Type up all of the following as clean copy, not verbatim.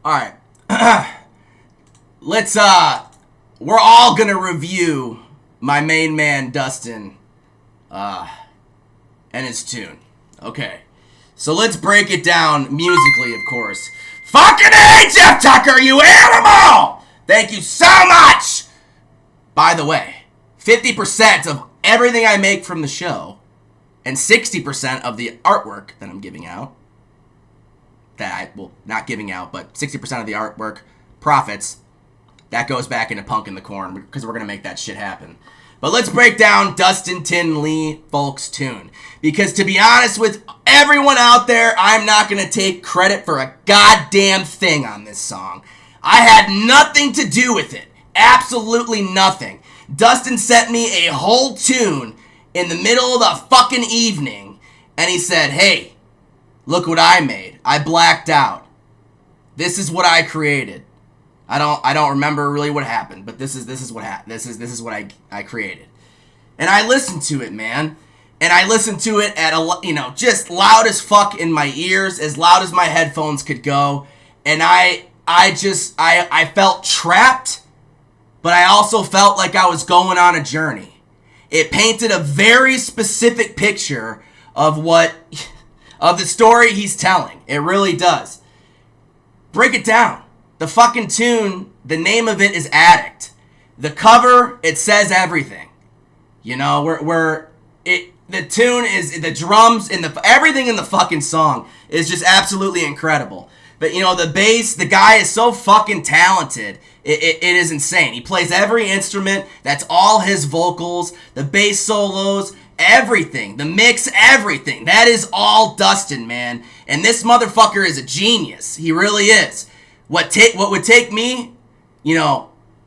Alright. Let's, we're all gonna review my main man, Dustin, and his tune. Okay. So let's break it down musically, of course. Fucking A, Jeff Tucker, you animal! Thank you so much! By the way, 50% of everything I make from the show, and 60% of the artwork that I'm giving out, not giving out, but 60% of the artwork profits, that goes back into Punk in the Corn, because we're going to make that shit happen. But let's break down Dustin Tin Lee Folk's tune. Because to be honest with everyone out there, I'm not going to take credit for a goddamn thing on this song. I had nothing to do with it. Absolutely nothing. Dustin sent me a whole tune in the middle of the fucking evening, and he said, hey, look what I made. I blacked out. This is what I created. I don't remember really what happened, but this is what I created. And I listened to it, man. And I listened to it at just loud as fuck in my ears, as loud as my headphones could go. And I felt trapped, but I also felt like I was going on a journey. It painted a very specific picture of the story he's telling. It really does. Break it down. The fucking tune, the name of it is Addict. The cover, it says everything. You know, the tune is, the drums, and everything in the fucking song is just absolutely incredible. But, you know, the bass, the guy is so fucking talented. It is insane. He plays every instrument. That's all his vocals, the bass solos, everything. The mix, everything. That is all Dustin, man. And this motherfucker is a genius. He really is. What would take me,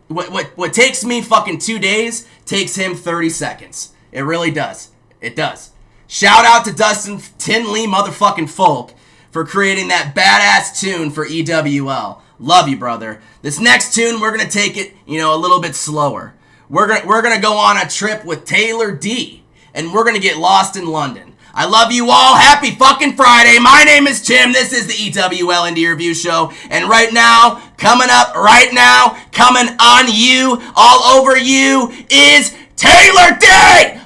what takes me fucking 2 days takes him 30 seconds. It really does. It does. Shout out to Dustin Tin Lee motherfucking Folk for creating that badass tune for EWL. Love you, brother. This next tune, we're gonna take it, a little bit slower. We're gonna go on a trip with Taylor D, and we're gonna get lost in London. I love you all. Happy fucking Friday. My name is Tim. This is the EWL Indie Review Show. And right now, coming on you, all over you, is Taylor D!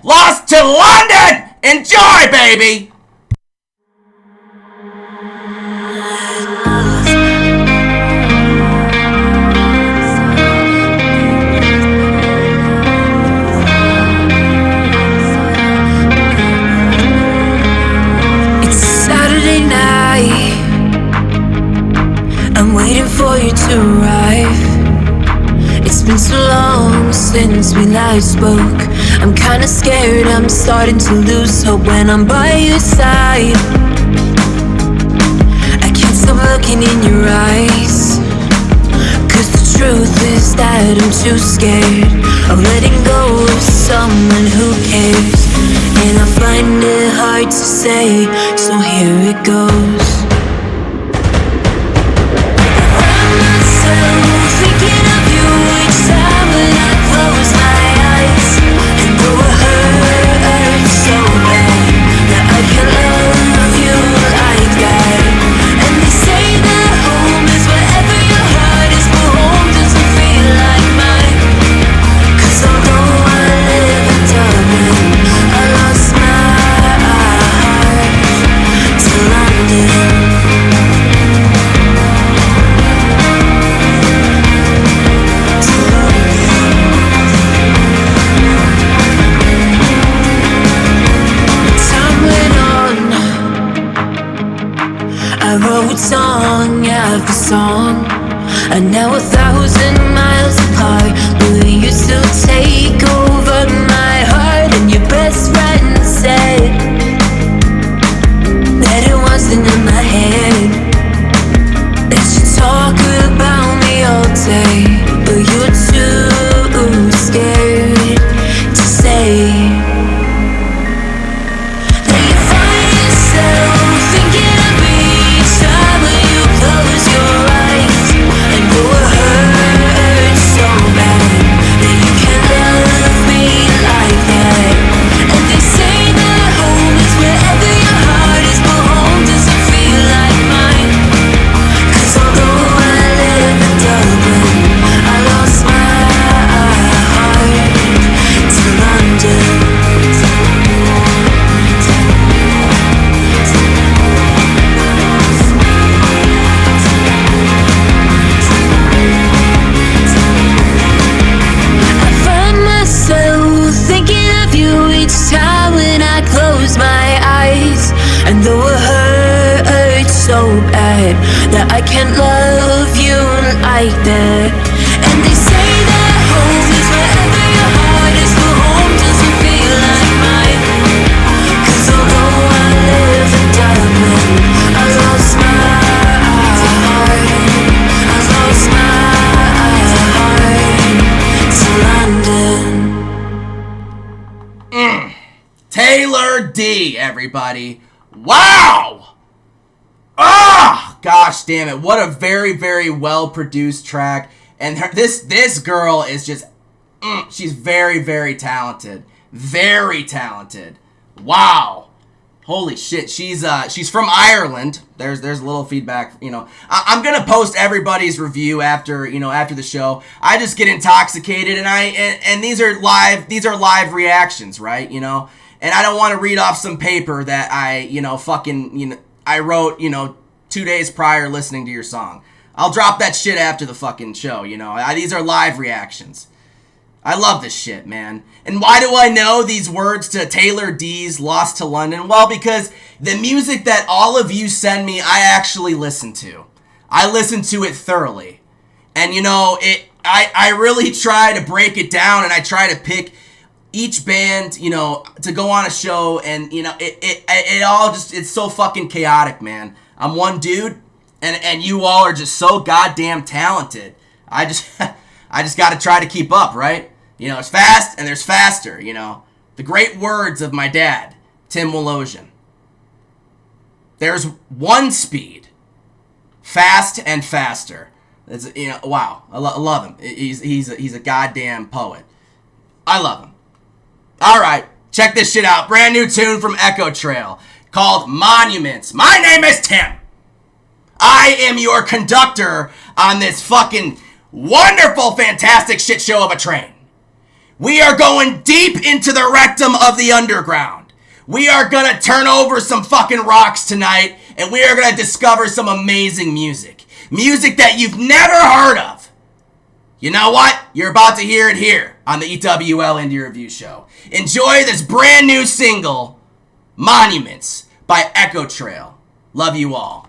Lost to London! Enjoy, baby! For you to arrive. It's been so long since we last spoke. I'm kinda scared, I'm starting to lose hope when I'm by your side. I can't stop looking in your eyes, 'cause the truth is that I'm too scared of letting go of someone who cares. And I find it hard to say, so here it goes. Thinking of you each time when I close my eyes, and though it hurts so bad that I can love you like that. And they say that home is wherever your heart is, but home doesn't feel like mine. 'Cause although I live in Dublin, I lost my heart to London. I wrote song after song, and now 1,000 miles apart, will you still take over my heart? And your best friend said that it wasn't in my head, that you talk about me all day, but you're too scared to say. Close your eyes, and though it hurts so bad that you can't love me Taylor D, everybody. Wow! Ah! Gosh damn it. What a very, very well-produced track. And this girl is just... she's very, very talented. Very talented. Wow. Holy shit. She's from Ireland. There's a little feedback, you know. I'm gonna post everybody's review after the show. I just get intoxicated and these are live reactions, right? You know? And I don't want to read off some paper that I wrote, 2 days prior listening to your song. I'll drop that shit after the fucking show, you know. These are live reactions. I love this shit, man. And why do I know these words to Taylor D's Lost to London? Well, because the music that all of you send me, I actually listen to. I listen to it thoroughly. And, I really try to break it down, and I try to pick each band, to go on a show, and, it all just, it's so fucking chaotic, man. I'm one dude, and you all are just so goddamn talented. I just got to try to keep up, right? It's fast and there's faster, The great words of my dad, Tim Wolosian. There's one speed, fast and faster. It's, wow. I love him. He's a goddamn poet. I love him. All right, check this shit out. Brand new tune from Echo Trail called Monuments. My name is Tim. I am your conductor on this fucking wonderful, fantastic shit show of a train. We are going deep into the rectum of the underground. We are gonna turn over some fucking rocks tonight, and we are gonna discover some amazing music. Music that you've never heard of. You know what? You're about to hear it here on the EWL Indie Review Show. Enjoy this brand new single, Monuments, by Echo Trail. Love you all.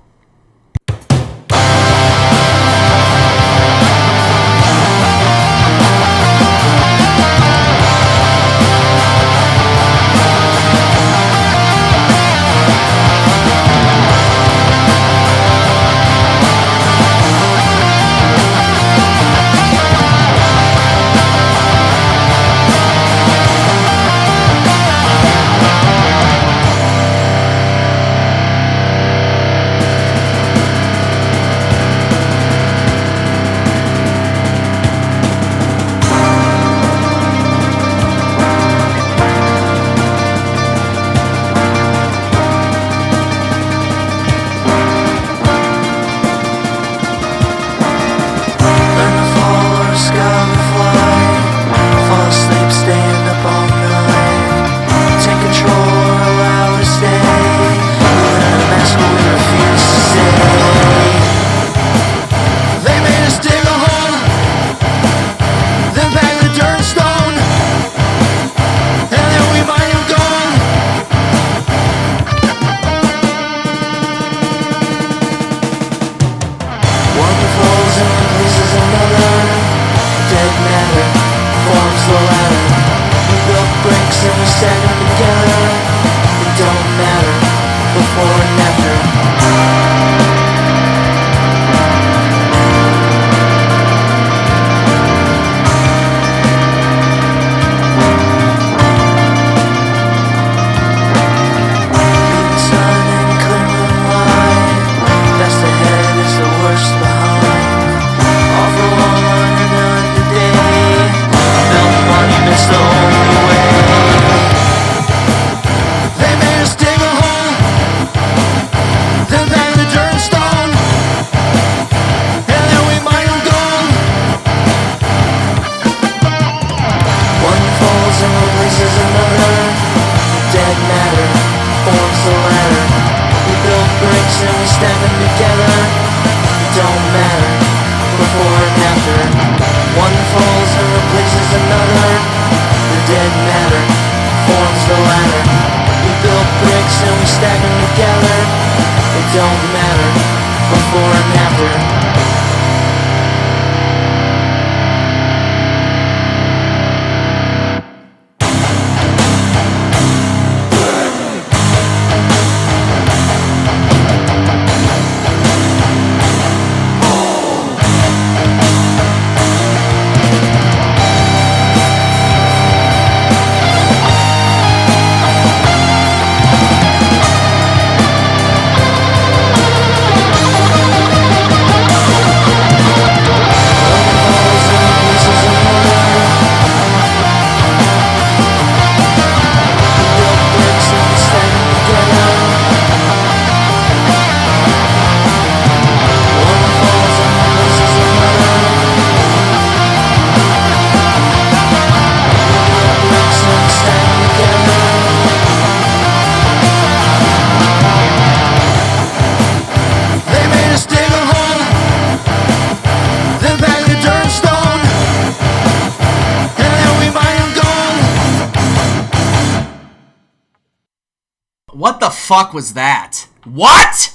What the fuck was that? What?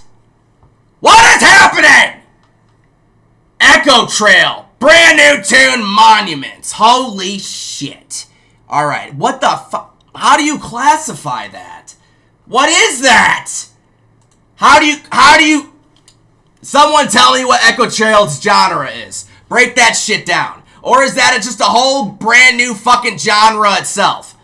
What is happening? Echo Trail. Brand new tune, Monuments. Holy shit. Alright, what the fuck? How do you classify that? What is that? How do you... Someone tell me what Echo Trail's genre is. Break that shit down. Or is that just a whole brand new fucking genre itself?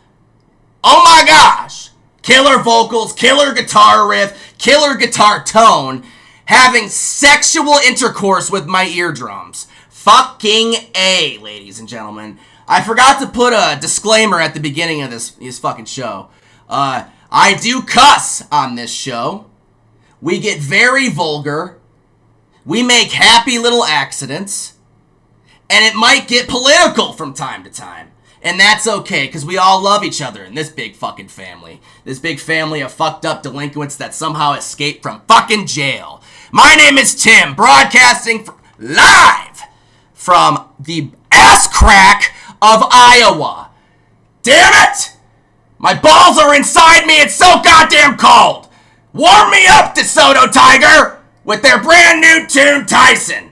Oh my gosh. Killer vocals, killer guitar riff, killer guitar tone, having sexual intercourse with my eardrums. Fucking A, ladies and gentlemen. I forgot to put a disclaimer at the beginning of this fucking show. I do cuss on this show. We get very vulgar. We make happy little accidents. And it might get political from time to time. And that's okay, because we all love each other in this big fucking family. This big family of fucked up delinquents that somehow escaped from fucking jail. My name is Tim, broadcasting live from the ass crack of Iowa. Damn it! My balls are inside me, it's so goddamn cold! Warm me up, DeSoto Tiger, with their brand new tune, Tyson.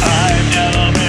I've never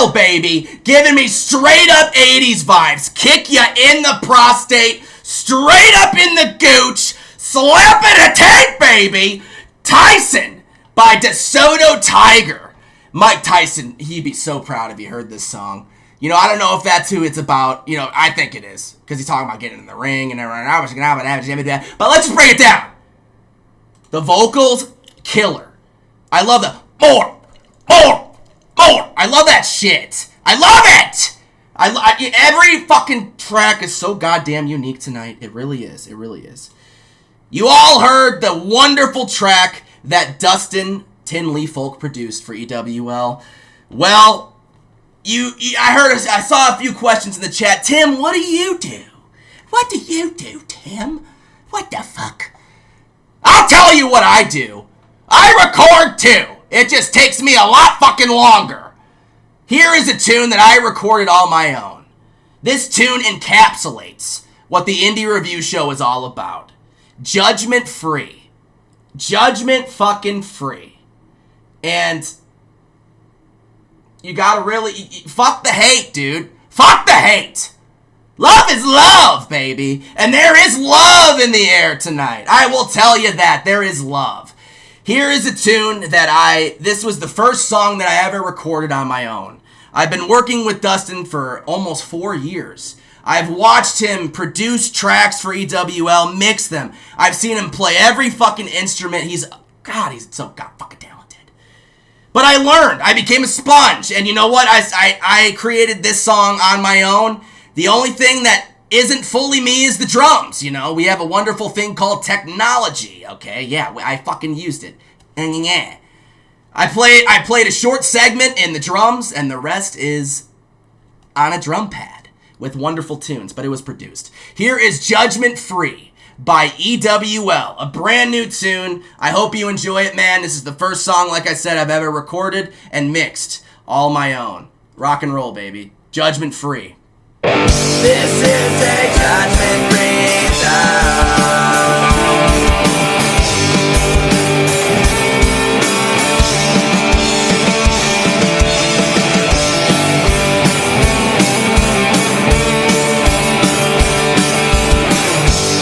Still, baby, giving me straight up 80s vibes. Kick ya in the prostate, straight up in the gooch, slap in a tank, baby. Tyson by DeSoto Tiger. Mike Tyson, he'd be so proud if he heard this song. You know, I don't know if that's who it's about. You know, I think it is. Because he's talking about getting in the ring and everything. But let's just break it down. The vocals, killer. I love the more. I love that shit. I love it. Every fucking track is so goddamn unique tonight. It really is. It really is. You all heard the wonderful track that Dustin Tin Lee Folk produced for EWL. Well, I saw a few questions in the chat. Tim, what do you do? What do you do, Tim? What the fuck? I'll tell you what I do. I record too. It just takes me a lot fucking longer. Here is a tune that I recorded all my own. This tune encapsulates what the Indie Review Show is all about. Judgment free. Judgment fucking free. And you gotta really... Fuck the hate, dude. Fuck the hate. Love is love, baby. And there is love in the air tonight. I will tell you that. There is love. Here is a tune that this was the first song that I ever recorded on my own. I've been working with Dustin for almost 4 years. I've watched him produce tracks for EWL, mix them. I've seen him play every fucking instrument. He's so fucking talented. But I learned. I became a sponge. And you know what? I created this song on my own. The only thing that isn't fully me is the drums, you know? We have a wonderful thing called technology, okay? Yeah, I fucking used it. Yeah. I played a short segment in the drums, and the rest is on a drum pad with wonderful tunes, but it was produced. Here is Judgment Free by EWL, a brand new tune. I hope you enjoy it, man. This is the first song, like I said, I've ever recorded and mixed all my own. Rock and roll, baby. Judgment Free. This is a judgment-free zone.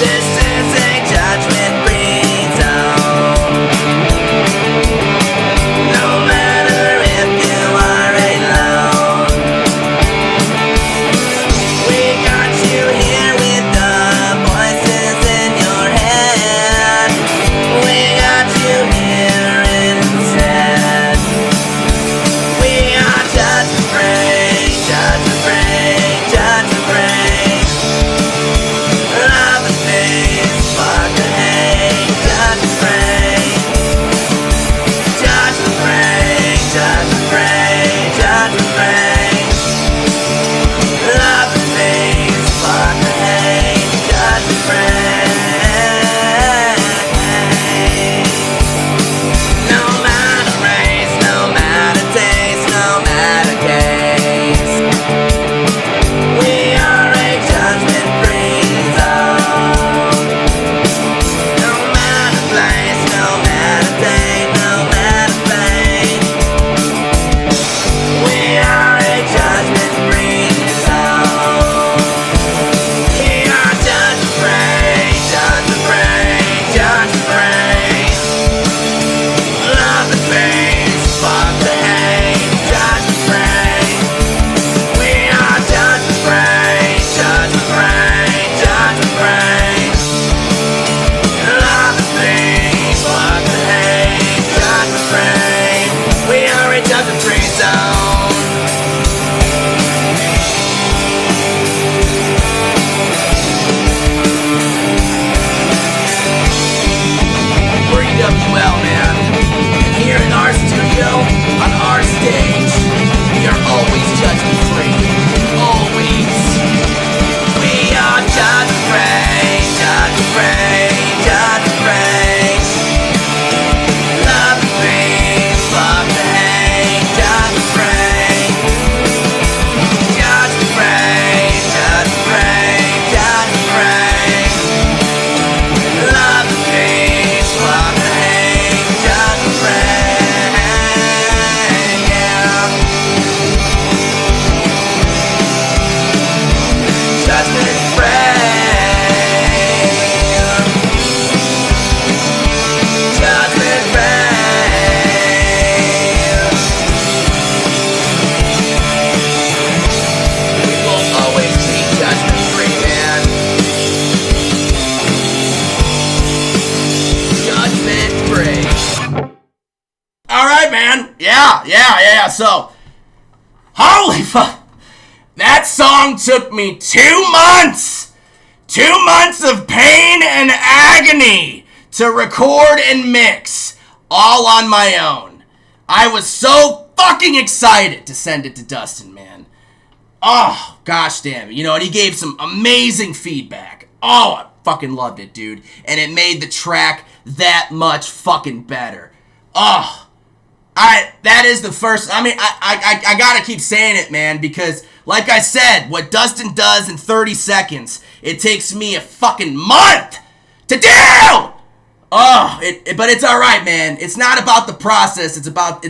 This is a judgment-free zone. No matter if you are alone, we got you here with the voices in your man. Yeah. So, holy fuck. That song took me 2 months. 2 months of pain and agony to record and mix, all on my own. I was so fucking excited to send it to Dustin, man. Oh, gosh damn it. And he gave some amazing feedback. Oh, I fucking loved it, dude. And it made the track that much fucking better. Oh, that is the first, I gotta keep saying it, man, because, like I said, what Dustin does in 30 seconds, it takes me a fucking month to do! Oh, but it's alright, man. It's not about the process, it's about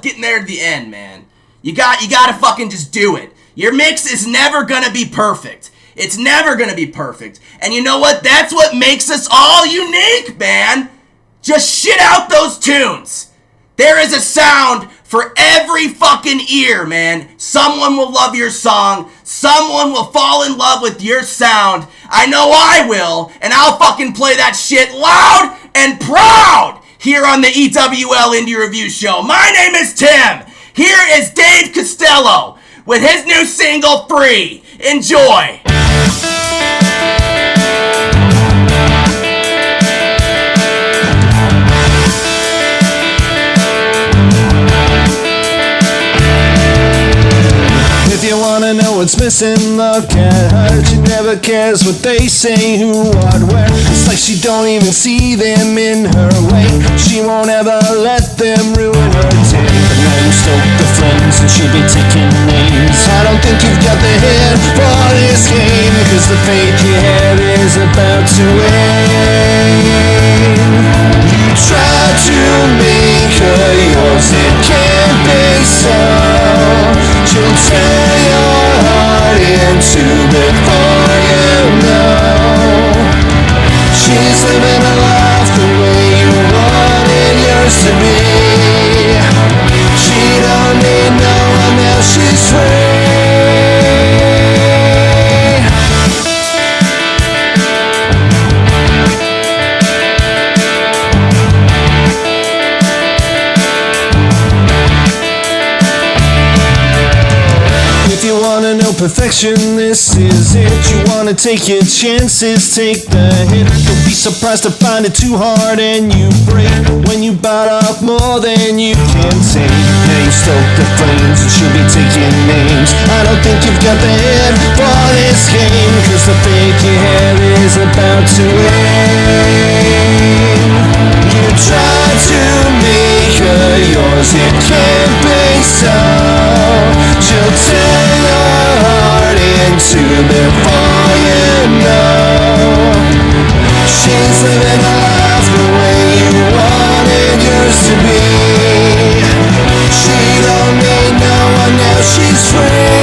getting there to the end, man. You gotta fucking just do it. Your mix is never gonna be perfect. It's never gonna be perfect. And you know what? That's what makes us all unique, man. Just shit out those tunes. There is a sound for every fucking ear, man. Someone will love your song. Someone will fall in love with your sound. I know I will. And I'll fucking play that shit loud and proud here on the EWL Indie Review Show. My name is Tim. Here is Dave Costello with his new single, Free. Enjoy. If you wanna know what's missing, look at her. She never cares what they say, who, what, where. It's like she don't even see them in her way. She won't ever let them ruin her day. But now you stoke the flames and she'll be taking names. I don't think you've got the head for this game, cause the fate you had is about to end. You tried to make her yours, it can't be so. She'll tear your heart into before you know. She's living a life the way you wanted yours to be. She don't need no one else, she's free. If you wanna know perfection, this is it. You wanna take your chances, take the hit. You'll be surprised to find it too hard and you break when you bite off more than you can take. Now you stoke the flames and she'll be taking names. I don't think you've got the head for this game, cause the fate you have is about to end. You tried to make her yours, it can't be so. She'll tear your heart into before you know. She's living a life the way you wanted yours to be. She don't need no one else, she's free.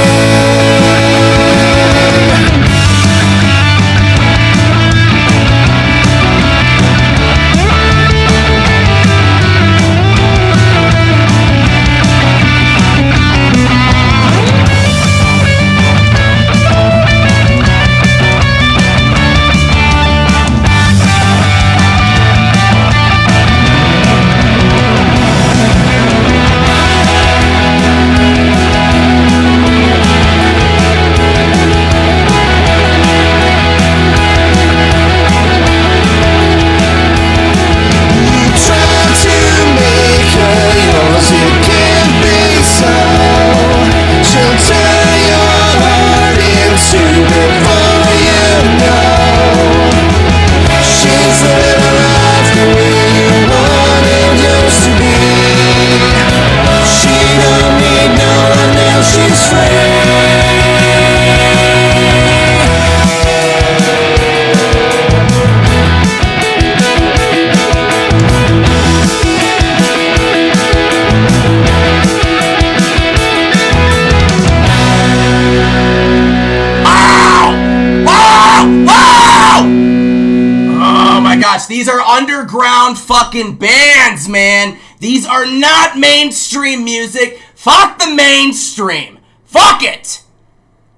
These are underground fucking bands, man. These are not mainstream music. Fuck the mainstream. Fuck it.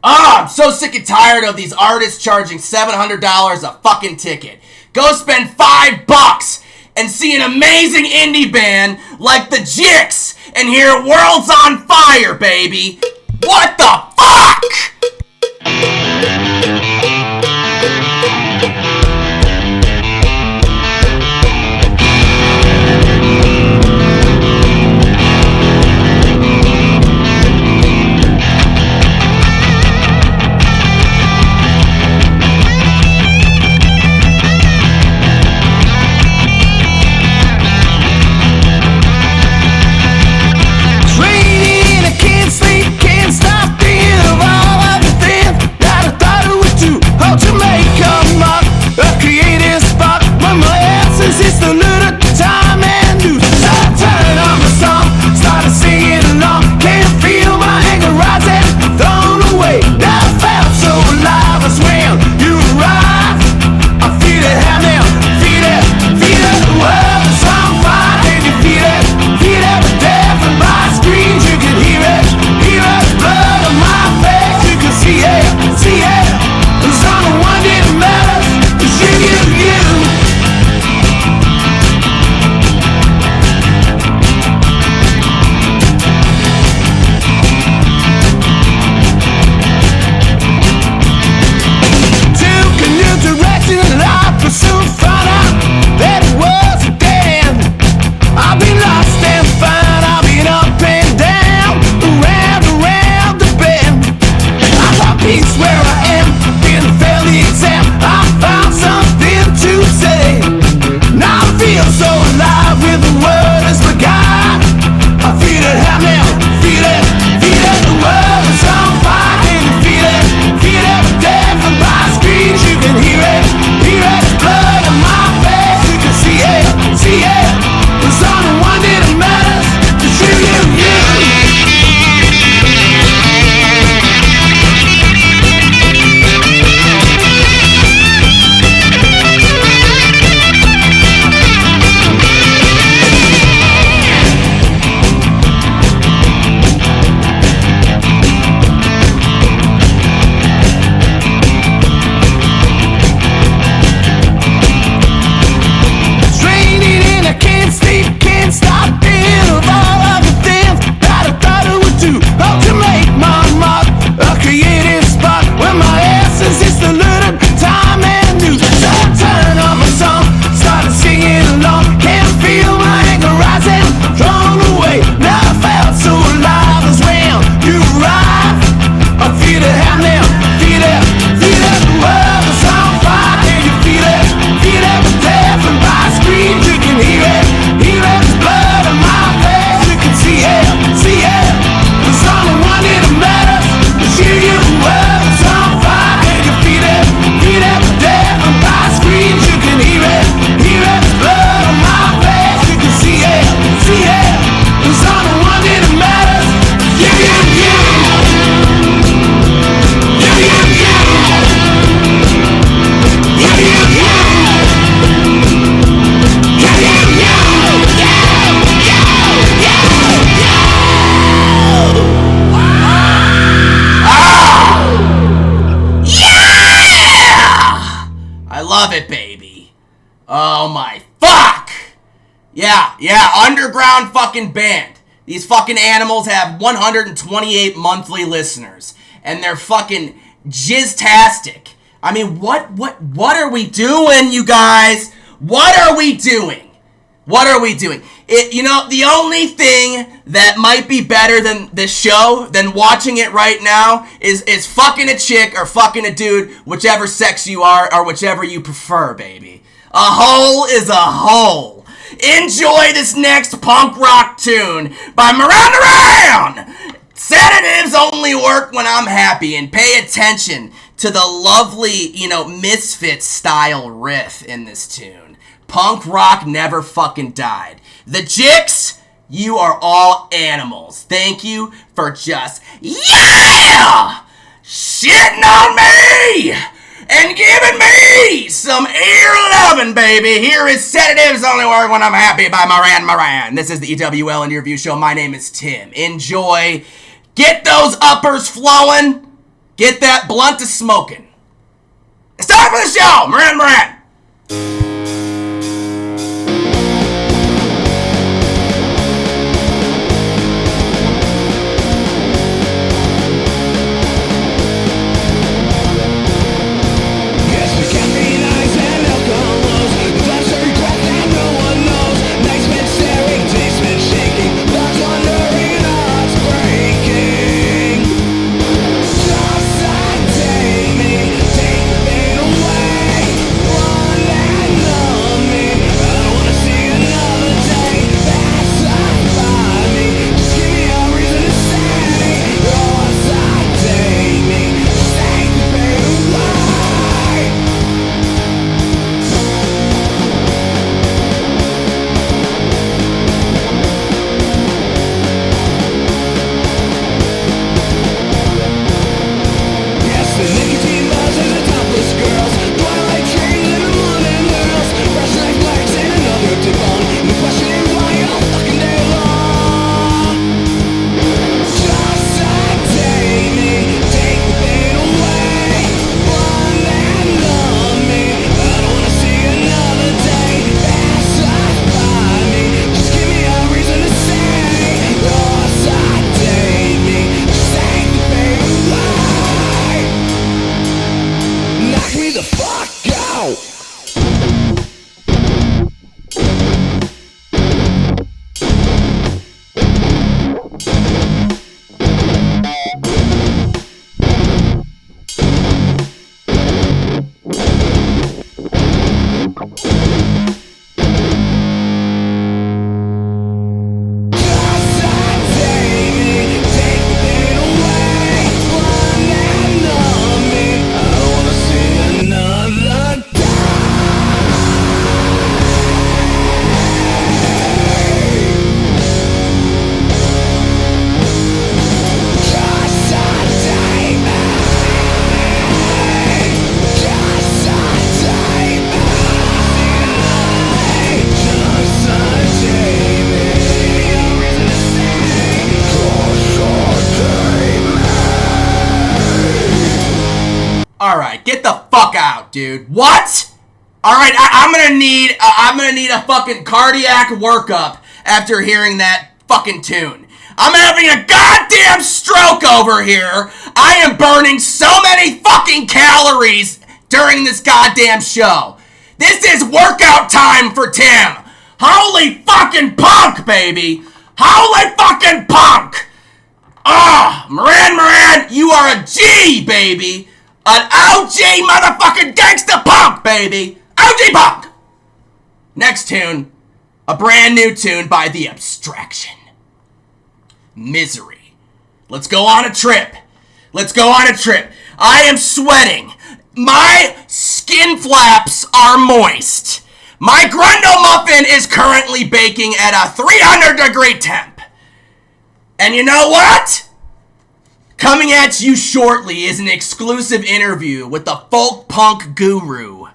I'm so sick and tired of these artists charging $700 a fucking ticket. Go spend $5 and see an amazing indie band like the Jicks and hear World's on Fire, baby. What the fuck? Love it, baby. Oh my fuck! Yeah, underground fucking band. These fucking animals have 128 monthly listeners. And they're fucking jizztastic. I mean, what are we doing, you guys? What are we doing? The only thing that might be better than this show, than watching it right now, is fucking a chick or fucking a dude, whichever sex you are or whichever you prefer, baby. A hole is a hole. Enjoy this next punk rock tune by Miranda Brown. Sedatives only work when I'm happy, and pay attention to the lovely, Misfits style riff in this tune. Punk rock never fucking died. The Jicks, you are all animals. Thank you for just, shitting on me and giving me some ear loving, baby. Here is Sedatives Only Work When I'm Happy by Moran. This is the EWL Interview Show. My name is Tim. Enjoy. Get those uppers flowing. Get that blunt to smoking. It's time for the show. Moran. out, dude. What? All right, I'm gonna need a fucking cardiac workup after hearing that fucking tune. I'm having a goddamn stroke over here. I am burning so many fucking calories during this goddamn show. This is workout time for Tim. Holy fucking punk, baby. Holy fucking punk. Moran, you are a G, baby. An OG motherfucking gangsta punk, baby. OG punk. Next tune, a brand new tune by The Abstraction. Misery. Let's go on a trip. I am sweating. My skin flaps are moist. My Grundle muffin is currently baking at a 300-degree temp. And you know what? Coming at you shortly is an exclusive interview with the folk punk guru,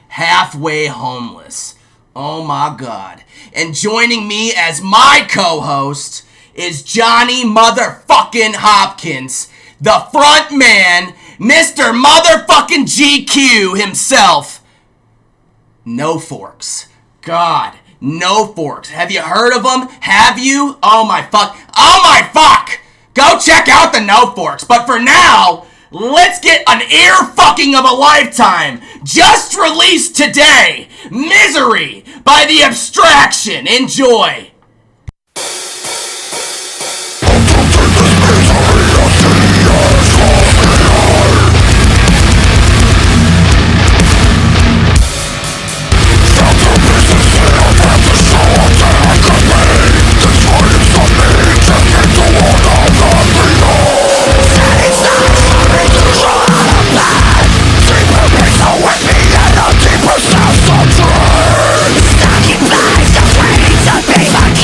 Halfway Homeless. Oh my God. And joining me as my co-host is Johnny motherfucking Hopkins, the front man, Mr. motherfucking GQ himself. No Forks. God, No Forks. Have you heard of them? Have you? Oh my fuck. Go check out the No Forks. But for now, let's get an ear fucking of a lifetime. Just released today. Misery by The Abstraction. Enjoy. Stuck in lies, just waiting to be forgotten.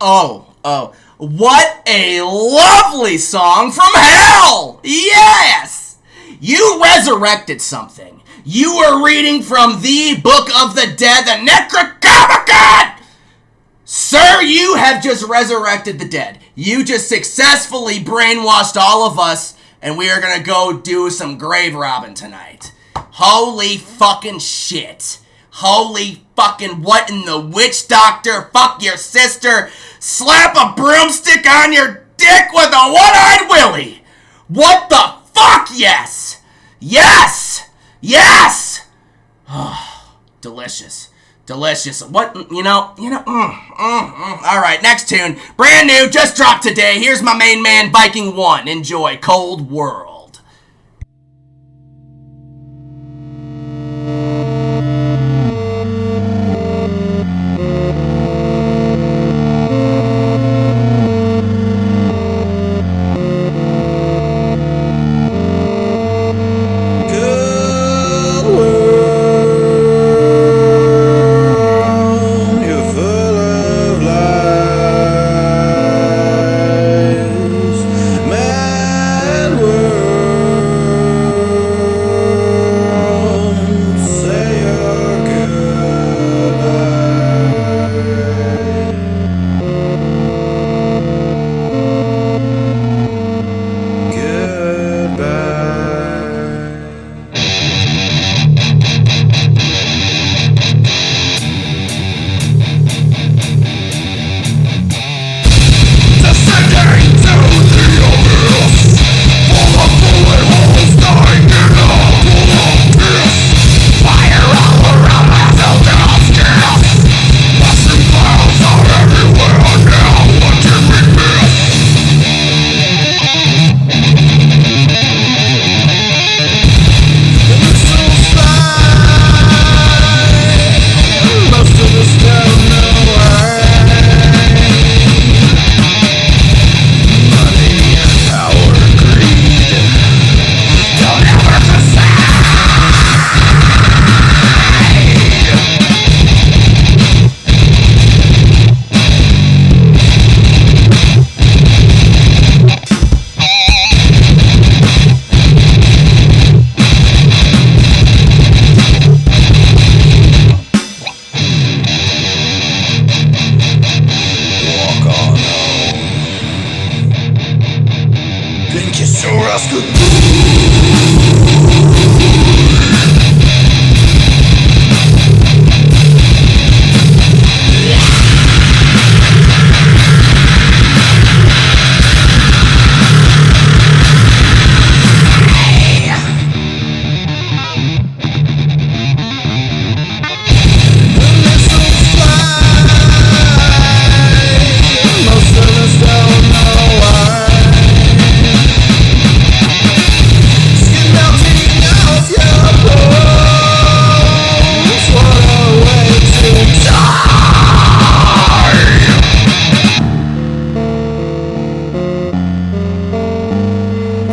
Oh, what a lovely song from hell! Yes! You resurrected something. You were reading from the Book of the Dead, the Necronomicon! Sir, you have just resurrected the dead. You just successfully brainwashed all of us, and we are gonna go do some grave robbing tonight. Holy fucking shit. Holy fucking what in the witch doctor? Fuck your sister. Slap a broomstick on your dick with a one-eyed willy. What the fuck? Yes. Yes. Yes. Oh, delicious. Delicious. What, you know. All right, next tune. Brand new, just dropped today. Here's my main man, Viking 1. Enjoy Cold World.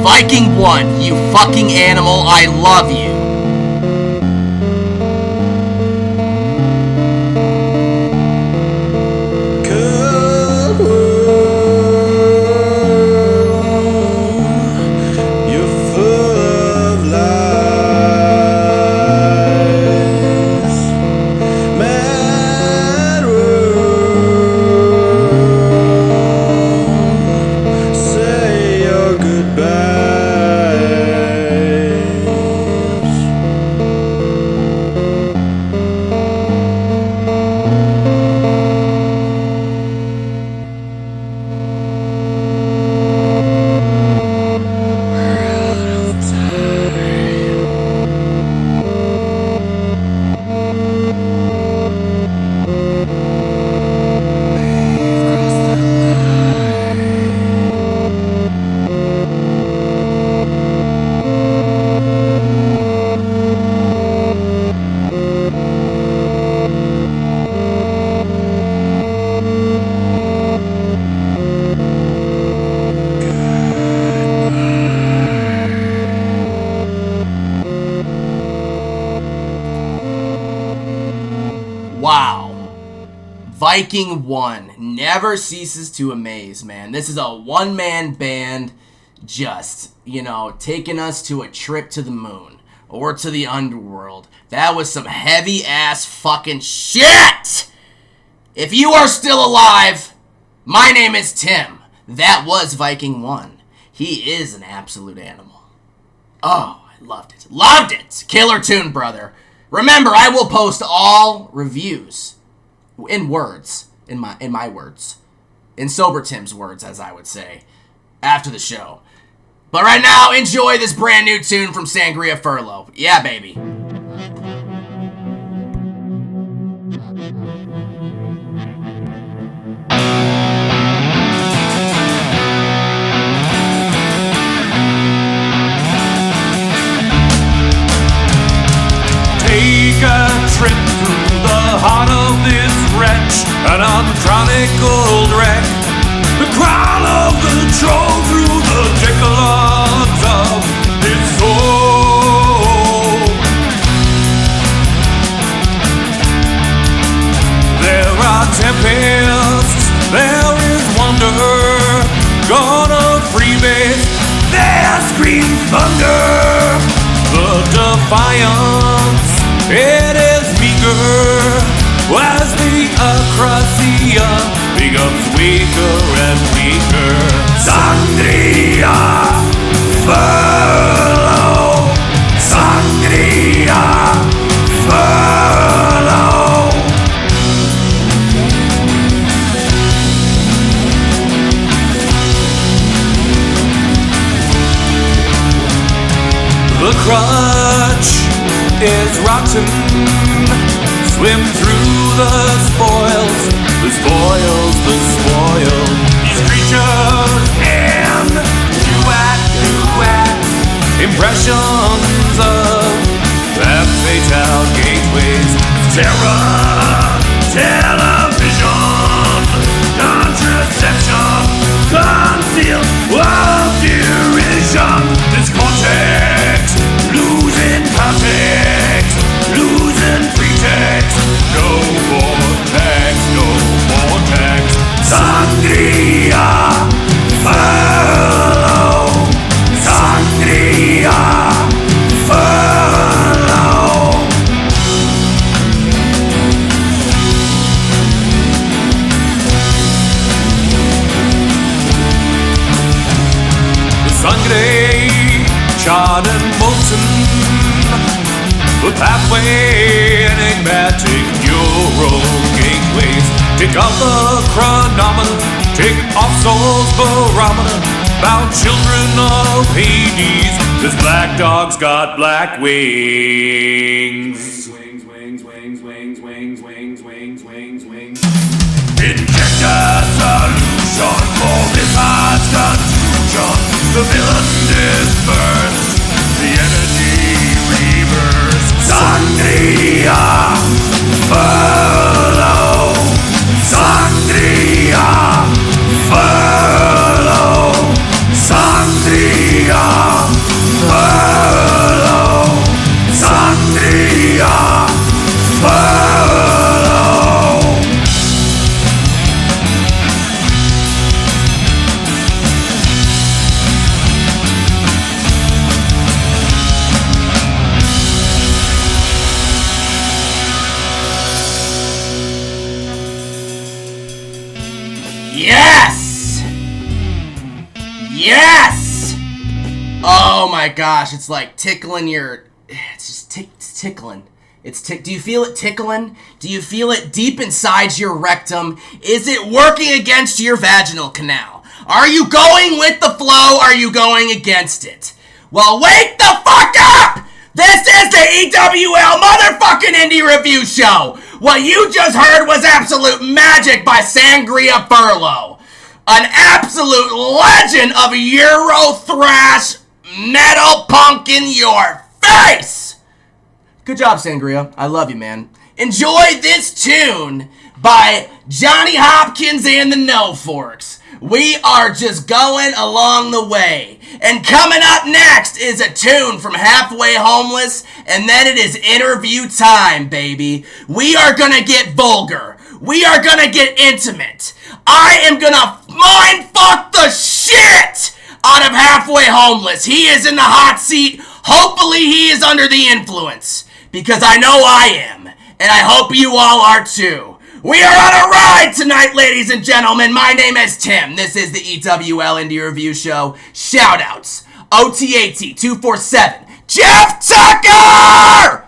Viking 1, you fucking animal, I love you. Viking 1 never ceases to amaze, man. This is a one-man band just, taking us to a trip to the moon or to the underworld. That was some heavy-ass fucking shit! If you are still alive, my name is Tim. That was Viking 1. He is an absolute animal. Oh, I loved it. Loved it! Killer tune, brother. Remember, I will post all reviews in words, in my words, in Sober Tim's words, as I would say, after the show. But right now, enjoy this brand new tune from Sangria Furlough. Yeah, baby. Take a trip through the heart of this wretch, an unchronicled wreck. The crown of the troll through the decalogues of his soul. There are tempests, there is wonder, gonna freebase, there screams thunder. The defiance, it is meager, as the crazier becomes weaker and weaker. Sangria, furlough. Sangria, furlough. The crutch is rotten. Swim through the spoils, the spoils, the spoil. These creatures and duet impressions of that fatal gateways. Terror, television, contraception, concealed of derision. This cortex, losing context, losing pretext. No vortex, no vortex. Sangria, furlough. Sangria, furlough. The sangre, charred and molten. The pathway, enigmatic neural gateways. Tick off the chronometer, tick off soul's barometer. About children of Hades, this black dog's got black wings. Wings, wings, wings, wings, wings, wings, wings, wings, wings. Inject a solution for this heart's confusion. The villain dispersed, the energy reversed. Sangria, furlough. Sangria, furlough. Sangria, furlough. Sangria, furlough. Yes! Yes! Oh my gosh, it's like tickling your... It's just it's tickling. Do you feel it tickling? Do you feel it deep inside your rectum? Is it working against your vaginal canal? Are you going with the flow? Are you going against it? Well, wake the fuck up! This is the EWL motherfucking indie review show! What you just heard was Absolute Magic by Sangria Furlough. An absolute legend of Euro thrash metal punk in your face! Good job, Sangria. I love you, man. Enjoy this tune by Johnny Hopkins and the No Forks. We are just going along the way. And coming up next is a tune from Halfway Homeless, and then it is interview time, baby. We are gonna get vulgar. We are gonna get intimate. I am gonna mind fuck the shit out of Halfway Homeless. He is in the hot seat. Hopefully he is under the influence. Because I know I am. And I hope you all are too. We are on a ride tonight, ladies and gentlemen. My name is Tim. This is the EWL Indie Review Show. Shoutouts. OTAT247. Jeff Tucker!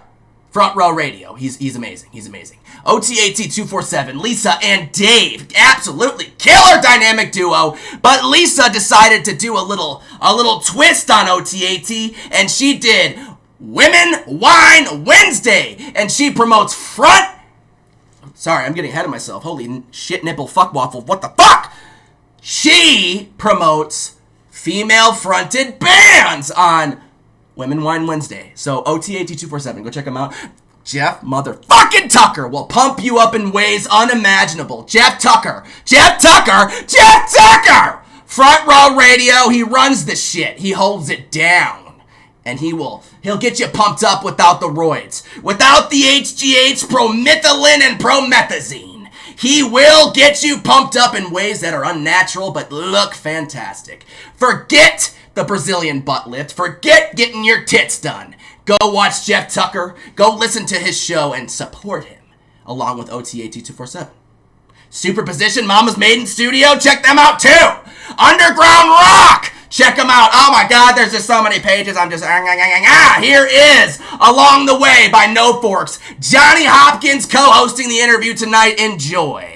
Front Row Radio. He's amazing. He's amazing. OTAT247, Lisa and Dave, absolutely killer dynamic duo, but Lisa decided to do a little twist on OTAT, and she did Women Wine Wednesday, and she promotes Sorry, I'm getting ahead of myself. Holy shit, nipple fuck waffle, what the fuck? She promotes female-fronted bands on Women Wine Wednesday. So OTAT247, go check them out. Jeff motherfucking Tucker will pump you up in ways unimaginable. Jeff Tucker! Front Row Radio, he runs the shit. He holds it down. And he'll get you pumped up without the roids. Without the HGH, promethylene, and promethazine. He will get you pumped up in ways that are unnatural but look fantastic. Forget the Brazilian butt lift. Forget getting your tits done. Go watch Jeff Tucker, go listen to his show, and support him, along with OTA2247. Superposition, Mama's Maiden Studio, check them out too! Underground Rock, check them out. Oh my god, there's just so many pages, I'm just... Here is Along the Way by No Forks. Johnny Hopkins co-hosting the interview tonight. Enjoy.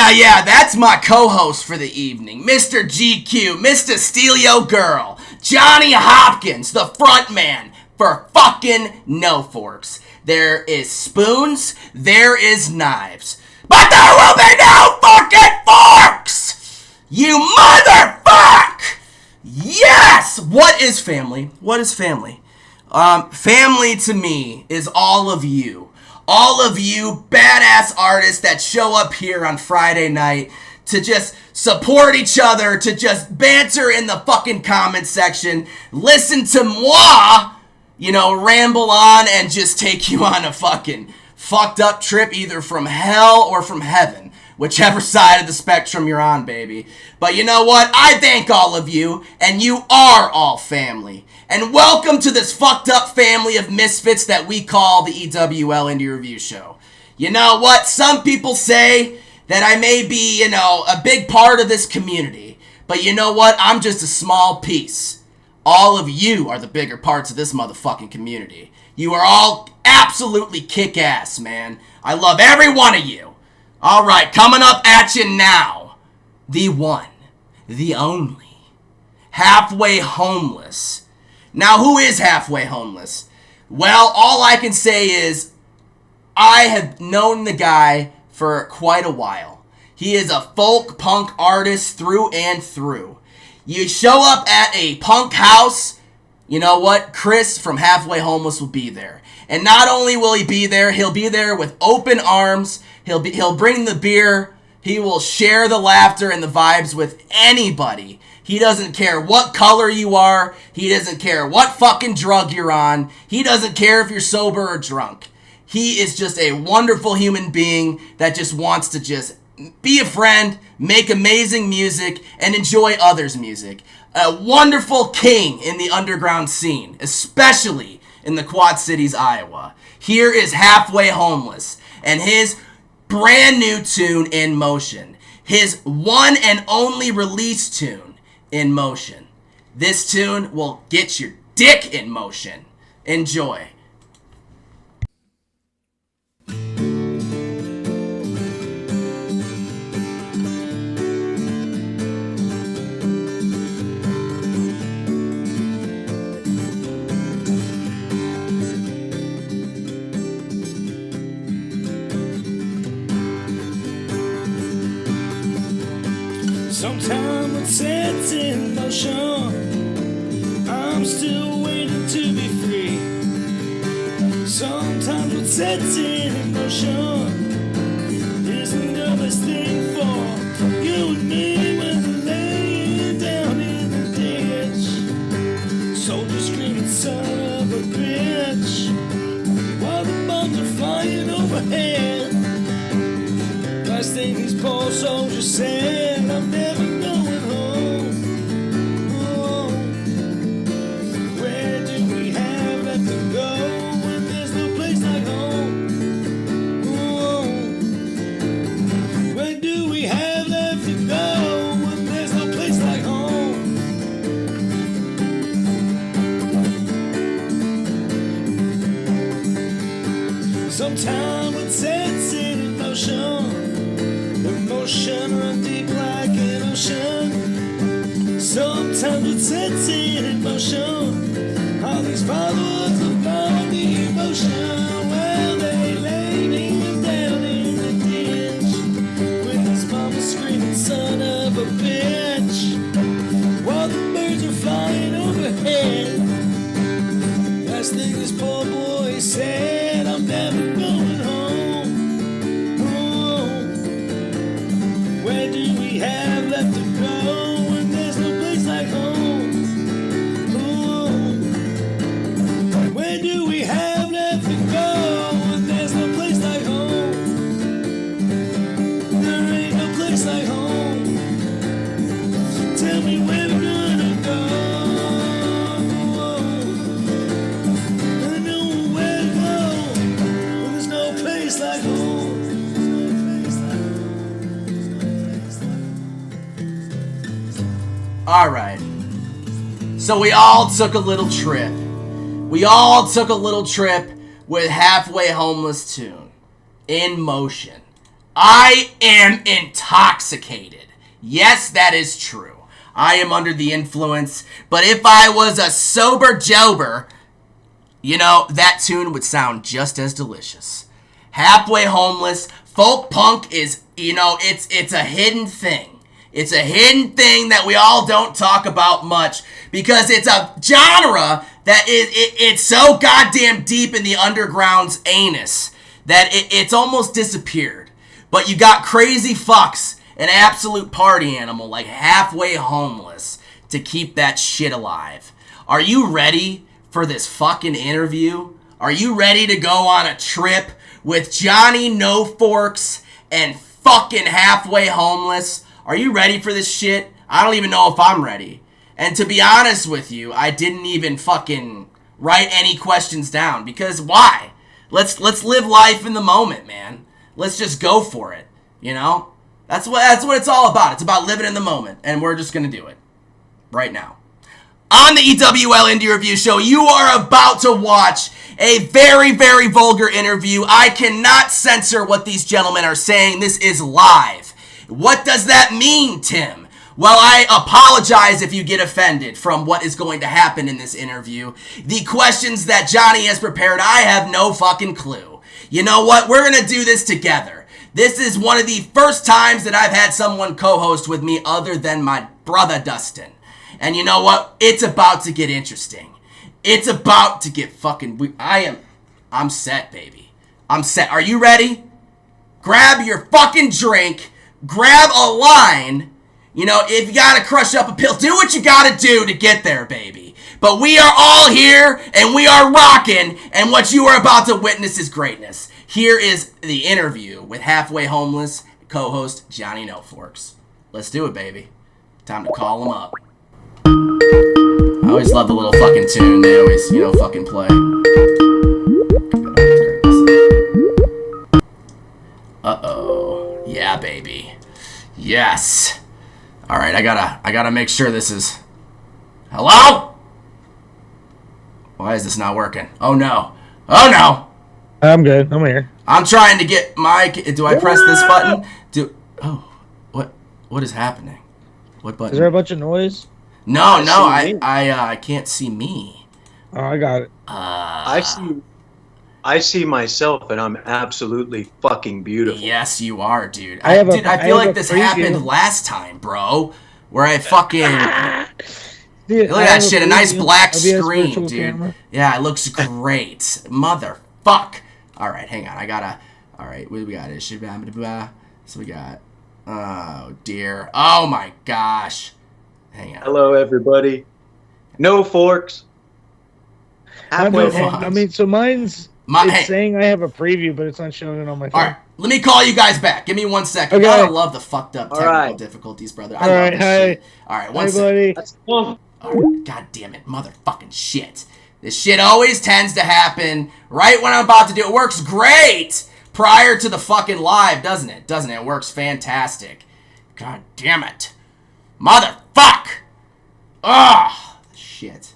Yeah, that's my co-host for the evening, Mr. GQ, Mr. Steal Yo Girl, Johnny Hopkins, the front man for fucking No Forks. There is spoons, there is knives, but there will be no fucking forks! You motherfuck! Yes! What is family? What is family? Family to me is all of you. All of you badass artists that show up here on Friday night to just support each other, to just banter in the fucking comment section, listen to moi, ramble on and just take you on a fucking fucked up trip either from hell or from heaven. Whichever side of the spectrum you're on, baby. But you know what? I thank all of you, and you are all family. And welcome to this fucked up family of misfits that we call the EWL Indie Review Show. You know what? Some people say that I may be, a big part of this community. But you know what? I'm just a small piece. All of you are the bigger parts of this motherfucking community. You are all absolutely kick-ass, man. I love every one of you. Alright, coming up at you now. The one, the only, Halfway Homeless. Now, who is Halfway Homeless? Well, all I can say is I have known the guy for quite a while. He is a folk punk artist through and through. You show up at a punk house, you know what? Chris from Halfway Homeless will be there. And not only will he be there, he'll be there with open arms. He'll bring the beer. He will share the laughter and the vibes with anybody. He doesn't care what color you are. He doesn't care what fucking drug you're on. He doesn't care if you're sober or drunk. He is just a wonderful human being that just wants to just be a friend, make amazing music, and enjoy others' music. A wonderful king in the underground scene, especially in the Quad Cities, Iowa. Here is Halfway Homeless and his brand new tune, In Motion. His one and only release tune, In Motion. This tune will get your dick in motion. Enjoy. Sometime it sets in motion, I'm still waiting to be free. Sometimes what sets in motion isn't the best thing for you and me when we're laying down in the ditch. Soldiers screaming, son of a bitch, while the bombs are flying overhead. Last thing these poor soldiers said, I'm never going home. Oh, where do we have left to go when there's no place like home? Oh, where do we have left to go when there's no place like home? Sometime it sets in motion. Emotion run deep like an ocean. Sometimes it sets in motion. All these followers of my devotion, well, they lay me down in the ditch with his mama screaming, son of a bitch, while the birds are flying overhead. Last thing this poor boy said, I'm never going home. Where do we have left to go when there's no place like home? Oh, where do we have left to go when there's no place like home? There ain't no place like home. Tell me where we're gonna go. I know where to go when there's no place like home. Alright. So we all took a little trip. We all took a little trip with Halfway Homeless tune. In Motion. I am intoxicated. Yes, that is true. I am under the influence. But if I was a sober jober, that tune would sound just as delicious. Halfway Homeless. Folk punk is, it's a hidden thing. It's a hidden thing that we all don't talk about much because it's a genre that it's so goddamn deep in the underground's anus that it's almost disappeared. But you got crazy fucks, an absolute party animal like Halfway Homeless to keep that shit alive. Are you ready for this fucking interview? Are you ready to go on a trip with Johnny No Forks and fucking Halfway Homeless. Are you ready for this shit? I don't even know if I'm ready. And to be honest with you, I didn't even fucking write any questions down, because why? Let's live life in the moment, man. Let's just go for it, you know? That's what it's all about. It's about living in the moment, and we're just gonna do it right now. On the EWL Indie Review Show, you are about to watch a very, very vulgar interview. I cannot censor what these gentlemen are saying. This is live. What does that mean, Tim? Well, I apologize if you get offended from what is going to happen in this interview. The questions that Johnny has prepared, I have no fucking clue. You know what? We're gonna do this together. This is one of the first times that I've had someone co-host with me other than my brother Dustin. And you know what? It's about to get interesting. It's about to get fucking... I'm set, baby. I'm set. Are you ready? Grab your fucking drink. Grab a line. You know, if you gotta crush up a pill, do what you gotta do to get there, baby. But we are all here, and we are rocking, and what you are about to witness is greatness. Here is the interview with Halfway Homeless co-host Johnny No Forks. Let's do it, baby. Time to call him up. I always love the little fucking tune they always, fucking play. Uh-oh. Yeah, baby. Yes. Alright, I gotta make sure this is... Hello? Why is this not working? Oh no. Oh no! I'm good. I'm here. I'm trying to get my... Do I press this button? What is happening? What button? Is there a bunch of noise? No, I can't see me. Oh, I got it. I see myself, and I'm absolutely fucking beautiful. Yes, you are, dude. I feel like this happened last time, bro. Where I fucking... Dude, look at that shit, a nice black screen, dude. Camera. Yeah, it looks great. Motherfuck. Alright, hang on, I gotta... Alright, what do we got? So we got... Oh, dear. Oh, my gosh. Hang on. Hello, everybody. No forks. Halfway homeless. So mine's... It's saying I have a preview, but it's not showing it on my phone. Alright, let me call you guys back. Give me 1 second. Okay. I love the fucked up technical difficulties, brother. I love this shit. Alright, one second. That's cool. Alright, god damn it, motherfucking shit. This shit always tends to happen right when I'm about to do it. It works great prior to the fucking live, doesn't it? Doesn't it? It works fantastic. God damn it. Motherfuck! Ugh! Shit.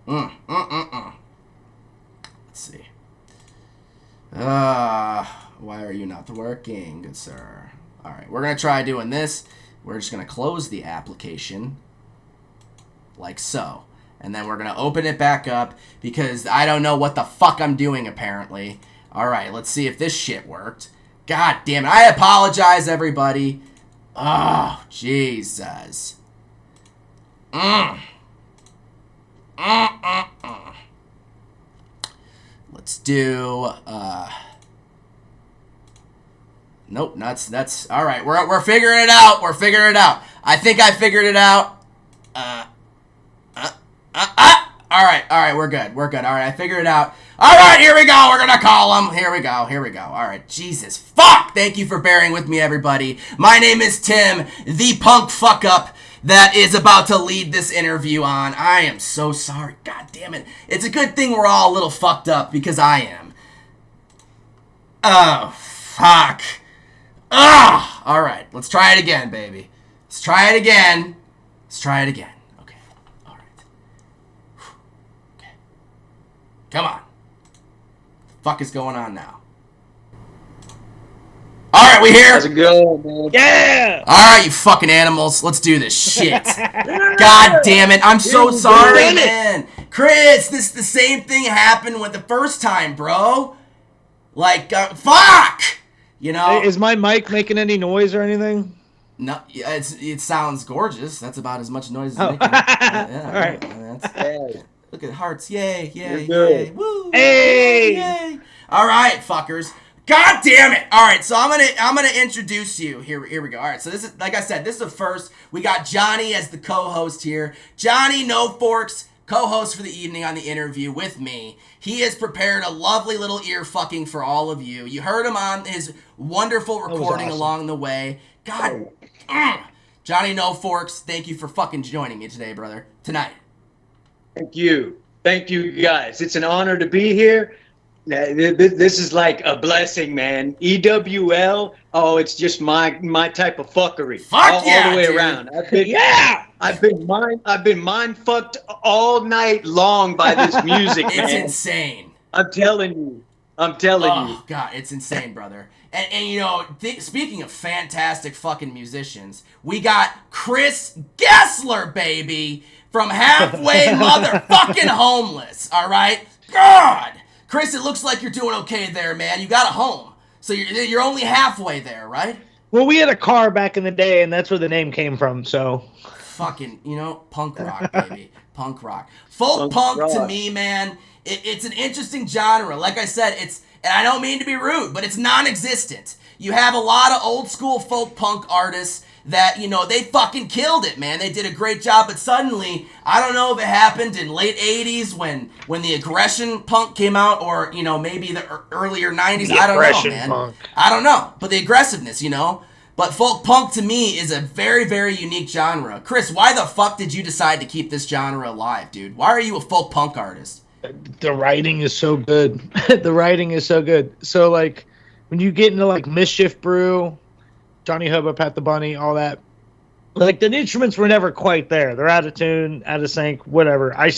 Let's see. Why are you not working, good sir? Alright, we're gonna try doing this. We're just gonna close the application. Like so. And then we're gonna open it back up because I don't know what the fuck I'm doing apparently. Alright, let's see if this shit worked. God damn it. I apologize, everybody. Oh, Jesus. Let's do, nope, that's, alright, we're figuring it out, I think I figured it out. Alright, we're good, alright, I figured it out. Alright, here we go, we're gonna call him, here we go, alright, Jesus, fuck, thank you for bearing with me, everybody. My name is Tim, the punk fuck-up that is about to lead this interview on. I am so sorry, god damn it. It's a good thing we're all a little fucked up, because I am. Oh, fuck. Ugh! Alright, let's try it again, baby. Let's try it again. Okay, alright. Okay. Come on. Fuck is going on now? Alright, we here? How's it going, man? Yeah! Alright, you fucking animals. Let's do this shit. God damn it. I'm so sorry, man. Chris, the same thing happened with the first time, bro. Like, fuck! You know? Is my mic making any noise or anything? No, it sounds gorgeous. That's about as much noise as making. Alright. Look at hearts. Yay, yay, You're yay. good. Woo! Hey! Yay. Alright, fuckers. God damn it! Alright, so I'm gonna introduce you. Here we go. Alright, so this is, like I said, this is the first. We got Johnny as the co-host here. Johnny No Forks, co-host for the evening on the interview with me. He has prepared a lovely little ear fucking for all of you. You heard him on his wonderful recording awesome. along the way. God, Johnny No Forks, thank you for fucking joining me today, brother. Tonight. Thank you guys. It's an honor to be here. This is like a blessing, man. EWL, oh, it's just my type of fuckery. All the way dude. around. I've been mind fucked all night long by this music, man. It's insane. I'm telling you. Oh, God, it's insane, brother. And you know, speaking of fantastic fucking musicians, we got Chris Gessler, baby, from Halfway Motherfucking Homeless, all right? God! Chris, it looks like you're doing okay there, man. You got a home. So you're only halfway there, right? Well, we had a car back in the day, and that's where the name came from, so... Fucking, you know, punk rock, baby. Punk rock. Folk punk to me, man, it's an interesting genre. Like I said, and I don't mean to be rude, but it's non-existent. You have a lot of old school folk punk artists that, you know, they fucking killed it, man. They did a great job, but suddenly, I don't know if it happened in late 80s when the aggression punk came out, or, you know, maybe the earlier 90s. I don't know, man. Punk. I don't know, but the aggressiveness, you know. But folk punk to me is a very, very unique genre. Chris, why the fuck did you decide to keep this genre alive, dude? Why are you a folk punk artist? The writing is so good. The writing is so good. So, like, when you get into, like, Mischief Brew, Johnny Hobo, Pat the Bunny, all that, like, the instruments were never quite there. They're out of tune, out of sync, whatever. I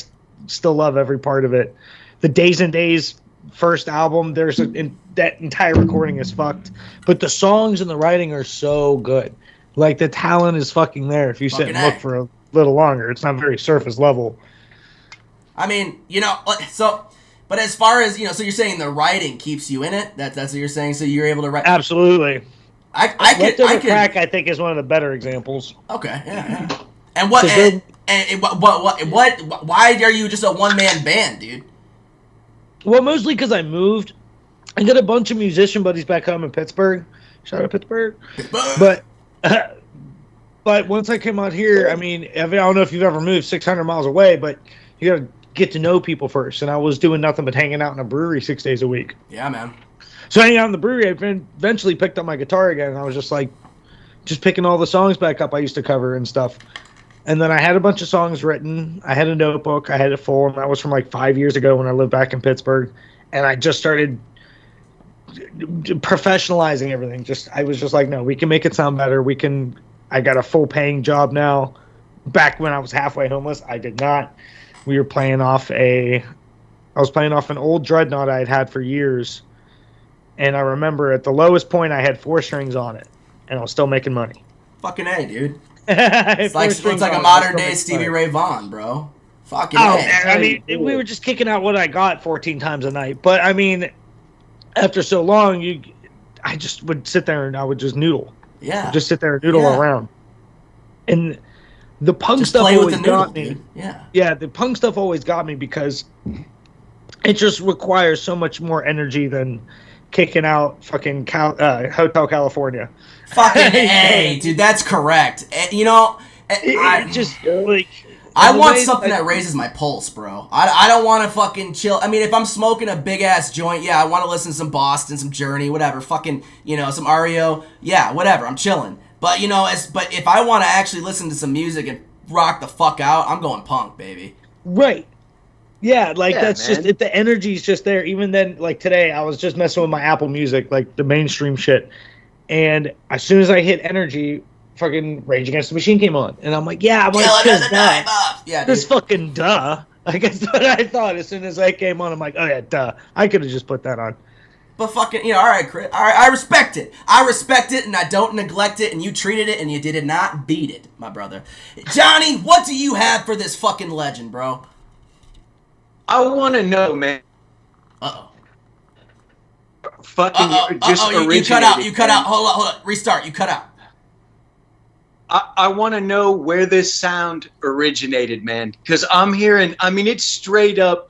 still love every part of it. The Days and Days first album, that entire recording is fucked. But the songs and the writing are so good. Like, the talent is fucking there if you sit and look for a little longer. It's not very surface level. I mean, you know, so, but as far as, you know, so you're saying the writing keeps you in it? That's what you're saying? So you're able to write? Absolutely. I could Crack, I think, is one of the better examples. Okay, yeah. And what, why are you just a one-man band, dude? Well, mostly because I moved. I got a bunch of musician buddies back home in Pittsburgh. Shout out Pittsburgh. But once I came out here, I mean, I don't know if you've ever moved 600 miles away, but you got to get to know people first. And I was doing nothing but hanging out in a brewery 6 days a week. Yeah, man. So hanging out in the brewery, I eventually picked up my guitar again. And I was just like, just picking all the songs back up I used to cover and stuff. And then I had a bunch of songs written. I had a notebook. I had it full. And that was from like 5 years ago when I lived back in Pittsburgh. And I just started professionalizing everything. I was just like, no, we can make it sound better. I got a full paying job now. Back when I was halfway homeless, I did not. We were playing off I was playing off an old dreadnought I had for years. And I remember at the lowest point, I had 4 strings on it. And I was still making money. Fucking A, dude. It's like a modern day Stevie Ray Vaughan, bro. Fucking A. Man, I mean, we were just kicking out what I got 14 times a night. But, I mean, after so long, I just would sit there and I would just noodle. Yeah. Just sit there and noodle around. And the punk just stuff always noodle, got me. Dude. Yeah. Yeah, the punk stuff always got me because it just requires so much more energy than kicking out fucking Hotel California. Fucking A, dude, that's correct. You know, I just like I want something that raises my pulse, bro. I don't want to fucking chill. I mean, if I'm smoking a big ass joint, yeah, I want to listen to some Boston, some Journey, whatever. Fucking, you know, some REO, yeah, whatever. I'm chilling. But you know, but if I want to actually listen to some music and rock the fuck out, I'm going punk, baby. Right. Yeah, like that's man. Just the energy's just there. Even then, like today, I was just messing with my Apple Music, like the mainstream shit. And as soon as I hit energy, fucking Rage Against the Machine came on, and I'm like, yeah, I'm like, this fucking duh. Like that's what I thought as soon as that came on. I'm like, oh yeah, duh. I could have just put that on. But fucking, you know, all right, Chris. All right, I respect it. I respect it, and I don't neglect it. And you treated it, and you did not beat it, my brother. Johnny, what do you have for this fucking legend, bro? I want to know, man. Fucking just originated. You cut out. Hold on. Restart. You cut out. I want to know where this sound originated, man. Because I'm hearing, I mean, it's straight up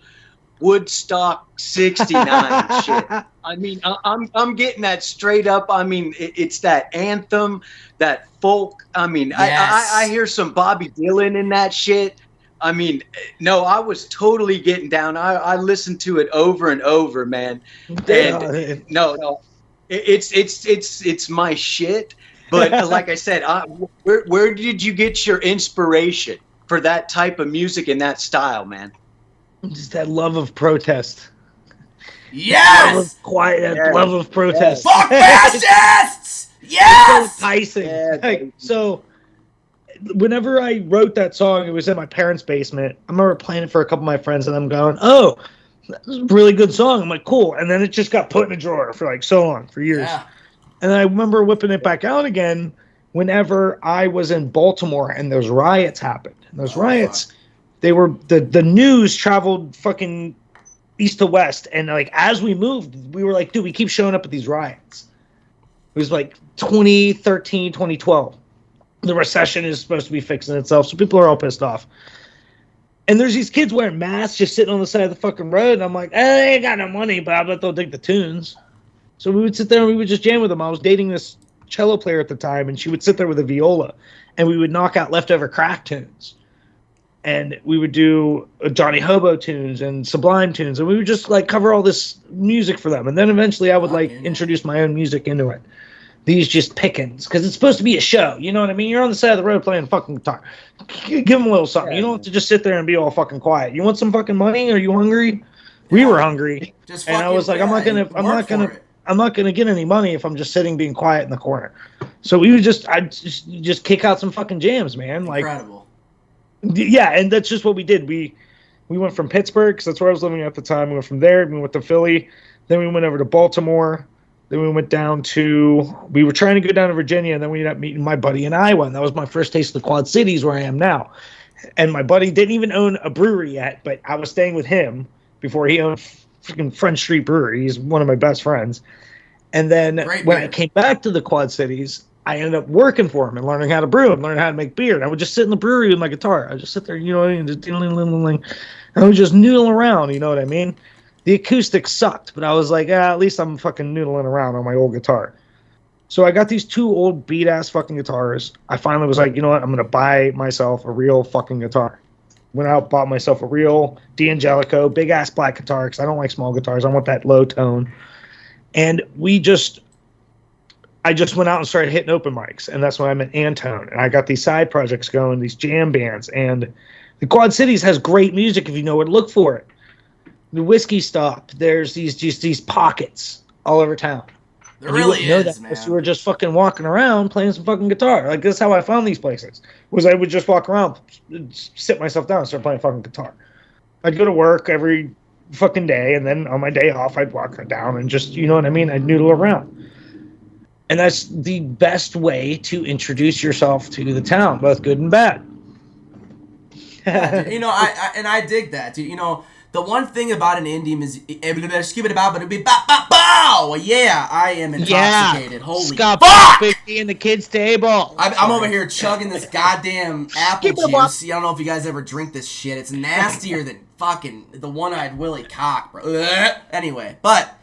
Woodstock 69 shit. I mean, I'm getting that straight up. I mean, it's that anthem, that folk. I mean, yes. I hear some Bobby Dylan in that shit. I mean, no, I was totally getting down. I listened to it over and over, man. And no, it's my shit. But like I said, where did you get your inspiration for that type of music and that style, man? Just that love of protest. Love Yes! of quiet, Yeah. love of protest. Fuck fascists! It's so Yes! enticing. Yeah, Like, baby. so whenever I wrote that song, it was in my parents' basement. I remember playing it for a couple of my friends, and I'm going, "Oh, this is a really good song." I'm like, "Cool," and then it just got put in a drawer for like so long, for years. Yeah. And I remember whipping it back out again whenever I was in Baltimore and those riots happened. And those riots, they were the news traveled fucking east to west, and like as we moved, we were like, dude, we keep showing up at these riots. It was like 2013, 2012. The recession is supposed to be fixing itself, so people are all pissed off. And there's these kids wearing masks just sitting on the side of the fucking road, and I'm like, they ain't got no money, but I bet they'll dig the tunes. So we would sit there and we would just jam with them. I was dating this cello player at the time, and she would sit there with a viola, and we would knock out leftover crack tunes. And we would do Johnny Hobo tunes and Sublime tunes, and we would just like cover all this music for them. And then eventually I would like introduce my own music into it. These just pickings, because it's supposed to be a show. You know what I mean? You're on the side of the road playing fucking guitar. Give them a little something. You don't have to just sit there and be all fucking quiet. You want some fucking money? Are you hungry? We were hungry. Just And I was like, I'm not gonna get any money if I'm just sitting being quiet in the corner. So we would just kick out some fucking jams, man. Like, Incredible. yeah, and that's just what we did. We went from Pittsburgh, because that's where I was living at the time. We went from there. We went to Philly. Then we went over to Baltimore. Then we went down to. We were trying to go down to Virginia, and then we ended up meeting my buddy in Iowa, and that was my first taste of the Quad Cities, where I am now. And my buddy didn't even own a brewery yet, but I was staying with him before he owned freaking French Street Brewery. He's one of my best friends. And then when I came back to the Quad Cities, I ended up working for him and learning how to brew and learning how to make beer. And I would just sit in the brewery with my guitar. I would just sit there, you know what I mean? Just and I would just noodle around, you know what I mean? The acoustics sucked, but I was like, at least I'm fucking noodling around on my old guitar. So I got these two old beat-ass fucking guitars. I finally was like, you know what? I'm going to buy myself a real fucking guitar. Went out, bought myself a real D'Angelico, big-ass black guitar, because I don't like small guitars. I want that low tone. And I just went out and started hitting open mics, and that's when I met Antone. And I got these side projects going, these jam bands. And the Quad Cities has great music if you know where to look for it. The Whiskey Stop, there's these pockets all over town. There really is, man. You were just fucking walking around playing some fucking guitar. Like, that's how I found these places. Was I would just walk around, sit myself down, and start playing fucking guitar. I'd go to work every fucking day, and then on my day off, I'd walk down and just, you know what I mean? I'd noodle around. And that's the best way to introduce yourself to the town, both good and bad. You know, I dig that, dude. You know, the one thing about an indie music, yeah, I am intoxicated. Yeah. Holy Scott fuck! in the kids' table. I'm over here chugging this goddamn apple juice. I don't know if you guys ever drink this shit. It's nastier than fucking the one-eyed Willie Cock, bro. Anyway, but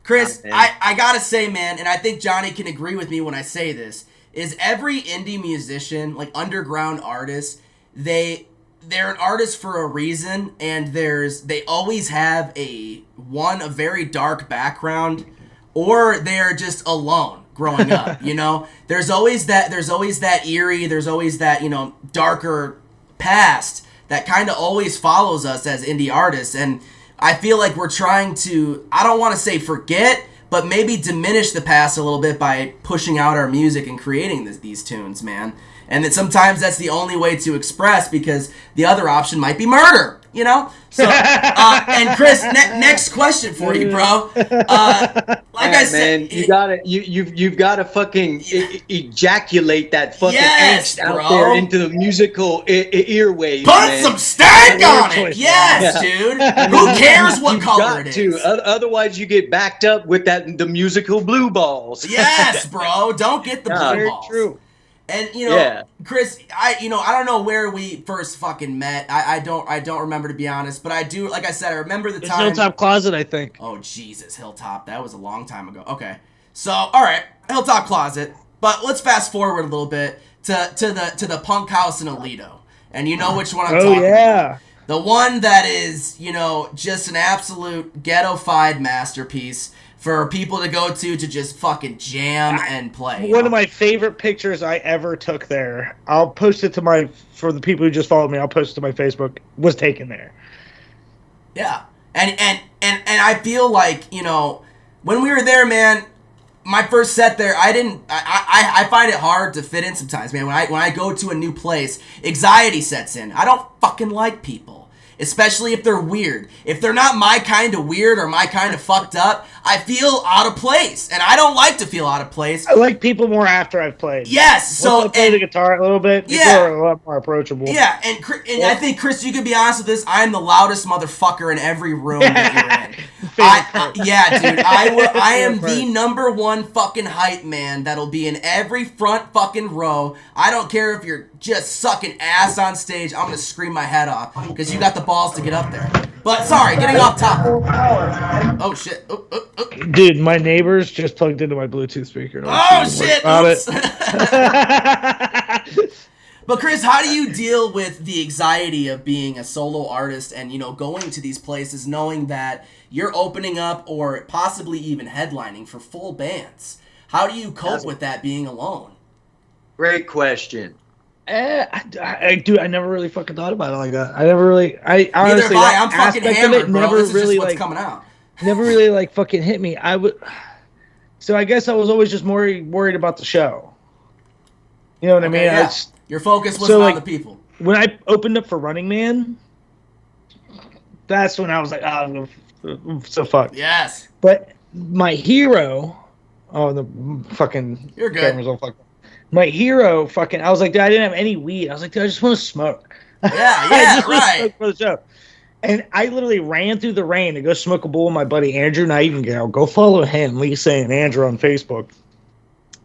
Chris, I gotta say, man, and I think Johnny can agree with me when I say this, is every indie musician, like underground artist, they're an artist for a reason, and they always have a very dark background, or they're just alone growing up, you know? There's always that eerie, there's always that, you know, darker past that kind of always follows us as indie artists, and I feel like we're trying to, I don't want to say forget, but maybe diminish the past a little bit by pushing out our music and creating these tunes, man. And that sometimes that's the only way to express, because the other option might be murder, you know? So, and Chris, next question for you, bro. I said, man, you've gotta fucking ejaculate that fucking angst bro. out there into the musical earwaves. Put some stank on it, yes, dude. Who cares what color it is? Otherwise, you get backed up with the musical blue balls. Yes, bro. Don't get the blue balls. True. And you know, Chris, I don't know where we first fucking met. I don't remember, to be honest. But I do, like I said, I remember the time. Hilltop Closet, I think. Oh Jesus, Hilltop. That was a long time ago. Okay, so all right, Hilltop Closet. But let's fast forward a little bit to the punk house in Alito. And you know which one I'm Oh, talking yeah. about. The one that is, you know, just an absolute ghetto-fied masterpiece for people to go to just fucking jam and play. One of my favorite pictures I ever took there. I'll post it to for the people who just followed me. I'll post it to my Facebook. Was taken there. Yeah, and I feel like, you know, when we were there, man, my first set there, I find it hard to fit in sometimes, man. When I go to a new place, anxiety sets in. I don't fucking like people, especially if they're weird. If they're not my kind of weird or my kind of fucked up, I feel out of place, and I don't like to feel out of place. I like people more after I've played. Yes, so Once I play the guitar a little bit, people Yeah. are a lot more approachable. Yeah, and I think, Chris, you could be honest with this. I'm the loudest motherfucker in every room that you're in. Yeah, dude. I am the number one fucking hype man that'll be in every front fucking row. I don't care if you're just sucking ass on stage. I'm gonna scream my head off because you got the balls to get up there. But sorry, getting off topic. Oh shit. Dude, my neighbors just plugged into my Bluetooth speaker. Oh shit. Oops. It. But Chris, how do you deal with the anxiety of being a solo artist and, you know, going to these places knowing that you're opening up or possibly even headlining for full bands? How do you cope with that being alone? Great question. I never really fucking thought about it like that. I never really. I honestly, Neither have I. I'm fucking hammered, bro. Never This is really just what's like coming out. never really like fucking hit me. So I guess I was always just more worried about the show. You know what I mean? Yeah. Your focus wasn't on the people. When I opened up for Running Man, that's when I was like, oh, so fuck. Yes. But my hero, the fucking You're good. cameras all fucked up. My hero, fucking, I was like, dude, I didn't have any weed. I was like, dude, I just want to smoke. Yeah, I just wanna right. smoke for the show. And I literally ran through the rain to go smoke a bowl with my buddy Andrew Nightingale. Go follow him, Lisa and Andrew on Facebook.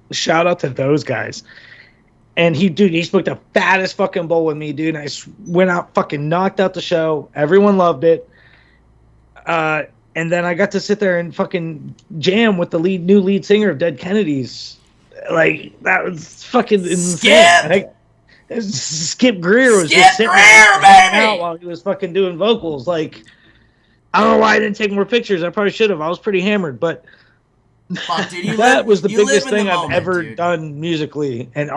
Shout out to those guys. And he smoked the fattest fucking bowl with me, dude. And I went out, fucking knocked out the show. Everyone loved it. And then I got to sit there and fucking jam with the new lead singer of Dead Kennedys. Like, that was fucking insane. Skip Greer was just sitting there hanging out while he was fucking doing vocals. Like, I don't know why I didn't take more pictures. I probably should have. I was pretty hammered, but Fuck, dude, that was the you live biggest in the thing I've moment, ever dude. done musically. And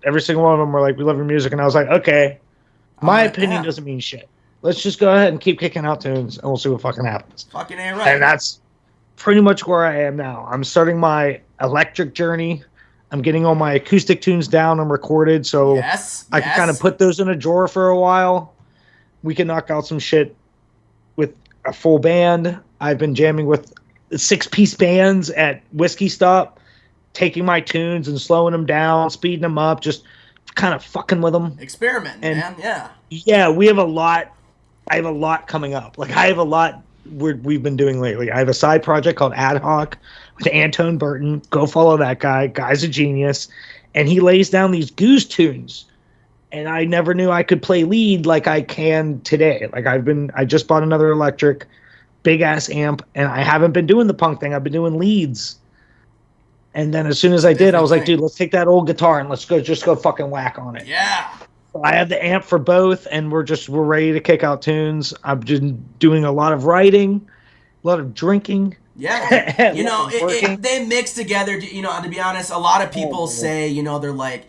every single one of them were like, we love your music. And I was like, okay, my opinion doesn't mean shit. Let's just go ahead and keep kicking out tunes and we'll see what fucking happens. Fucking ain't right. And that's pretty much where I am now. I'm starting my electric journey. I'm getting all my acoustic tunes down and recorded, so I can kind of put those in a drawer for a while. We can knock out some shit with a full band. I've been jamming with 6-piece bands at Whiskey Stop, taking my tunes and slowing them down, speeding them up, just kind of fucking with them. Experiment, man. Yeah. Yeah, we have a lot. I have a lot coming up. Like, I have a lot we've been doing lately. I have a side project called Ad Hoc with Antone Burton. Go follow that guy. Guy's a genius. And he lays down these goose tunes. And I never knew I could play lead like I can today. Like, I just bought another electric big ass amp, and I haven't been doing the punk thing. I've been doing leads. And then as soon as I did, I was like, dude, let's take that old guitar and let's just go fucking whack on it. Yeah. So I have the amp for both, and we're ready to kick out tunes. I've been doing a lot of writing, a lot of drinking. Yeah. You know, they mix together. You know, to be honest, a lot of people say, you know, they're like,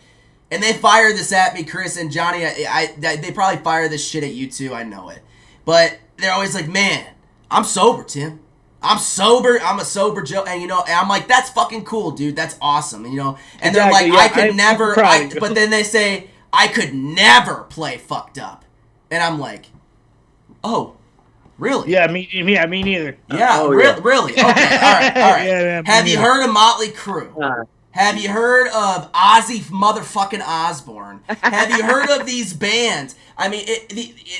and they fire this at me, Chris and Johnny. They probably fire this shit at you too. I know it. But they're always like, man, I'm sober, Tim. I'm sober. I'm a sober Joe. And, you know, and I'm like, that's fucking cool, dude. That's awesome. And, you know, and they're like, I could never. But then they say, I could never play fucked up. And I'm like, oh, really? Yeah, me neither. Yeah, really? Okay, all right. Yeah, Have you heard of Motley Crue? Have you heard of Ozzy motherfucking Osbourne? Have you heard of these bands? I mean,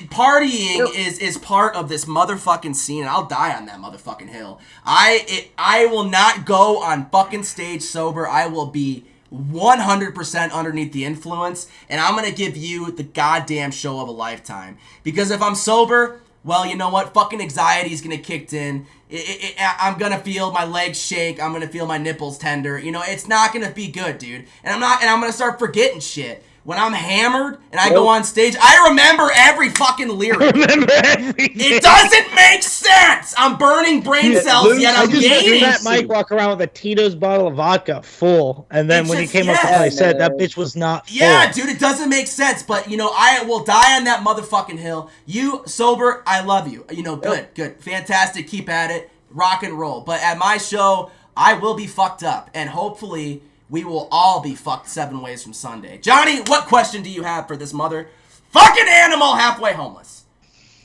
partying is part of this motherfucking scene, and I'll die on that motherfucking hill. I will not go on fucking stage sober. I will be 100% underneath the influence, and I'm gonna give you the goddamn show of a lifetime. Because if I'm sober, well, you know what? Fucking anxiety's gonna kick in. I'm gonna feel my legs shake. I'm gonna feel my nipples tender. You know, it's not gonna be good, dude. And I'm gonna start forgetting shit. when I'm hammered and I go on stage, I remember every fucking lyric. It doesn't make sense. I'm burning brain cells, yet I'm I just gaining. that Mike walk around with a Tito's bottle of vodka full, and then It's when he just- came up to yeah, play set, that man. bitch was not full. Yeah, dude, it doesn't make sense. But, you know, I will die on that motherfucking hill. You, sober, I love you. You know, good. Fantastic. Keep at it. Rock and roll. But at my show, I will be fucked up. And hopefully, we will all be fucked 7 ways from Sunday. Johnny, what question do you have for this mother fucking animal halfway homeless?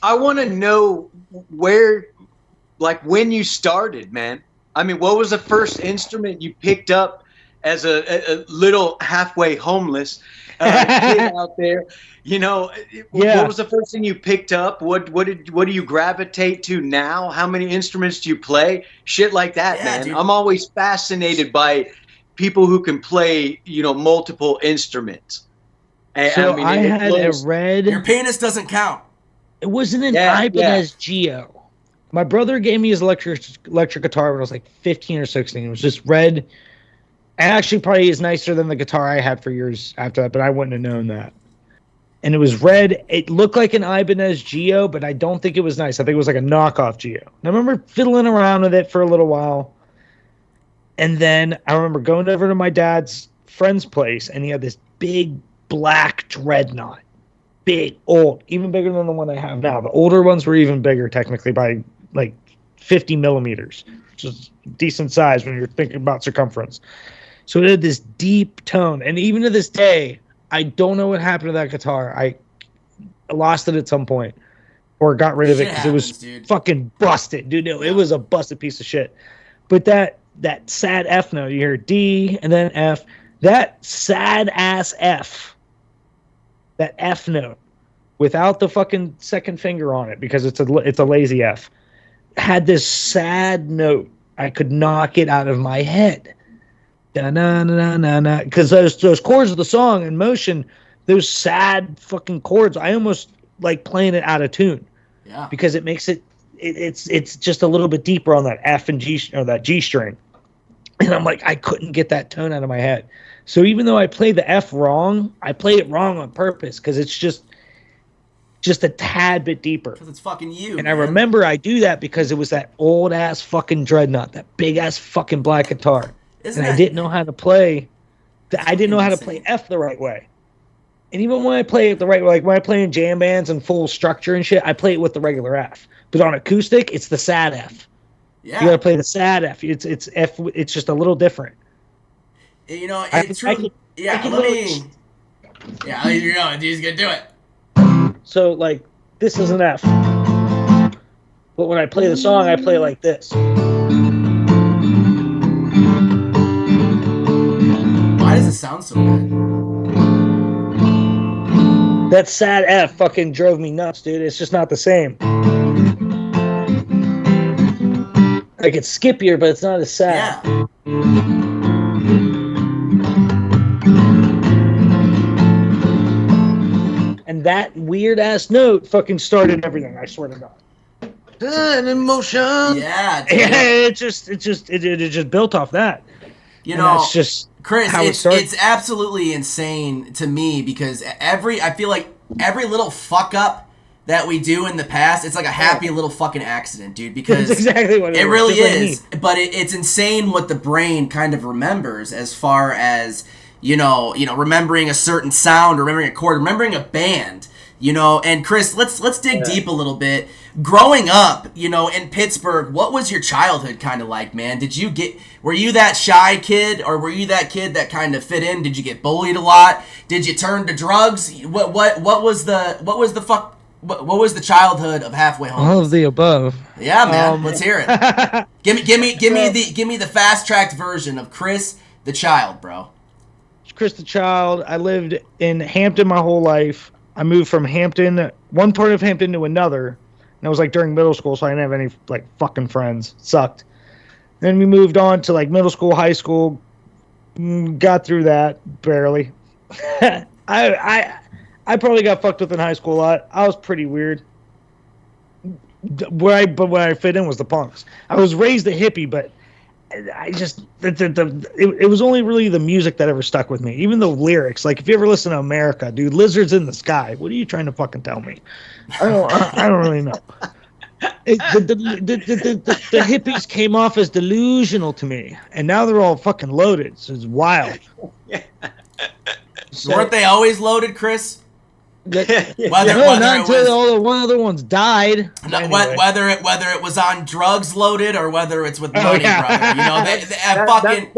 I want to know where, like, when you started, man. I mean, what was the first instrument you picked up as a little halfway homeless kid out there? You know, what was the first thing you picked up? What do you gravitate to now? How many instruments do you play? Shit like that, man. Dude. I'm always fascinated by people who can play, you know, multiple instruments. And, So I I mean, had a red. Your penis doesn't count. It wasn't an Yeah, Ibanez Geo. My brother gave me his electric guitar when I was like 15 or 16. It was just red. And actually probably is nicer than the guitar I had for years after that, but I wouldn't have known that. And it was red. It looked like an Ibanez Geo, but I don't think it was nice. I think it was like a knockoff Geo. And I remember fiddling around with it for a little while. And then I remember going over to my dad's friend's place, and he had this big black dreadnought. Big, old, even bigger than the one I have now. The older ones were even bigger, technically, by like 50 millimeters, which is decent size when you're thinking about circumference. So it had this deep tone. And even to this day, I don't know what happened to that guitar. I lost it at some point or got rid of it because it was fucking busted. Dude, no, it was a busted piece of shit. But that sad F note, you hear D and then F, that sad ass F, that F note, without the fucking second finger on it because it's a lazy F, had this sad note. I could not get out of my head. Because those chords of the song in motion, those sad fucking chords, I almost like playing it out of tune. Yeah. Because it makes it's just a little bit deeper on that F and G or that G string. And I'm like, I couldn't get that tone out of my head. So even though I play the F wrong, I play it wrong on purpose because it's just a tad bit deeper. Because it's fucking you. And man. I remember I do that because it was that old ass fucking dreadnought, that big ass fucking black guitar. I didn't know how to play. I didn't know how to play F the right way. And even when I play it the right way, like when I play in jam bands and full structure and shit, I play it with the regular F. But on acoustic, it's the sad F. Yeah. You gotta play the sad F. It's F. It's just a little different. You know, it's true. Yeah, you know, he's gonna do it. So like, this is an F. But when I play the song, I play like this. Why does it sound so good? That sad F fucking drove me nuts, dude. It's just not the same. Like, it's skippier, but it's not as sad. Yeah. And that weird ass note fucking started everything, I swear to God. An emotion. Yeah, dude. Yeah, it just built off that. You And know, that's just Chris, how it started. it's absolutely insane to me because I feel like every little fuck up that we do in the past, it's like a happy little fucking accident, dude. Because That's exactly what it it is. really Just like is. me. But it's insane what the brain kind of remembers as far as you know, remembering a certain sound, remembering a chord, remembering a band. You know, and Chris, let's dig deep a little bit. Growing up, you know, in Pittsburgh, what was your childhood kind of like, man? Were you that shy kid, or were you that kid that kind of fit in? Did you get bullied a lot? Did you turn to drugs? What was the childhood of halfway home? All of the above. Yeah, man. Let's hear it. Give me the fast tracked version of Chris the Child, bro. Chris the Child. I lived in Hampton my whole life. I moved from Hampton, one part of Hampton to another. And it was like during middle school, so I didn't have any like fucking friends. It sucked. Then we moved on to like middle school, high school. Got through that barely. I probably got fucked with in high school a lot. I was pretty weird. But where I fit in was the punks. I was raised a hippie, but I just it was only really the music that ever stuck with me. Even the lyrics, like if you ever listen to America, dude, lizards in the sky. What are you trying to fucking tell me? I don't really know. The hippies came off as delusional to me, and now they're all fucking loaded. So it's wild. So, Weren't they always loaded, Chris? that, Whether not it until was all the one other ones died. no, Anyway. whether it was on drugs loaded or whether it's with money, yeah. brother. You know, they fucking.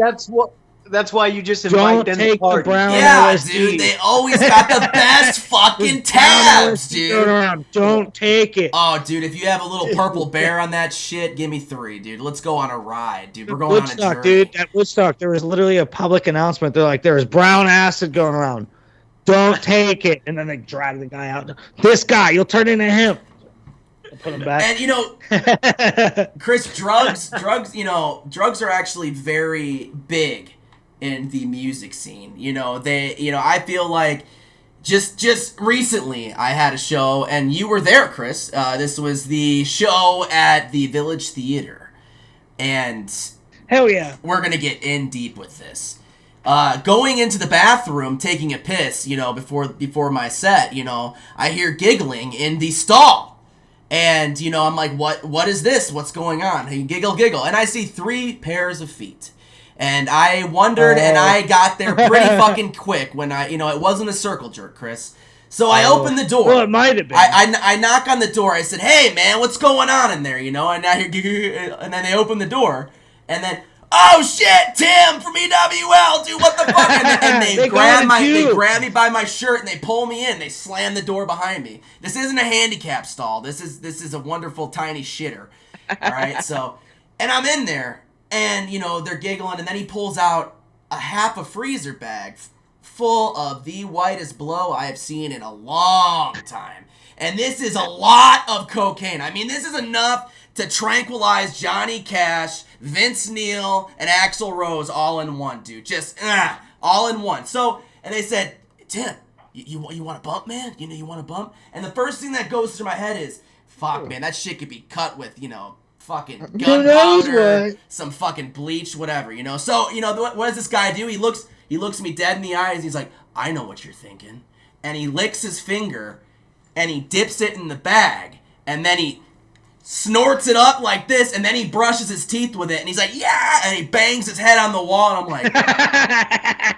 That's why you just invite Don't them to take the party. brown Yeah, LSD. dude, they always got the best fucking tabs, dude. Don't take it. Oh, dude, if you have a little purple bear on that shit, give me 3, dude. Let's go on a ride, dude. We're going Woodstock, on a journey. dude. At Woodstock, there was literally a public announcement. They're like, there's brown acid going around. Don't take it. And then they drag the guy out. This guy, you'll turn into him. Put him back. And you know, Chris, drugs, drugs are actually very big in the music scene. I feel like just recently I had a show and you were there, Chris. This was the show at the Village Theater, and Hell yeah. we're gonna get in deep with this. Going into the bathroom, taking a piss, before my set, I hear giggling in the stall. And, I'm like, what is this? What's going on? Hey, giggle, and I see 3 pairs of feet. And I wondered, and I got there pretty fucking quick when it wasn't a circle jerk, Chris. So I opened the door. Well, it might have been. I knock on the door. I said, hey, man, what's going on in there, And I hear, and then they open the door. And then, oh, shit, Tim from EWL, dude, what the fuck? And they grab me by my shirt, and they pull me in. They slam the door behind me. This isn't a handicap stall. This is a wonderful, tiny shitter. All right, so, and I'm in there. And, they're giggling, and then he pulls out a half a freezer bag full of the whitest blow I have seen in a long time. And this is a lot of cocaine. I mean, this is enough to tranquilize Johnny Cash, Vince Neil, and Axl Rose all in one, dude. Just, all in one. So, and they said, Tim, you want a bump, man? You want a bump? And the first thing that goes through my head is, fuck, man, that shit could be cut with, fucking gunpowder, some fucking bleach, whatever, So, what does this guy do? He looks me dead in the eyes, and he's like, I know what you're thinking. And he licks his finger, and he dips it in the bag, and then he snorts it up like this, and then he brushes his teeth with it, and he's like, yeah, and he bangs his head on the wall, and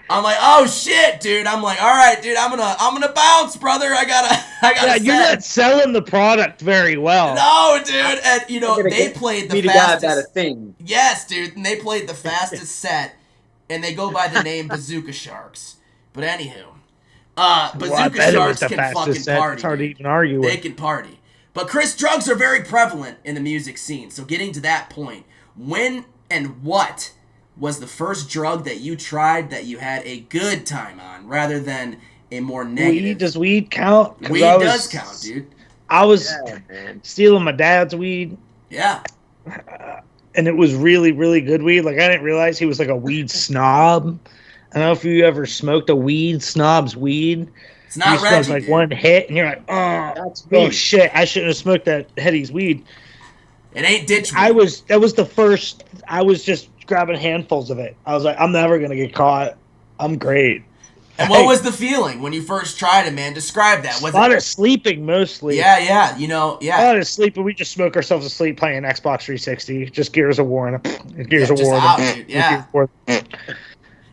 I'm like, oh shit, dude. I'm like, all right, dude, I'm gonna bounce, brother. I gotta. Yeah, you're not selling the product very well. No, dude, and they played the fastest. That a thing. Yes, dude, and they played the fastest set, and they go by the name Bazooka Sharks. But anywho, Bazooka Sharks can fucking party. It's hard to even argue with. They can party. But Chris, drugs are very prevalent in the music scene. So getting to that point, when and what was the first drug that you tried that you had a good time on, rather than a more negative? Does weed count? Weed does count, dude. I was stealing my dad's weed. Yeah. And it was really, really good weed. Like, I didn't realize he was like a weed snob. I don't know if you ever smoked a weed snob's weed. It's not you Reggie, smoke like dude. one hit, and you're like, oh shit, I shouldn't have smoked that Hetty's weed. It ain't ditch weed. That was the first. I was just grabbing handfuls of it. I was like, I'm never gonna get caught. I'm great. And what was the feeling when you first tried it, man? Describe that. Was a lot of sleeping mostly. Yeah. A lot of sleeping. We just smoke ourselves to sleep playing Xbox 360. Just Gears of War and Gears of War. Dude. Yeah.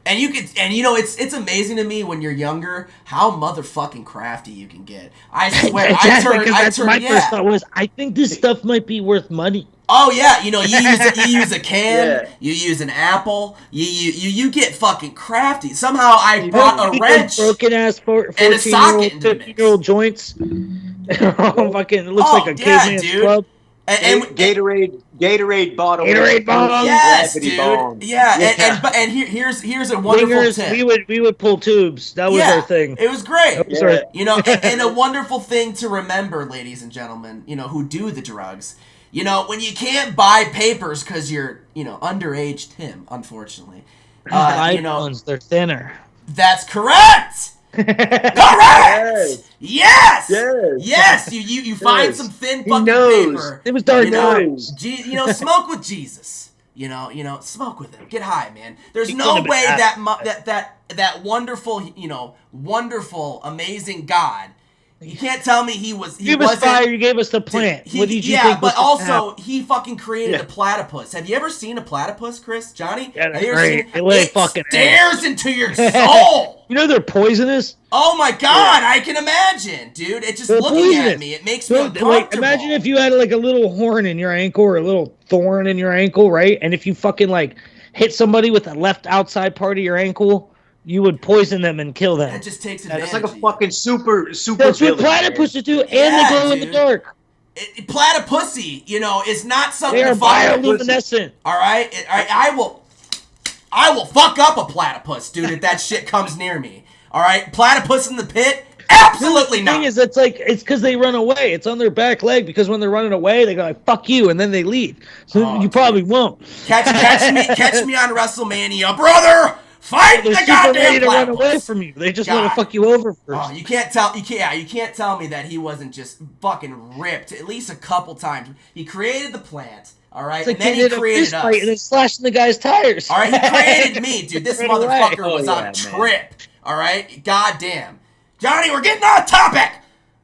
And it's amazing to me when you're younger how motherfucking crafty you can get. I swear, my first thought was, I think this stuff might be worth money. Oh yeah, you use a can, you use an apple, you get fucking crafty. Somehow I brought a wrench, broken ass and a socket into the mix. 15-year-old joints. Fucking, it looks like a caveman's club. And Gatorade bottle. Gatorade bottle. Yes, dude. Yeah, and here's a wonderful tip. We would pull tubes. That was our thing. It was great. Yeah. And a wonderful thing to remember, ladies and gentlemen, who do the drugs. When you can't buy papers because you're, underage Tim, unfortunately. Ones, they're thinner. That's correct. Correct. Yes. You find some thin fucking paper. It was dark nose. Smoke with Jesus. smoke with him, get high, man. There's He no couldn't have way been that wonderful, wonderful, amazing God. You can't tell me he wasn't fire. You gave us the plant. What did you think? But also he fucking created a platypus. Have you ever seen a platypus, Chris? Johnny? Yeah, Have you they're ever great. seen They lay it? fucking Stares into your soul. You know they're poisonous. Oh my God, I can imagine, dude. It's just They're looking poisonous. at me. It makes me So, uncomfortable. like, imagine if you had like a little horn in your ankle or a little thorn in your ankle, right? And if you fucking like hit somebody with the left outside part of your ankle, you would poison them and kill them. That just takes advantage. That's like a of you. fucking super That's what villain, man. platypuses do, and Yeah, they glow in the dude. dark. Platypussy, is not something They are to fuck with. bioluminescent. All right, I will fuck up a platypus, dude, if that shit comes near me. All right, platypus in the pit? Absolutely The not. thing is, it's because they run away. It's on their back leg because when they're running away, they go like "fuck you" and then they leave. So Oh, you dude. probably won't. catch me on WrestleMania, brother. Fight They're the super ready goddamn to run away platypus. from you. They just want God. to fuck you over first. Oh, you can't tell me that he wasn't just fucking ripped at least a couple times. He created the plant, all right, It's like and then they he did a created fist us. fight and then slashing the guy's tires. All right, he created me, dude. This Right motherfucker away. was Oh, on yeah, a man. trip. All right, goddamn, Johnny, we're getting off topic.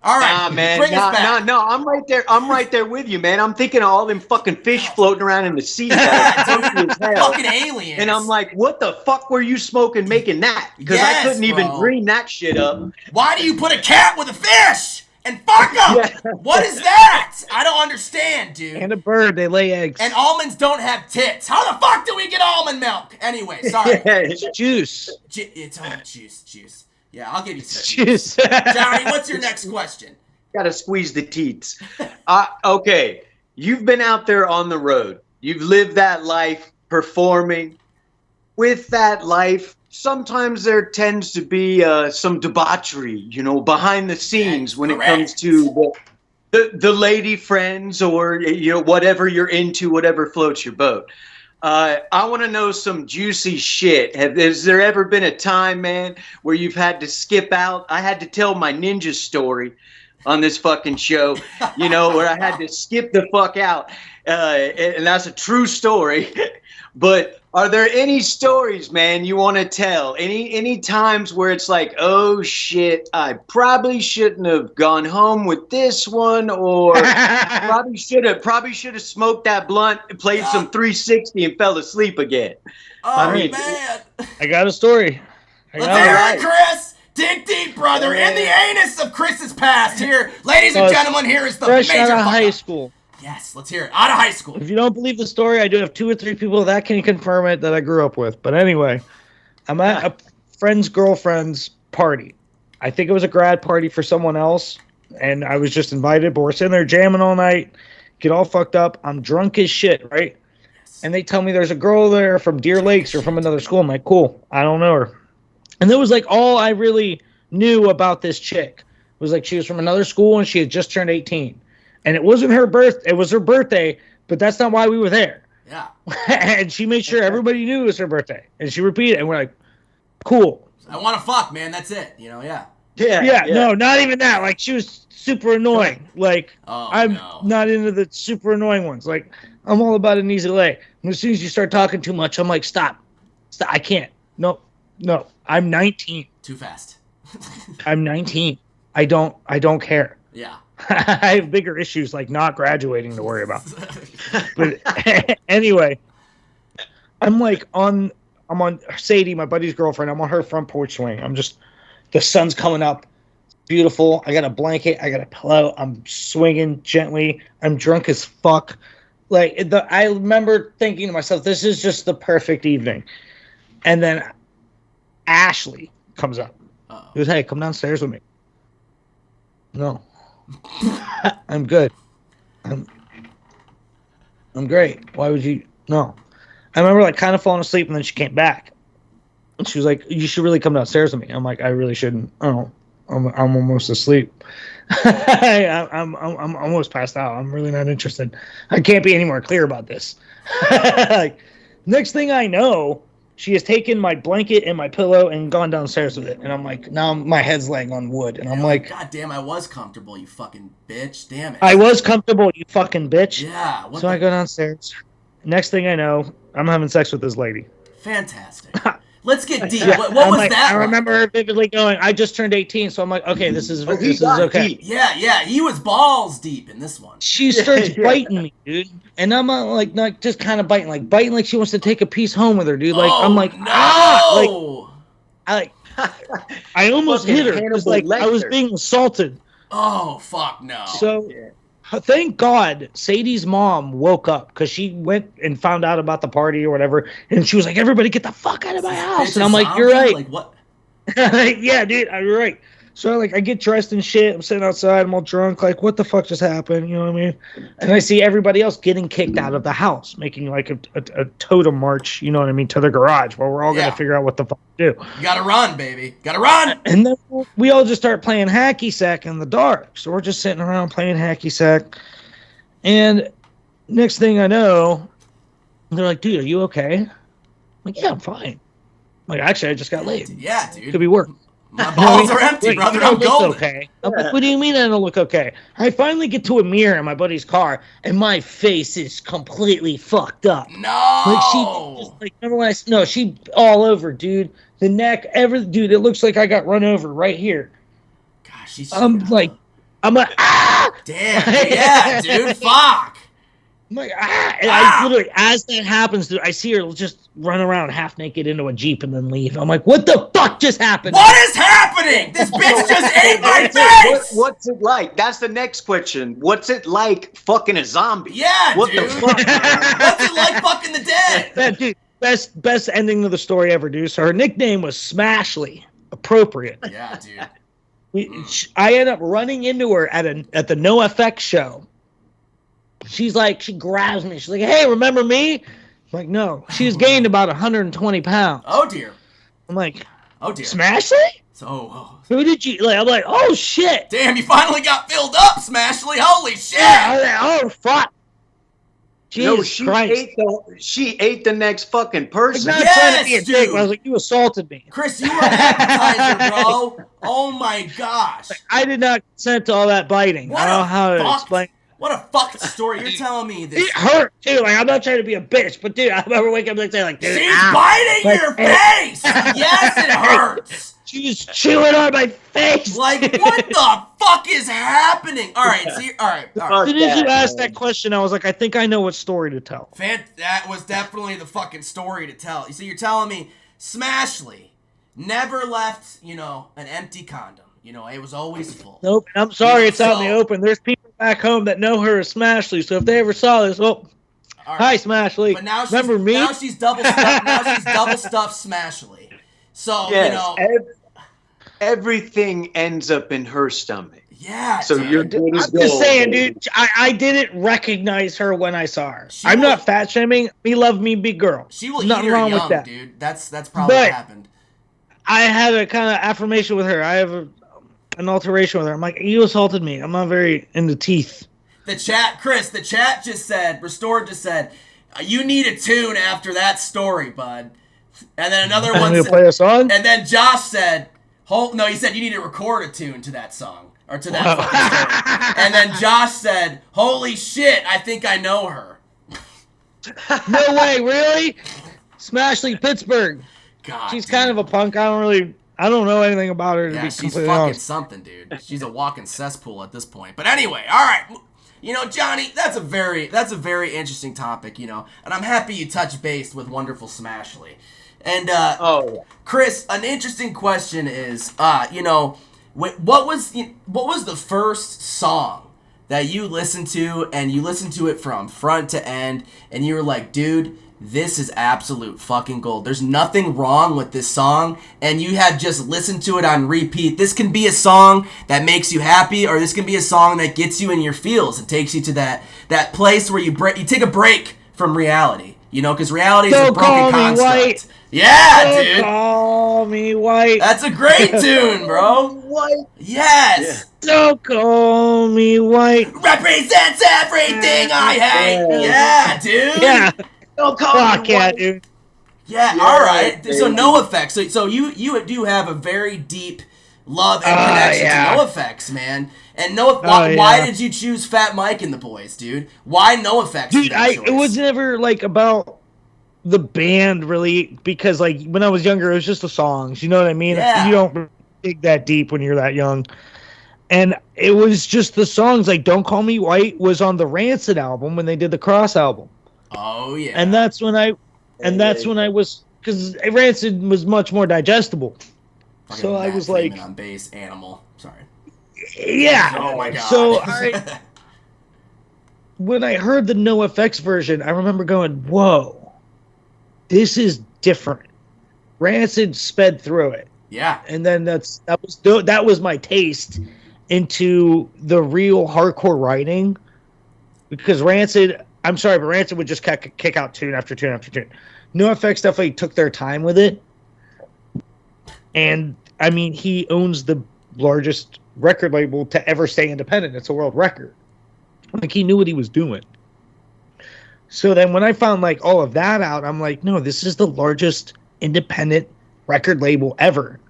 All right, Nah, man. bring us back. No, I'm right there. I'm right there with you, man. I'm thinking of all them fucking fish floating around in the sea that are funky as hell. Fucking aliens. And I'm like, what the fuck were you smoking making that? Because Yes, I couldn't even bro. green that shit up. Why do you put a cat with a fish and fuck them? Yeah. What is that? I don't understand, dude. And a bird, they lay eggs. And almonds don't have tits. How the fuck do we get almond milk? Anyway, sorry. Juice. It's juice. Yeah, I'll give you some. Juice. Johnny, what's your next question? Gotta squeeze the teats. Okay, you've been out there on the road. You've lived that life performing. With that life, sometimes there tends to be some debauchery, behind the scenes when it comes to the lady friends or whatever you're into, whatever floats your boat. I want to know some juicy shit. Has there ever been a time, man, where you've had to skip out? I had to tell my ninja story on this fucking show, where I had to skip the fuck out. And that's a true story. But are there any stories, man, you want to tell? Any times where it's like, oh shit, I probably shouldn't have gone home with this one, or probably should have smoked that blunt, played some 360, and fell asleep again. Oh, mean- man. I got a story. Let's hear it, Chris. Dig deep, brother. In the anus of Chris's past. Here, ladies and gentlemen, here is the Fresh major out of fuck high up. school. Yes, let's hear it. Out of high school. If you don't believe the story, I do have 2 or 3 people that can confirm it that I grew up with. But anyway, I'm at a friend's girlfriend's party. I think it was a grad party for someone else, and I was just invited, but we're sitting there jamming all night, get all fucked up. I'm drunk as shit, right? And they tell me there's a girl there from Deer Lakes or from another school. I'm like, cool, I don't know her. And that was like all I really knew about this chick. It was like she was from another school and she had just turned 18. And it wasn't her birthday. It was her birthday, but that's not why we were there. Yeah. And she made sure everybody knew it was her birthday. And she repeated it, and we're like, cool. I want to fuck, man. That's it. Yeah. Yeah, no, not even that. Like, she was super annoying. Like, Oh, I'm no. not into the super annoying ones. Like, I'm all about an easy lay. And as soon as you start talking too much, I'm like, stop. I can't. No. I'm 19. Too fast. I'm 19. I don't care. Yeah. I have bigger issues like not graduating to worry about. But anyway, I'm on Sadie, my buddy's girlfriend. I'm on her front porch swing. The sun's coming up. It's beautiful. I got a blanket. I got a pillow. I'm swinging gently. I'm drunk as fuck. I remember thinking to myself, this is just the perfect evening. And then Ashley comes up. Uh-oh. He goes, hey, come downstairs with me. No. I'm good. I'm great. Why would you? No. I remember kind of falling asleep, and then she came back. And she was like, you should really come downstairs with me. I'm like, I really shouldn't. Oh, I'm almost asleep. I'm almost passed out. I'm really not interested. I can't be any more clear about this. Next thing I know, she has taken my blanket and my pillow and gone downstairs with it. And I'm like, now my head's laying on wood. And I'm like, God damn, I was comfortable, you fucking bitch. Damn it. I was comfortable, you fucking bitch. Yeah. So I go downstairs. Next thing I know, I'm having sex with this lady. Fantastic. Let's get deep. Yeah, What I'm was like, that? I remember her vividly going, I just turned 18, so I'm like, okay, this is okay. Deep. Yeah, he was balls deep in this one. She starts biting me, dude. And I'm like, not just kind of biting like she wants to take a piece home with her, dude. Like, I'm like, no! I almost Fucking hit her. Hannibal It's like I was Lecter. being assaulted. Oh, fuck no. So, thank God, Sadie's mom woke up because she went and found out about the party or whatever, and she was like, "Everybody, get the fuck out of my house!" Bitch, And a I'm like, zombie? "You're right." Like, what? Yeah, dude, you're right. So I get dressed and shit. I'm sitting outside. I'm all drunk. Like, what the fuck just happened? You know what I mean? And I see everybody else getting kicked out of the house, making like a totem march. You know what I mean? To the garage, where we're all gonna figure out what the fuck to do. You gotta run, baby. Gotta run! And then we all just start playing hacky sack in the dark. So we're just sitting around playing hacky sack. And next thing I know, they're like, "Dude, are you okay?" I'm like, "Yeah, I'm fine." Like, actually, I just got laid. Yeah, dude. Could be worse. My balls are empty, Like, brother. you don't I'm look golden. okay. I'm like, what do you mean I don't look okay? I finally get to a mirror in my buddy's car, and my face is completely fucked up. No! Like, she just, like, remember when no, she all over, dude. The neck, dude, it looks like I got run over right here. Gosh, she's... I'm like, ah! Damn, yeah, dude, fuck! I'm like, ah! And I literally, as that happens, dude, I see her just run around half naked into a Jeep and then leave. I'm like, what the fuck just happened? What is happening? This bitch just ate my face! What's it like? That's the next question. What's it like fucking a zombie? Yeah, What dude. the fuck? What's it like fucking the dead? Yeah, dude, best ending to the story ever, dude. So her nickname was Smashly. Appropriate. Yeah, dude. I end up running into her at the NoFX show. She's like, she grabs me. She's like, "Hey, remember me?" I'm like, "No." She's gained about 120 pounds. Oh, dear. I'm like, Oh, dear. Smashly? So, Who did you like? I'm like, "Oh shit!" damn, you finally got filled up, Smashly. Holy shit! Yeah, I was like, "Oh fuck!" No, Jesus Christ! she ate the next fucking I'm person. not Yes, trying to be a dick, dude. but I was like, "You assaulted me." Chris, you were an appetizer, bro. Oh my gosh. I did not consent to all that biting. What I don't know a how to fucked- explain. What a fucked story. You're telling me this. It hurt too. Like, I'm not trying to be a bitch, but dude, I remember waking up the next day like, dude, She's ow. biting Like, your face! Yes, it hurts! She was chewing on my face. Like, what the fuck is happening? Alright, see, alright. As soon as you asked that question, I was like, I think I know what story to tell. That was definitely the fucking story to tell. You see, you're telling me Smashly never left, an empty condom. It was always full. Nope. And I'm sorry, it's out in the So- open. There's people back home that know her as Smashly, so if they ever saw this, All hi right. Smashly. But now remember me? Now she's double stuffed. Now she's double stuffed Smashly. So Yes, everything ends up in her stomach. yeah. So dude. you're good as I'm gold. just saying, dude. I didn't recognize her when I saw her. She I'm will- not fat shaming. Me love me, big girl. She will Nothing eat her wrong young, with that. dude. That's probably But- what happened. I had a kind of affirmation with her. I have an alteration with her. I'm like, you assaulted me. I'm not very into teeth. The chat just said, Restored just said, you need a tune after that story, bud. And then another Want one me to said, play a song? and then Josh said, he said you need to record a tune to that song. Or to that fucking story. And then Josh said, holy shit, I think I know her. No way, really? Smashly Pittsburgh. God, She's dude. kind of a punk. I don't know anything about her to Yeah, be she's completely fucking honest. something, dude. She's a walking cesspool at this point. But anyway, all right. Johnny, that's a very interesting topic, and I'm happy you touched base with wonderful Smashly. And Chris, an interesting question is, what was the first song that you listened to, and you listened to it from front to end, and you were like, dude, this is absolute fucking gold. There's nothing wrong with this song, and you have just listened to it on repeat. This can be a song that makes you happy, or this can be a song that gets you in your feels and takes you to that place where you take a break from reality. Because reality is a Don't broken call me construct. white. Yeah, Don't dude. call me white. That's a great tune, bro. What? Yes. Don't call me white. Represents everything I hate. Yeah, dude. Yeah. Don't call Fuck me yeah, white. dude. Yeah, Yeah, all right. baby. So NoFX. So you do have a very deep love and connection yeah. to NoFX, man. And why yeah. did you choose Fat Mike and the Boys, dude? Why NoFX? Dude, it was never like about the band really, because like when I was younger, it was just the songs. You know what I mean? Yeah. You don't dig that deep when you're that young. And it was just the songs. Like "Don't Call Me White" was on the Rancid album when they did the Cross album, Oh yeah. and that's when I was, because Rancid was much more digestible. Fucking So I Matt was Freeman like, on bass, Animal. Sorry. yeah. Oh my god. So when I heard the NoFX version, I remember going, "Whoa, this is different." Rancid sped through it, yeah. and then that was my taste into the real hardcore writing, because Rancid, I'm sorry, but Rancid would just kick out tune after tune after tune. NoFX definitely took their time with it, and I mean, he owns the largest record label to ever stay independent. It's a world record. Like, he knew what he was doing. So then when I found like all of that out, I'm like, no, this is the largest independent record label ever.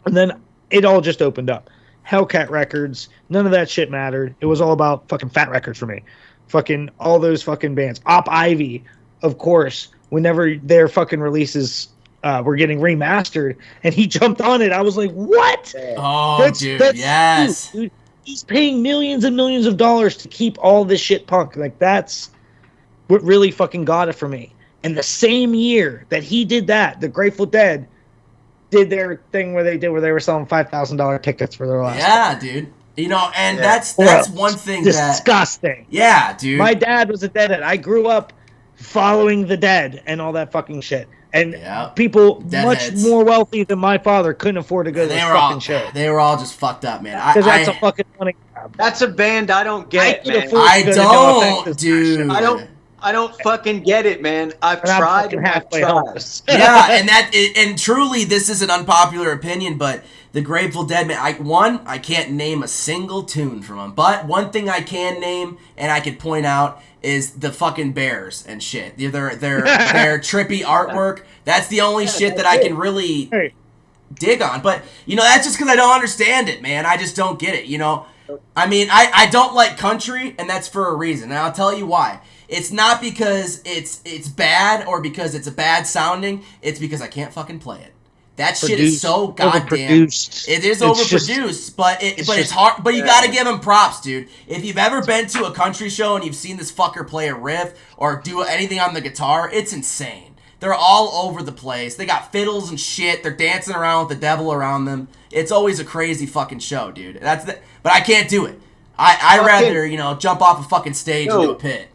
And then it all just opened up. Hellcat Records, none of that shit mattered. It was all about fucking Fat Records for me. Fucking all those fucking bands. Op Ivy, of course, whenever their fucking releases were getting remastered, and he jumped on it, I was like, what? Oh, dude, yes. Dude. He's paying millions and millions of dollars to keep all this shit punk. Like, that's what really fucking got it for me. And the same year that he did that, the Grateful Dead did their thing where they were selling $5,000 tickets for their last. Yeah, dude. You know, and that's one thing disgusting. Yeah, dude. My dad was a Deadhead. I grew up following the Dead and all that fucking shit. And people much more wealthy than my father couldn't afford to go to this fucking show. They were all just fucked up, man. Because that's a fucking money grab. That's a band I don't get, man. I don't, dude. I don't fucking get it, man. I've tried. Yeah, and truly, this is an unpopular opinion, but the Grateful Dead, man, I can't name a single tune from them. But one thing I can name, and I could point out, is the fucking bears and shit. Their trippy artwork. That's the only shit that I can really dig on. But, you know, that's just because I don't understand it, man. I just don't get it, you know. I mean, I don't like country, and that's for a reason. And I'll tell you why. It's not because it's bad or because it's a bad sounding. It's because I can't fucking play it. That shit is so goddamn. It is overproduced, but it's hard. But you gotta give him props, dude. If you've ever been to a country show and you've seen this fucker play a riff or do anything on the guitar, it's insane. They're all over the place. They got fiddles and shit. They're dancing around with the devil around them. It's always a crazy fucking show, dude. But I can't do it. I'd rather, you know, jump off a fucking stage into a pit.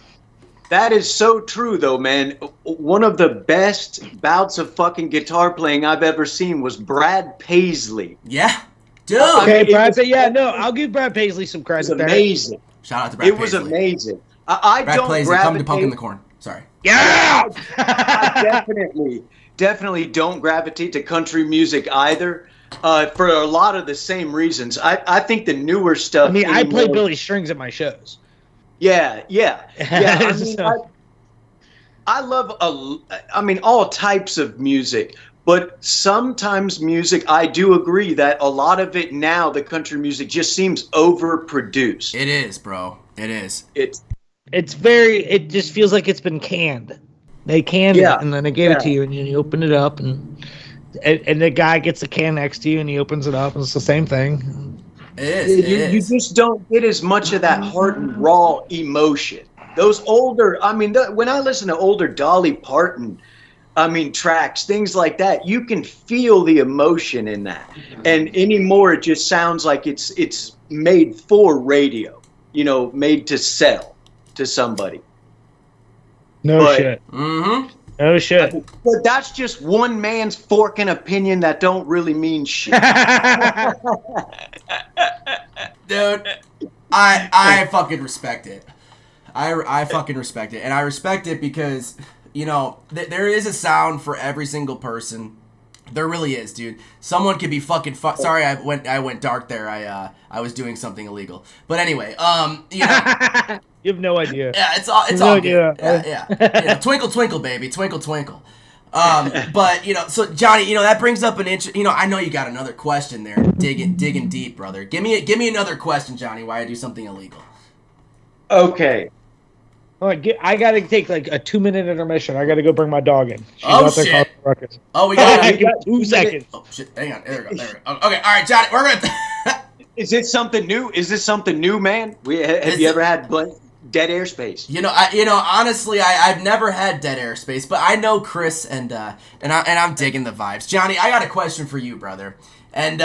That is so true, though, man. One of the best bouts of fucking guitar playing I've ever seen was Brad Paisley. Yeah, dude. Okay, Brad. Yeah, no, I'll give Brad Paisley some credit. It was amazing. Shout out to Brad Paisley. It was amazing. I Brad don't Paisley, come to Punk in the Corn. Sorry. Yeah. I definitely don't gravitate to country music either. For a lot of the same reasons. I think the newer stuff. I mean, I play Billy Strings at my shows. Yeah. I mean, I love all types of music, but sometimes music, I do agree that a lot of it now, the country music, just seems overproduced. It is, bro. It is. It just feels like it's been canned. They canned it, and then they gave it to you, and you open it up, and the guy gets the can next to you, and he opens it up, and it's the same thing. It is. You just don't get as much of that heart and raw emotion. Those older, when I listen to older Dolly Parton, tracks, things like that, you can feel the emotion in that. And anymore, it just sounds like it's made for radio, made to sell to somebody. Shit. Mm-hmm. No shit. But that's just one man's forking opinion that don't really mean shit. Dude, I fucking respect it. I fucking respect it. And I respect it because, there is a sound for every single person. There really is, dude. Someone could be fucking sorry, I went dark there. I was doing something illegal. But anyway, you have no idea. Yeah, it's all good. Yeah. Twinkle, twinkle, baby. Twinkle, twinkle. But, so, Johnny, that brings up an I know you got another question there. Digging deep, brother. Give me another question, Johnny, why I do something illegal. Okay. I gotta take like a 2-minute intermission. I gotta go bring my dog in. She's Oh, out there shit. causing ruckus. Oh, we got Give me 2 seconds. Oh shit! Hang on. There we go. Okay. All right, Johnny. We're gonna. Is it something new? Is this something new, man? Have you ever had dead airspace? Honestly, I've never had dead airspace, but I know Chris and I'm digging the vibes. Johnny, I got a question for you, brother. And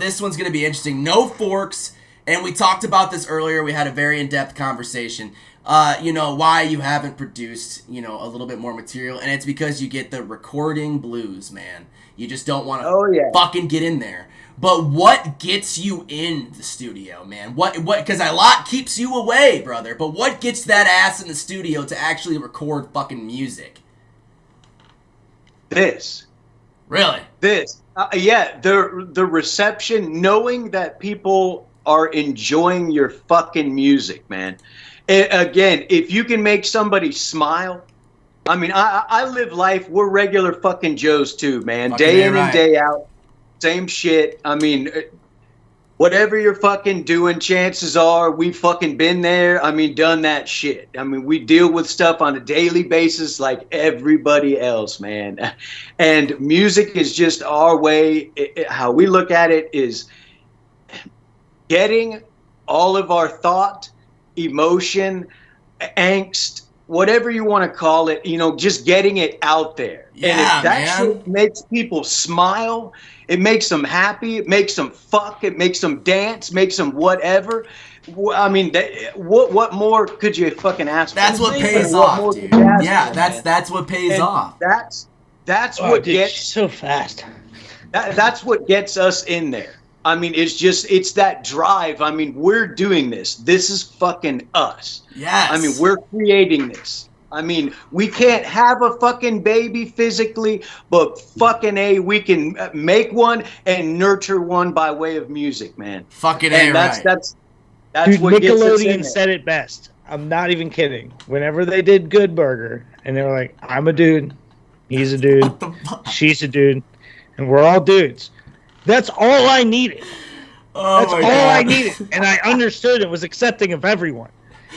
this one's gonna be interesting. No forks, and we talked about this earlier. We had a very in-depth conversation. Why you haven't produced, a little bit more material, and it's because you get the recording blues, man. You just don't want to fucking get in there. But what gets you in the studio, man? What? Because a lot keeps you away, brother. But what gets that ass in the studio to actually record fucking music? This. Really? This. The reception, knowing that people are enjoying your fucking music, man. Again, if you can make somebody smile, I mean, I live life. We're regular fucking Joes too, man. Fucking day in right. and day out, same shit. I mean, whatever you're fucking doing, chances are we fucking been there. I mean, done that shit. I mean, we deal with stuff on a daily basis like everybody else, man. And music is just our way. How we look at it is getting all of our thought, emotion, angst, whatever you want to call it, just getting it out there. Yeah, and if that man. shit makes people smile, it makes them happy, it makes them fuck, it makes them dance, makes them whatever. I mean, what more could you fucking ask for? That's what pays What off, more dude. could you ask Yeah, for, that's man? what pays And off. That's Oh, what dude, gets she's so fast. that's what gets us in there. I mean, it's that drive. I mean, we're doing this. This is fucking us. Yes. I mean, we're creating this. I mean, we can't have a fucking baby physically, but fucking A, we can make one and nurture one by way of music, man. Fucking A, And right. that's Dude, what gets us in Nickelodeon there. said it best. I'm not even kidding. Whenever they did Good Burger, and they were like, I'm a dude, he's a dude, What the fuck? she's a dude, and we're all dudes. That's all I needed. Oh That's my all God. I needed. And I understood and was accepting of everyone.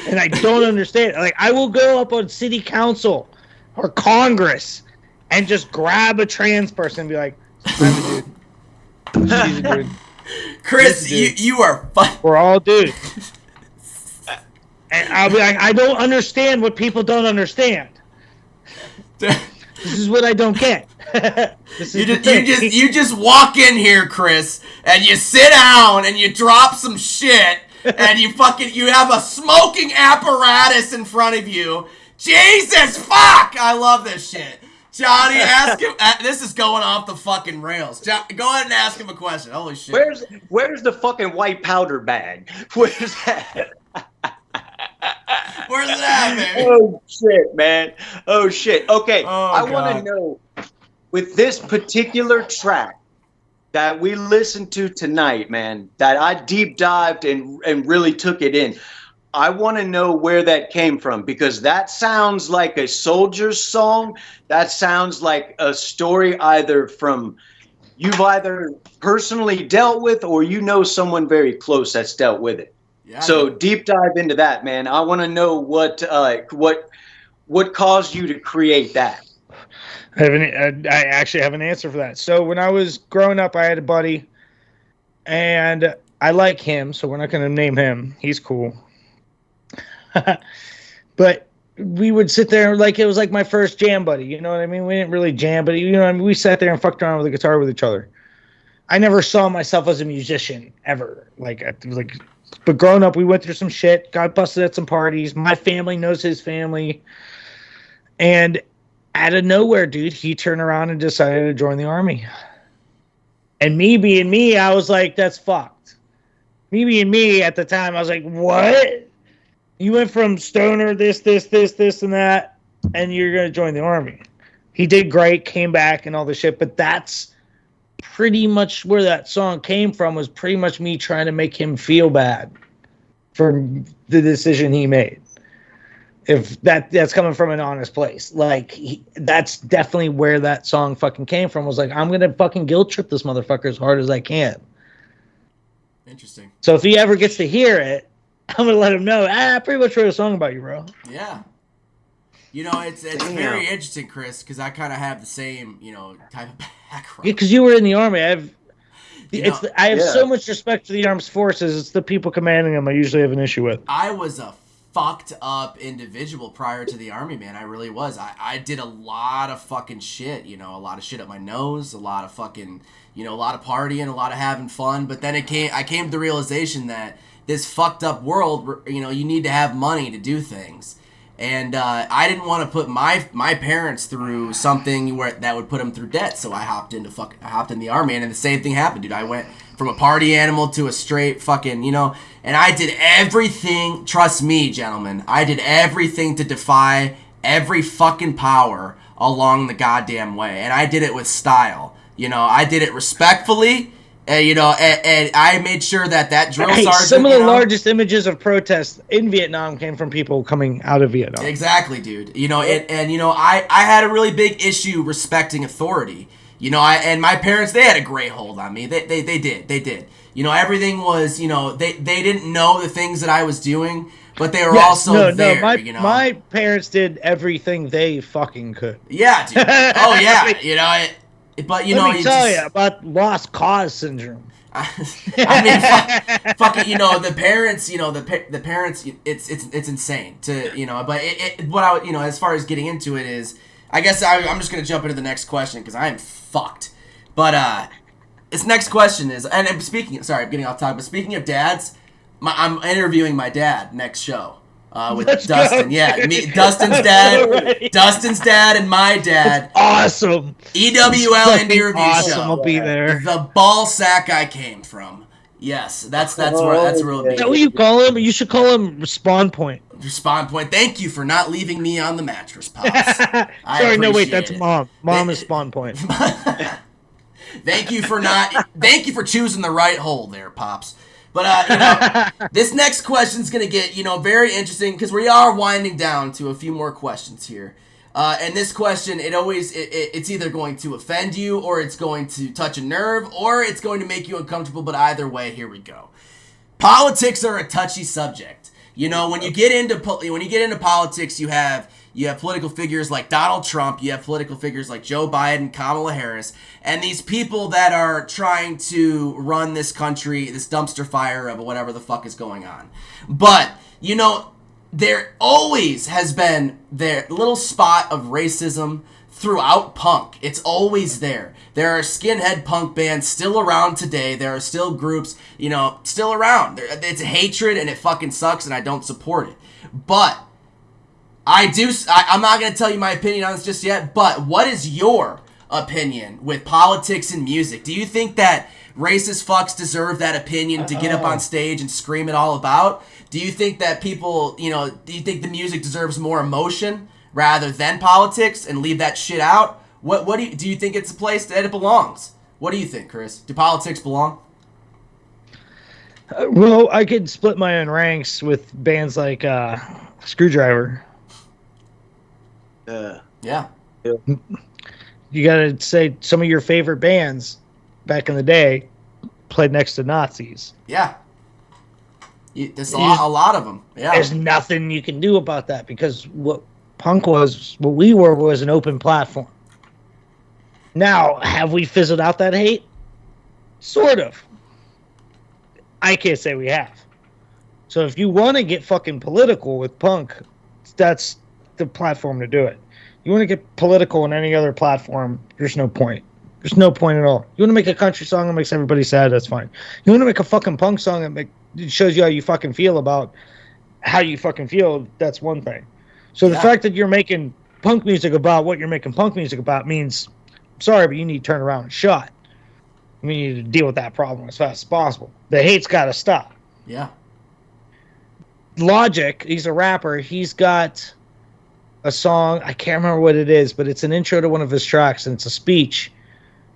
And I don't understand. Like, I will go up on city council or Congress and just grab a trans person and be like, I'm a dude. She's a dude. Chris, Dude. you are fun. We're all dudes. And I'll be like, I don't understand what people don't understand. This is what I don't get. This is You the just, thing. you just walk in here, Chris, and you sit down and you drop some shit, and you have a smoking apparatus in front of you. Jesus fuck! I love this shit. Johnny, ask him. This is going off the fucking rails. Go ahead and ask him a question. Holy shit. Where's the fucking white powder bag? Where's that? Where's it at, man? Oh shit, man. Oh shit. Okay, Oh, I want to God. know, with this particular track that we listened to tonight, man, that I deep dived and really took it in. I want to know where that came from, because that sounds like a soldier's song. That sounds like a story you've either personally dealt with, or someone very close that's dealt with it. Yeah, So dude. deep dive into that, man. I want to know what caused you to create that. I actually have an answer for that. So when I was growing up, I had a buddy, and I like him, so we're not going to name him. He's cool. But we would sit there like it was like my first jam buddy. You know what I mean? We didn't really jam, but we sat there and fucked around with the guitar with each other. I never saw myself as a musician ever. But growing up, we went through some shit, got busted at some parties. My family knows his family. And out of nowhere, dude, he turned around and decided to join the army. And me being me, I was like, that's fucked. Me being me at the time, I was like, what? You went from stoner, this, and that, and you're going to join the army. He did great, came back and all this shit, but that's pretty much where that song came from, was pretty much me trying to make him feel bad for the decision he made. If that's coming from an honest place. That's definitely where that song fucking came from, was like, I'm going to fucking guilt trip this motherfucker as hard as I can. Interesting. So if he ever gets to hear it, I'm gonna let him know. I pretty much wrote a song about you, bro. Yeah. You know, it's very interesting, Chris, because I kind of have the same, type of background. Yeah, because you were in the army. I have Yeah. so much respect for the armed forces. It's the people commanding them I usually have an issue with. I was a fucked up individual prior to the army, man. I really was. I did a lot of fucking shit, a lot of shit up my nose, a lot of fucking, a lot of partying, a lot of having fun. But then I came to the realization that this fucked up world, you need to have money to do things. And I didn't want to put my parents through something that would put them through debt, so I hopped in the army, and then the same thing happened, dude. I went from a party animal to a straight fucking, and I did everything. Trust me, gentlemen, I did everything to defy every fucking power along the goddamn way, and I did it with style. I did it respectfully. And I made sure that drill sergeant. Some of the largest images of protest in Vietnam came from people coming out of Vietnam. Exactly, dude. I had a really big issue respecting authority. And my parents, they had a great hold on me. They did. Everything was, they didn't know the things that I was doing, but they were also there. My parents did everything they fucking could. Yeah, dude. Oh yeah, But let me tell you about lost cause syndrome. I mean, fuck it. The parents. The parents. It's insane to. But as far as getting into it is, I guess I'm just gonna jump into the next question because I am fucked. But this next question is, and I'm speaking. Sorry, I'm getting off topic. But speaking of dads, I'm interviewing my dad next show. With Let's Dustin, go. yeah, Dustin's dad, Right. Dustin's dad, and my dad. Awesome. EWL Indie Review Awesome. Show. I'll be there. The ball sack I came from. Yes, that's real big. Is that what you call him? You should call him Spawn Point. Spawn Point. Thank you for not leaving me on the mattress, Pops. I Sorry, no, wait, appreciate that's it. Mom. Mom is Spawn Point. Thank you for choosing the right hole there, Pops. But this next question's gonna get very interesting because we are winding down to a few more questions here. And this question, it's either going to offend you, or it's going to touch a nerve, or it's going to make you uncomfortable. But either way, here we go. Politics are a touchy subject. When you get into politics, you have political figures like Donald Trump, you have political figures like Joe Biden, Kamala Harris, and these people that are trying to run this country, this dumpster fire of whatever the fuck is going on. But, there always has been their little spot of racism throughout punk. It's always there. There are skinhead punk bands still around today. There are still groups, still around. It's hatred and it fucking sucks and I don't support it. But I'm not going to tell you my opinion on this just yet, but what is your opinion with politics and music? Do you think that racist fucks deserve that opinion to get up on stage and scream it all about? Do you think that people, do you think the music deserves more emotion rather than politics and leave that shit out? What do you think it's a place that it belongs? What do you think, Chris? Do politics belong? Well, I could split my own ranks with bands like Screwdriver. Yeah. You gotta say some of your favorite bands back in the day played next to Nazis. Yeah. There's a lot of them. Yeah. There's nothing you can do about that because what we were was an open platform. Now, have we fizzled out that hate? Sort of. I can't say we have. So if you want to get fucking political with punk, that's the platform to do it. You want to get political on any other platform, there's no point. There's no point at all. You want to make a country song that makes everybody sad, that's fine. You want to make a fucking punk song that shows you how you fucking feel about how you fucking feel, that's one thing. So the fact that you're making punk music about what you're making punk music about means, I'm sorry, but you need to turn around and shut. We need to deal with that problem as fast as possible. The hate's got to stop. Yeah. Logic, he's a rapper. He's got a song, I can't remember what it is, but it's an intro to one of his tracks, and it's a speech.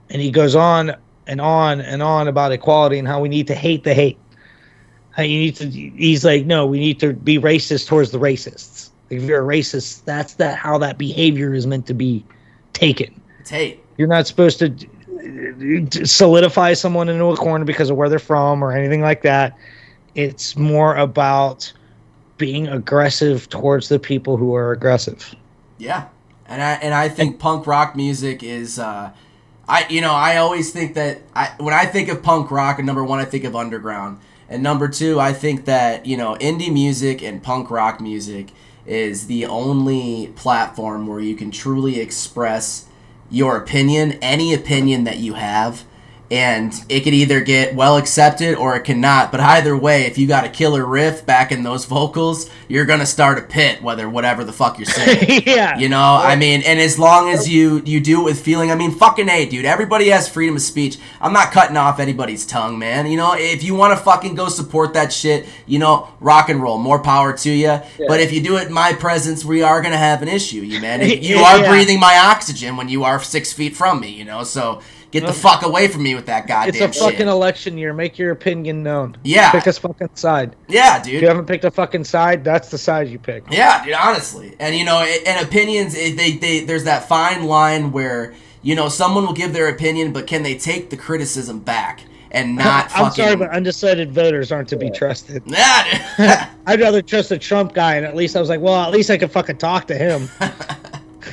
And he goes on and on and on about equality and how we need to hate the hate. How you need to. He's like, no, we need to be racist towards the racists. Like, if you're a racist, that's how that behavior is meant to be taken. It's hate. You're not supposed to solidify someone into a corner because of where they're from or anything like that. It's more about being aggressive towards the people who are aggressive. Yeah, and I think punk rock music is. I always think that when I think of punk rock, number one, I think of underground, and number two, I think that indie music and punk rock music is the only platform where you can truly express your opinion, any opinion that you have. And it could either get well accepted or it cannot. But either way, if you got a killer riff back in those vocals, you're going to start a pit, whatever the fuck you're saying. Yeah. I mean, and as long as you do it with feeling, I mean, fucking A, dude. Everybody has freedom of speech. I'm not cutting off anybody's tongue, man. If you want to fucking go support that shit, rock and roll. More power to you. Yeah. But if you do it in my presence, we are going to have an issue, man. You are breathing my oxygen when you are 6 feet from me, so... Get the fuck away from me with that goddamn shit. It's a fucking election year. Make your opinion known. Yeah. Pick a fucking side. Yeah, dude. If you haven't picked a fucking side, that's the side you pick. Yeah, dude, honestly. And, and opinions, there's that fine line where, someone will give their opinion, but can they take the criticism back and not fucking... I'm sorry, but undecided voters aren't to be trusted. Yeah, dude. I'd rather trust a Trump guy, and at least I was like, well, at least I can fucking talk to him.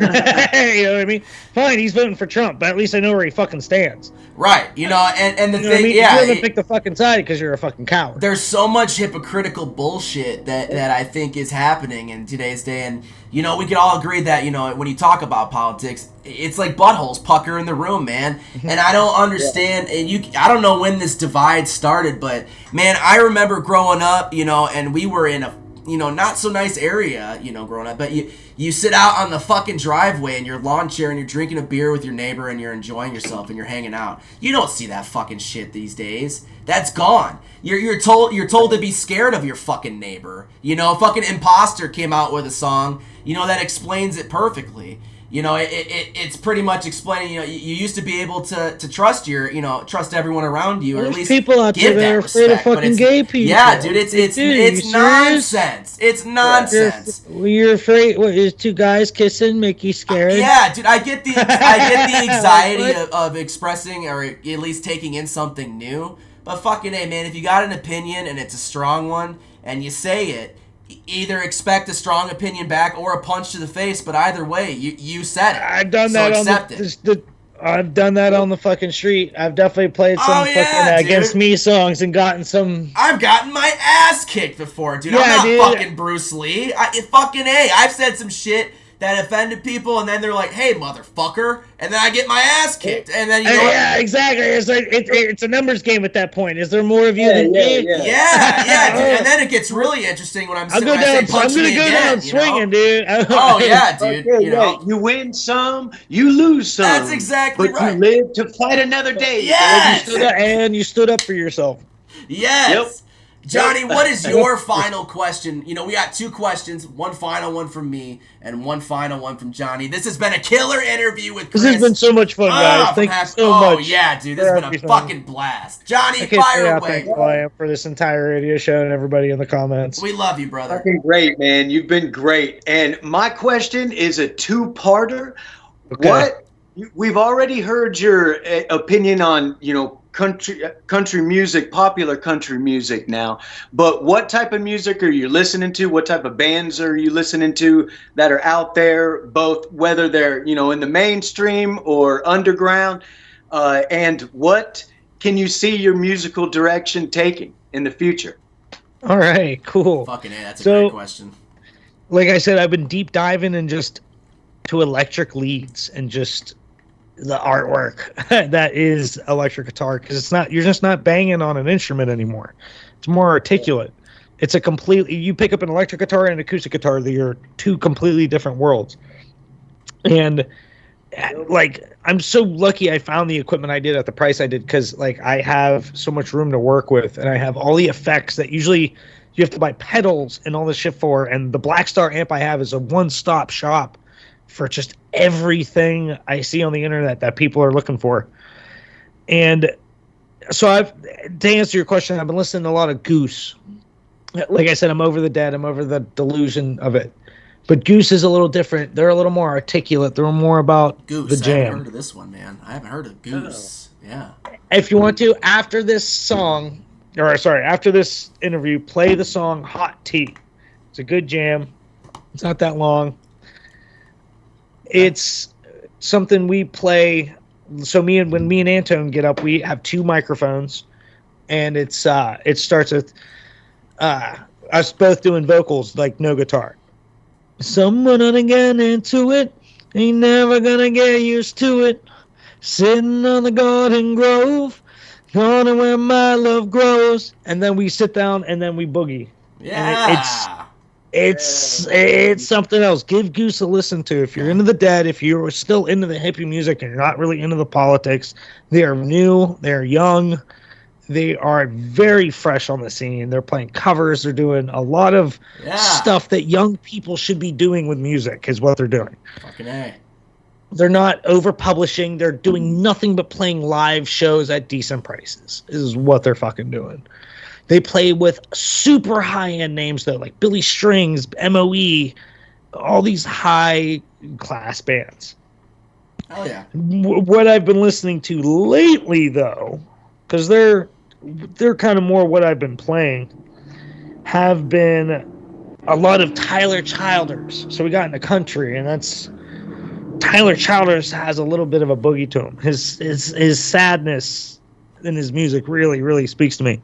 You know what I mean? Fine, he's voting for Trump, but at least I know where he fucking stands. Right, and the thing, You haven't picked the fucking side because you're a fucking coward. There's so much hypocritical bullshit that I think is happening in today's day, and we can all agree that when you talk about politics, it's like buttholes pucker in the room, man. And I don't understand, and I don't know when this divide started, but man, I remember growing up, and we were in a not so nice area, growing up, but you sit out on the fucking driveway in your lawn chair and you're drinking a beer with your neighbor and you're enjoying yourself and you're hanging out. You don't see that fucking shit these days. That's gone. You're told to be scared of your fucking neighbor. Fucking Imposter came out with a song, that explains it perfectly. It's pretty much explaining, you used to be able to trust trust everyone around you, or at least people out there that are afraid of fucking gay people. Yeah, dude, it's nonsense. It's nonsense. You're afraid? What, is two guys kissing make you scared? Yeah, dude, I get the anxiety of expressing or at least taking in something new. But fucking A, man, if you got an opinion and it's a strong one and you say it, either expect a strong opinion back or a punch to the face, but either way, you said it. I've done that I've done that on the fucking street. I've definitely played some fucking Against Me songs and gotten some... I've gotten my ass kicked before, dude. Yeah, I'm not fucking Bruce Lee. Fucking A, I've said some shit that offended people, and then they're like, "Hey, motherfucker," and then I get my ass kicked, and then yeah, exactly. It's like it's a numbers game at that point. Is there more of you than me? Yeah, dude. And then it gets really interesting when I'm gonna go down swinging, dude. Oh yeah, dude. You win some, you lose some. That's exactly but right. You live to fight another day. Yes, and you stood up for yourself. Yes. Yep. Johnny, what is your final question? We got 2 questions, one final one from me and one final one from Johnny. This has been a killer interview with Chris. This has been so much fun, guys. Thank you so much. Oh, yeah, dude. This has been a fucking blast. Johnny, fire away. Thankful I am for this entire radio show and everybody in the comments. We love you, brother. Fucking great, man. You've been great. And my question is a 2-parter. Okay. We've already heard your opinion on, country music, popular country music now, but what type of music are you listening to? What type of bands are you listening to that are out there, both whether they're, in the mainstream or underground? And what can you see your musical direction taking in the future? All right, cool. Fucking A, that's a great question. Like I said, I've been deep diving and just to electric leads and just the artwork that is electric guitar, because you're just not banging on an instrument anymore. It's more articulate. It's you pick up an electric guitar and an acoustic guitar, they're 2 completely different worlds. And I'm so lucky I found the equipment I did at the price I did, because I have so much room to work with, and I have all the effects that usually you have to buy pedals and all this shit for. And the Black Star amp I have is a one-stop shop for just everything I see on the internet that people are looking for. And so to answer your question, I've been listening to a lot of Goose. Like I said, I'm over the dead. I'm over the delusion of it. But Goose is a little different. They're a little more articulate. They're more about Goose, the jam. I haven't heard of this one, man. I haven't heard of Goose. Yeah. If you want to, after this song, or sorry, after this interview, play the song Hot Tea. It's a good jam. It's not that long. It's something we play. So when me and Antone get up, we have 2 microphones, and it starts with us both doing vocals, like no guitar. Someone gonna get into it, ain't never gonna get used to it. Sitting on the garden grove, gonna where my love grows. And then we sit down and then we boogie. Yeah. It's something else. Give Goose a listen to. If you're into the Dead, if you're still into the hippie music and you're not really into the politics, they are new, they're young, they are very fresh on the scene. They're playing covers, they're doing a lot of stuff that young people should be doing with music is what they're doing. Fucking A. They're not over-publishing. They're doing nothing but playing live shows at decent prices. Is what they're fucking doing. They play with super high-end names, though, like Billy Strings, MOE, all these high-class bands. Oh, yeah. What I've been listening to lately, though, because they're kind of more what I've been playing, have been a lot of Tyler Childers. So we got in the country, and that's... Tyler Childers has a little bit of a boogie to him. His sadness in his music really, really speaks to me.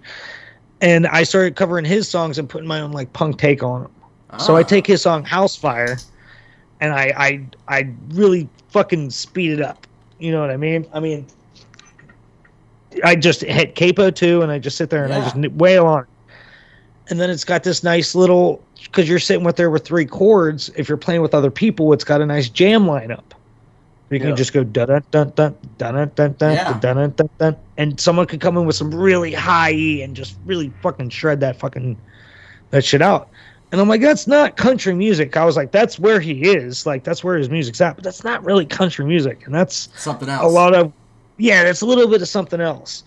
And I started covering his songs and putting my own like punk take on them. So I take his song House Fire and I really fucking speed it up. You know what I mean? I just hit capo too, and I just sit there and I just wail on it. And then it's got this nice little, because you're sitting with 3 chords. If you're playing with other people, it's got a nice jam lineup. You can just go dun dun dun dun dun dun dun dun dun dun, and someone could come in with some really high E and just really fucking shred that shit out. And I'm like, that's not country music. I was like, that's where he is. Like, that's where his music's at. But that's not really country music, and that's something else. That's a little bit of something else.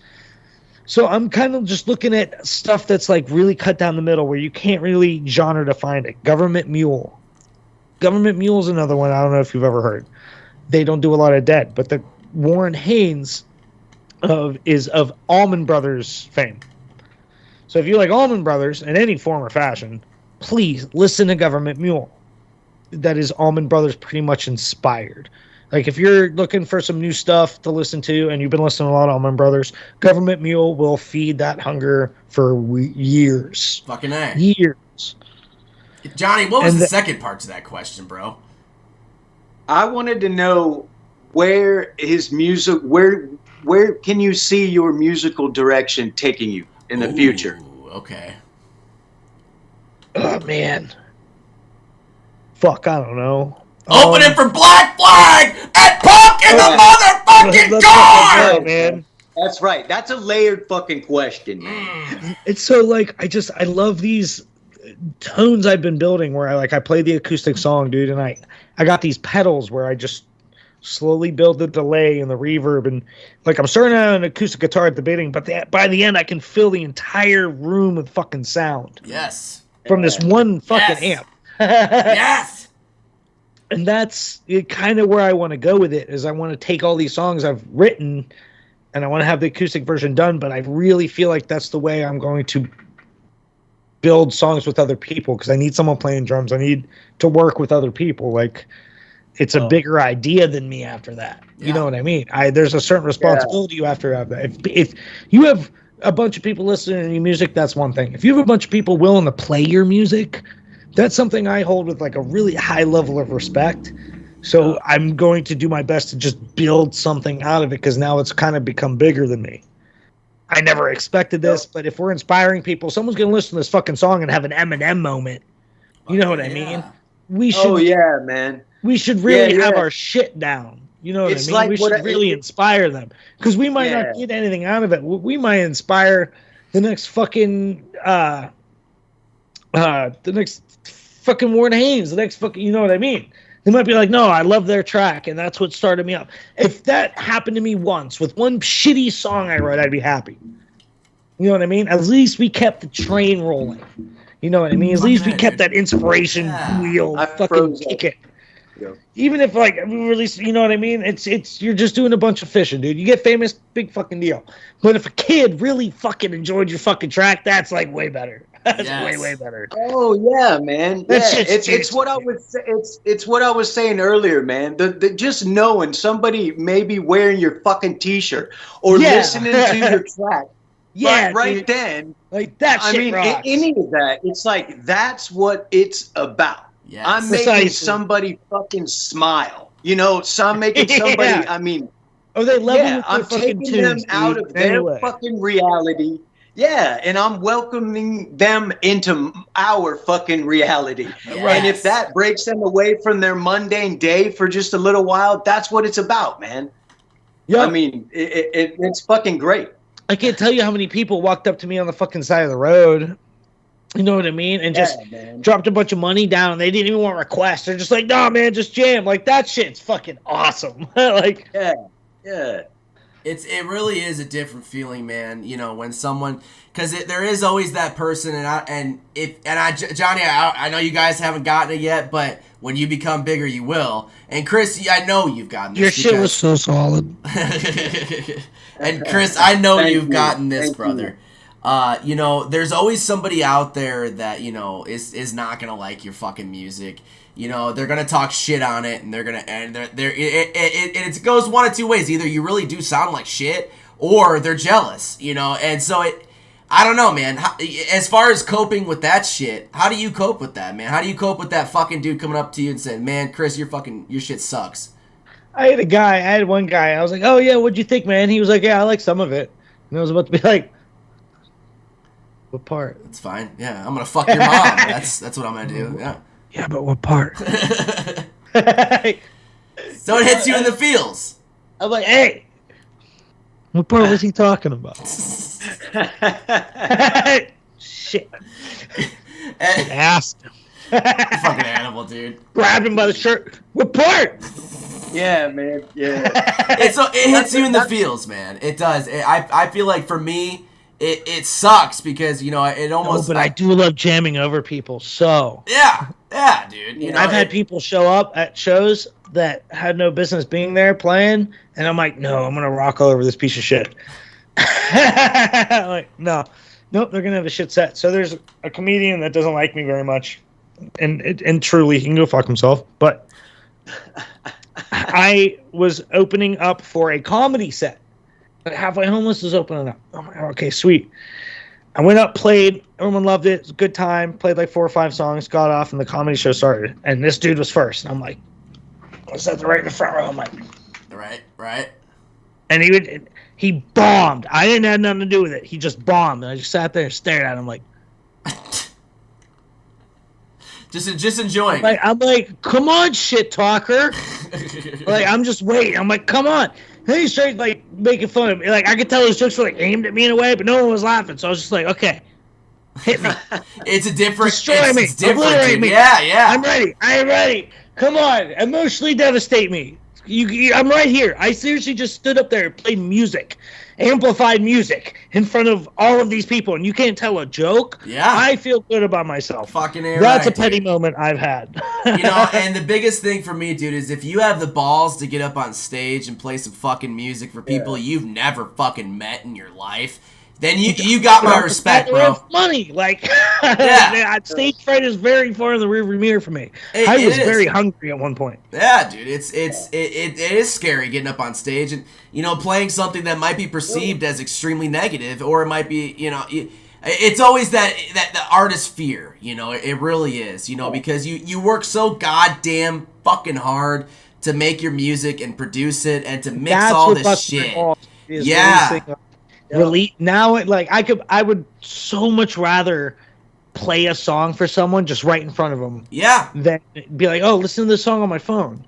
So I'm kind of just looking at stuff that's like really cut down the middle where you can't really genre define it. Government Mule. Government Mule is another one. I don't know if you've ever heard. They don't do a lot of Dead, but the Warren Haynes is of Allman Brothers fame. So if you like Allman Brothers in any form or fashion, please listen to Government Mule. That is Allman Brothers pretty much inspired. Like, if you're looking for some new stuff to listen to, and you've been listening to a lot of Allman Brothers, Government Mule will feed that hunger for years. Fucking A. Years. Johnny, what was the second part to that question, bro? I wanted to know where his music, where can you see your musical direction taking you in the future? Okay. Oh, man. Fuck, I don't know. Opening for Black Flag and Punk in the motherfucking car! Man. That's right. That's a layered fucking question, man. It's so like I love these tones I've been building where I play the acoustic song, dude, and I got these pedals where I just slowly build the delay and the reverb, and like I'm starting out on an acoustic guitar at the beginning, but by the end I can fill the entire room with fucking sound. Yes. From this one fucking amp. Yes. And that's kind of where I want to go with it, is I want to take all these songs I've written and I want to have the acoustic version done, but I really feel like that's the way I'm going to build songs with other people, because I need someone playing drums. I need to work with other people. Like, it's a bigger idea than me after that. You know what I mean? There's a certain responsibility you have to have that. If you have a bunch of people listening to your music, that's one thing. If you have a bunch of people willing to play your music, that's something I hold with like a really high level of respect. So I'm going to do my best to just build something out of it, because now it's kind of become bigger than me. I never expected this, but if we're inspiring people, someone's going to listen to this fucking song and have an Eminem moment. You know what I mean? We should. Oh yeah, man. We should really have our shit down. You know what I mean? Like we should really inspire them, because we might not get anything out of it. We might inspire the next fucking Warren Haynes, the next fucking, you know what I mean? They might be like, no, I love their track, and that's what started me up. If that happened to me once with one shitty song I wrote, I'd be happy. You know what I mean? At least we kept the train rolling. You know what I mean? At least we kept that inspiration wheel fucking kicking. Even if like we release, you know what I mean? It's you're just doing a bunch of fishing, dude. You get famous, big fucking deal. But if a kid really fucking enjoyed your fucking track, that's like way better. That's Yes. way better. Oh yeah, man. That Yeah, shit's it's what I was it's what I was saying earlier, man. The just knowing somebody may be wearing your fucking t-shirt or Yeah. listening to your track. Yeah, But right dude. then, Like that I shit mean, rocks. any of that, it's like that's what it's about. Yes. I'm making Precisely. somebody fucking smile. You know, so I'm making somebody. Yeah. I mean, Oh, they level yeah, with their I'm fucking taking them tunes, out dude. of their Anyway. fucking reality. Yeah, and I'm welcoming them into our fucking reality. And if that breaks them away from their mundane day for just a little while, that's what it's about, man. Yo, I mean, it's fucking great. I can't tell you how many people walked up to me on the fucking side of the road. You know what I mean? And just man. dropped a bunch of money down. And they didn't even want requests. They're just like, nah, man, just jam. Like that shit's fucking awesome. Like, Yeah. It really is a different feeling, man. You know, when someone, because there is always that person, Johnny, I know you guys haven't gotten it yet, but when you become bigger, you will. And Chris, I know you've gotten this. your shit was so solid. And Chris, I know Thank you've you. gotten this, Thank brother. You know, there's always somebody out there that, you know, is not gonna like your fucking music. You know, they're gonna talk shit on it, and it goes one of two ways. Either you really do sound like shit, or they're jealous. You know, and so I don't know, man. As far as coping with that shit, how do you cope with that, man? How do you cope with that fucking dude coming up to you and saying, "Man, Chris, your shit sucks"? I had one guy. I was like, oh, yeah, what'd you think, man? He was like, yeah, I like some of it. And I was about to be like, what part? That's fine. Yeah, I'm gonna fuck your mom. That's what I'm gonna do. Yeah. Yeah, but what part? So it hits you in the feels. I'm like, hey, what part was he talking about? Shit. And, Asked him. fucking animal, dude. Grabbed him by the shirt. What part? Yeah, man. Yeah. It hits you in the feels, man. It does. I feel like for me, it sucks because, you know, it almost. But I do love jamming over people. So yeah, dude. You know, I've had people show up at shows that had no business being there playing, and I'm like, no, I'm gonna rock all over this piece of shit. Like, nope, they're gonna have a shit set. So there's a comedian that doesn't like me very much, and truly, he can go fuck himself. But I was opening up for a comedy set. Halfway Homeless is opening up. I'm like, okay, sweet. I went up, played. Everyone loved it. It was a good time. Played like 4 or 5 songs, got off, and the comedy show started. And this dude was first. And I'm like, I sat right in the front row. I'm like, right. and he bombed. I didn't have nothing to do with it. He just bombed. And I just sat there and stared at him like, just enjoying. I'm like, come on, shit talker. Like, I'm just waiting. I'm like, come on. And he started like making fun of me. Like, I could tell his jokes were like aimed at me in a way, but no one was laughing. So I was just like, okay, hit me. It's a different. Destroy me. It's different, Obliterate dude. me. Yeah. I'm ready. I am ready. Come on. Emotionally devastate me. I'm right here. I seriously just stood up there and played music, amplified music in front of all of these people, and you can't tell a joke. Yeah. I feel good about myself. Fucking A That's right, a petty dude. moment I've had. You know, and the biggest thing for me, dude, is if you have the balls to get up on stage and play some fucking music for people you've never fucking met in your life, then you got my respect, bro. Money, like, Yeah. stage fright is very far in the rearview mirror for me. It I was is. very hungry at one point. Yeah, dude, it is scary getting up on stage and, you know, playing something that might be perceived as extremely negative, or it might be, you know, it's always that the artist fear, you know, it really is, you know, because you work so goddamn fucking hard to make your music and produce it and to mix That's all what this busts my shit. balls, is Yeah. releasing Really now, I would so much rather play a song for someone just right in front of them Yeah, than be like, oh, listen to this song on my phone.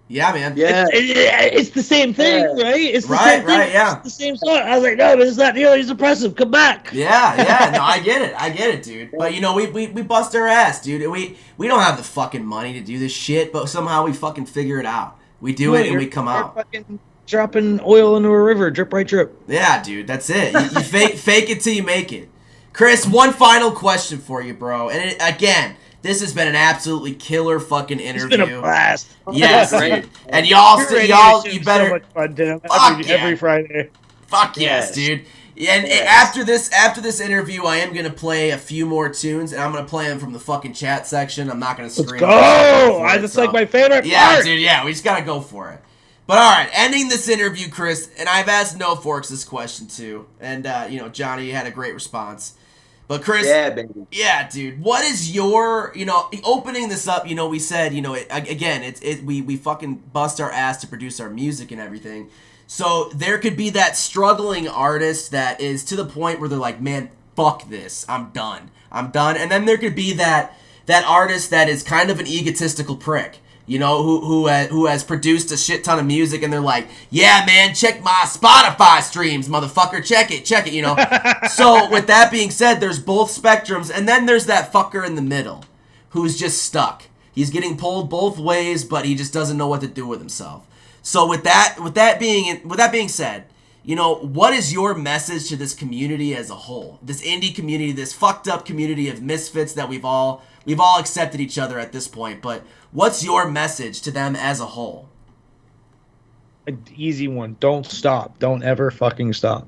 yeah, man. Yeah. It's the same thing, Yeah. right? It's the Right, same thing. right, yeah. It's the same song. I was like, no, but it's not nearly as impressive. Come back. Yeah, no, I get it, dude. But you know, we bust our ass, dude. We don't have the fucking money to do this shit, but somehow we fucking figure it out. We do it and we come out. Fucking dropping oil into a river, drip right drip. Yeah, dude, that's it. You fake it till you make it. Chris, one final question for you, bro. And again, This has been an absolutely killer fucking interview. It's been a blast. Yes, Great. dude. And y'all, Your radio y'all, show you is better. so much fun, Tim. Fuck yeah. Every Friday. Fuck yes, Yes. dude. And Yes. after this interview, I am gonna play a few more tunes, and I'm gonna play them from the fucking chat section. I'm not gonna scream. Let's go! That's So- like my favorite Yeah, part. dude. Yeah, we just gotta go for it. But all right, ending this interview, Chris, and I've asked No Forks this question too, and Johnny had a great response. But Chris, Yeah, baby. yeah, dude. What is your, opening this up? We said, we fucking bust our ass to produce our music and everything. So there could be that struggling artist that is to the point where they're like, man, fuck this, I'm done. And then there could be that artist that is kind of an egotistical prick. Who has produced a shit ton of music, and they're like, yeah, man, check my Spotify streams, motherfucker, check it. So with that being said, there's both spectrums, and then there's that fucker in the middle, who's just stuck. He's getting pulled both ways, but he just doesn't know what to do with himself. So with that being said, what is your message to this community as a whole, this indie community, this fucked up community of misfits that we've all accepted each other at this point, but what's your message to them as a whole? An easy one. Don't stop. Don't ever fucking stop.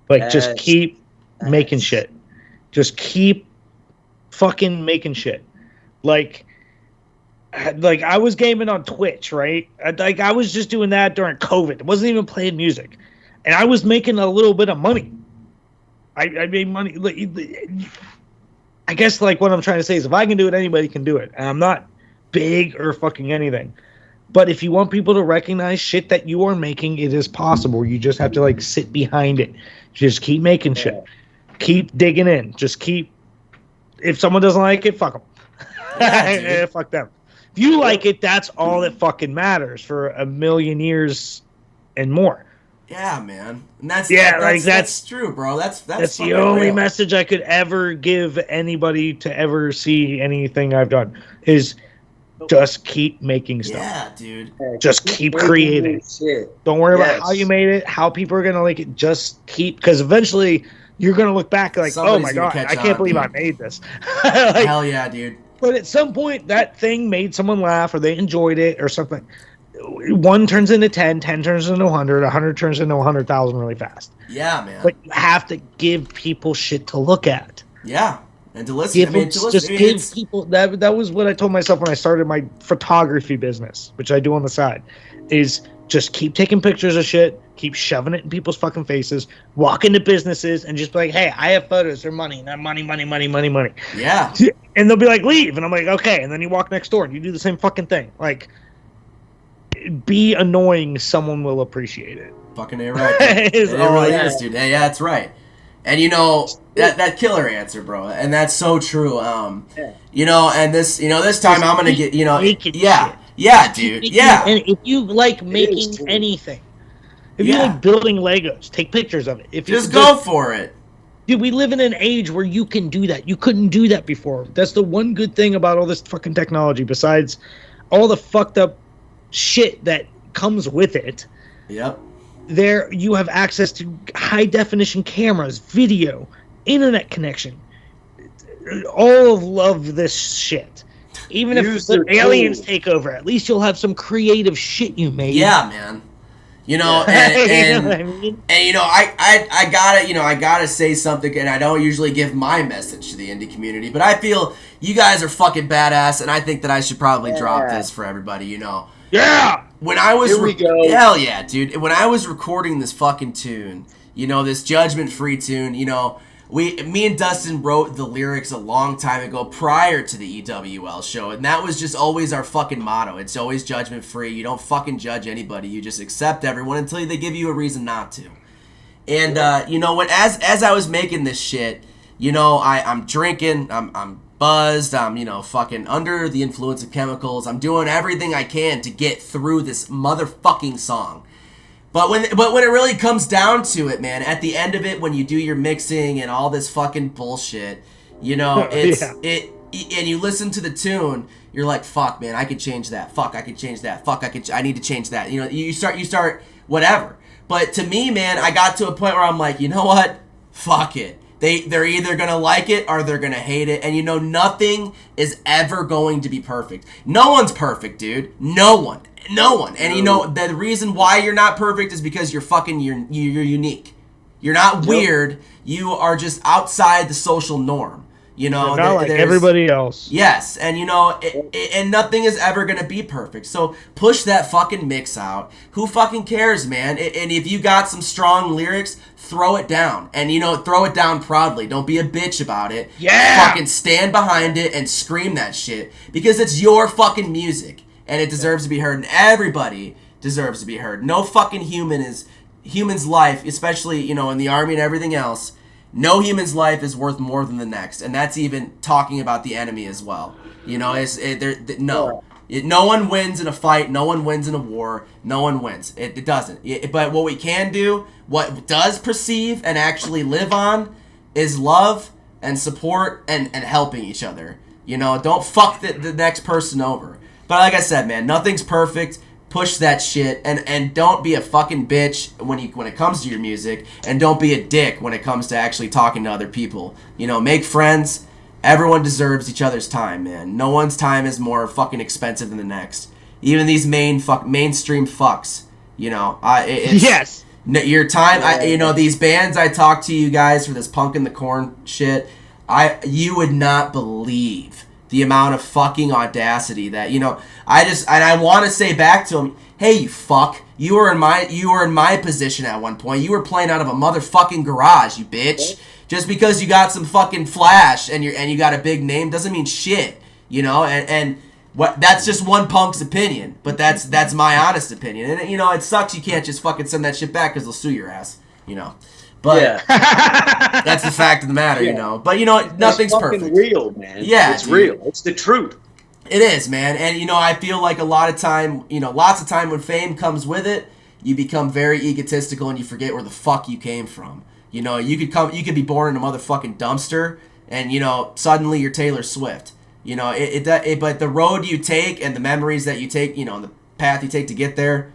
Like, just Yes. keep making shit. Just keep fucking making shit. Like I was gaming on Twitch, right? I was just doing that during COVID. I wasn't even playing music. And I was making a little bit of money. I made money. I guess, like, what I'm trying to say is if I can do it, anybody can do it. And I'm not big or fucking anything. But if you want people to recognize shit that you are making, it is possible. You just have to, like, sit behind it. Just keep making shit. Keep digging in. Just keep... If someone doesn't like it, fuck them. Yeah, dude. Fuck them. If you like it, that's all that fucking matters for a million years and more. Yeah, man. And that's true, bro. That's the fucking only real. message I could ever give anybody to ever see anything I've done is just keep making stuff. Yeah, dude. Just keep making creating. shit. Don't worry about Yes. how you made it, how people are gonna like it. Just keep, because eventually you're gonna look back like, Somebody's oh my gonna god, catch I can't on, believe dude. I made this. Like, Hell yeah, dude. but at some point, that thing made someone laugh, or they enjoyed it, or something. 1 turns into 10, 10 turns into 100, 100 turns into 100,000 really fast. Yeah, man. But you have to give people shit to look at. Yeah. And to listen, Give them, just give people that was what I told myself when I started my photography business, which I do on the side, is just keep taking pictures of shit, keep shoving it in people's fucking faces, walk into businesses and just be like, hey, I have photos, they're money, not money. Yeah. And they'll be like, leave. And I'm like, okay. And then you walk next door and you do the same fucking thing. Like, be annoying, someone will appriousite it. Fucking A right. Dude. Is It all really I is, dude. Yeah, that's right. And that killer answer, bro. And that's so true. And this time I'm gonna get, Making yeah. shit. Yeah, dude. Yeah. And if you like making true. anything, if you Yeah. like building Legos, take pictures of it. If you Just go for it. Dude, we live in an age where you can do that. You couldn't do that before. That's the one good thing about all this fucking technology, besides all the fucked up shit that comes with it. Yep. There, you have access to high definition cameras, video, internet connection. All of this shit. Even if Use the their aliens tools. take over, at least you'll have some creative shit you made. Yeah, man. And You know what I mean? I gotta say something, and I don't usually give my message to the indie community, but I feel you guys are fucking badass, and I think that I should probably drop Yeah. this for everybody, Yeah! When I was Here we go. hell yeah, dude. When I was recording this fucking tune, this judgment-free tune, me and Dustin wrote the lyrics a long time ago prior to the EWL show, and that was just always our fucking motto. It's always judgment-free. You don't fucking judge anybody. You just accept everyone until they give you a reason not to. And when as I was making this shit, I'm drinking, I'm buzzed, I'm fucking under the influence of chemicals. I'm doing everything I can to get through this motherfucking song. But when it really comes down to it, man, at the end of it, when you do your mixing and all this fucking bullshit, it's Yeah. and you listen to the tune, you're like, fuck, man, I could change that. Fuck, I could change that. Fuck, I need to change that. You start whatever. But to me, man, I got to a point where I'm like, you know what? Fuck it. They're either going to like it or they're going to hate it. And you know, nothing is ever going to be perfect. No one's perfect, dude. No one. And you know, the reason why you're not perfect is because you're unique. You're not weird. You are just outside the social norm. You know, not like everybody else. Yes, and you know, and nothing is ever gonna be perfect. So push that fucking mix out. Who fucking cares, man? And if you got some strong lyrics, throw it down, and you know, throw it down proudly. Don't be a bitch about it. Yeah. Fucking stand behind it and scream that shit because it's your fucking music and it deserves to be heard. And everybody deserves to be heard. No fucking human's life, especially you know in the army and everything else. No human's life is worth more than the next, and that's even talking about the enemy as well. You know, no one wins in a fight. No one wins in a war. No one wins. It doesn't. But what we can do, what does perceive and actually live on, is love and support and helping each other. You know, don't fuck the next person over. But like I said, man, nothing's perfect. Push that shit and don't be a fucking bitch when it comes to your music, and don't be a dick when it comes to actually talking to other people. You know, make friends. Everyone deserves each other's time, man. No one's time is more fucking expensive than the next. Even these mainstream fucks. You know, Yes. Your time. You know, these bands I talk to you guys for this Punk in the Corn shit. You would not believe the amount of fucking audacity that, you know, I want to say back to him, hey, you fuck, you were in my position at one point. You were playing out of a motherfucking garage, you bitch. Just because you got some fucking flash and you got a big name doesn't mean shit, you know. And what that's just one punk's opinion, but that's my honest opinion. And you know, it sucks you can't just fucking send that shit back because they'll sue your ass, you know. But that's the fact of the matter, you know. But you know, nothing's it's perfect. Real, man. Yeah, it's real. It's the truth. It is, man. And you know, I feel like lots of time when fame comes with it, you become very egotistical and you forget where the fuck you came from. You know, you could be born in a motherfucking dumpster, and you know, suddenly you're Taylor Swift. You know, but the road you take and the memories that you take, you know, and the path you take to get there,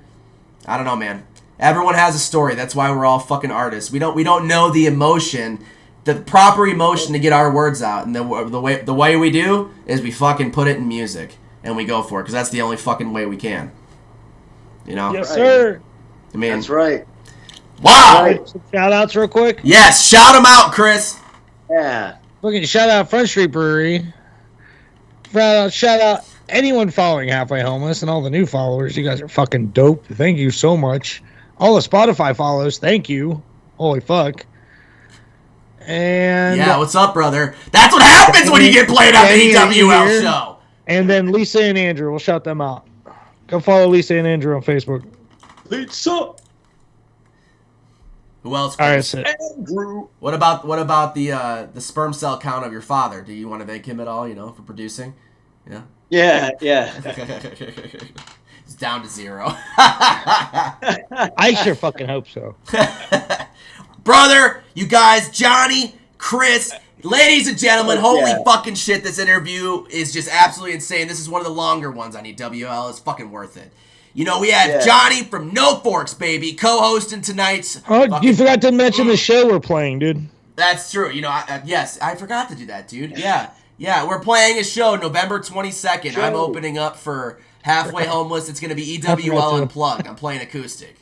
I don't know, man. Everyone has a story. That's why we're all fucking artists. We don't know the emotion, the proper emotion to get our words out, and the way we do is we fucking put it in music and we go for it because that's the only fucking way we can. You know? Yes, sir. I mean, that's right. Wow. Right, some shout outs real quick. Yes, shout them out, Chris. Yeah. Fucking shout out Front Street Brewery. Shout out anyone following Halfway Homeless and all the new followers. You guys are fucking dope. Thank you so much. All the Spotify follows, thank you. Holy fuck. And yeah, what's up, brother? That's what happens when you get played on the EWL show. And then Lisa and Andrew, we'll shout them out. Go follow Lisa and Andrew on Facebook. Lisa. Who else? All right, that's it. Andrew. What about the sperm cell count of your father? Do you want to thank him at all? You know, for producing. Yeah. Yeah. It's down to 0. I sure fucking hope so. Brother, you guys, Johnny, Chris, ladies and gentlemen, holy fucking shit, this interview is just absolutely insane. This is one of the longer ones on EWL. It's fucking worth it. You know, we have Johnny from No Forks, baby, co-hosting tonight's... Oh, you forgot to mention the show we're playing, dude. That's true. You know, yes, I forgot to do that, dude. Yeah, we're playing a show November 22nd. I'm opening up for Halfway Homeless. It's going to be EWL Unplugged. I'm playing acoustic.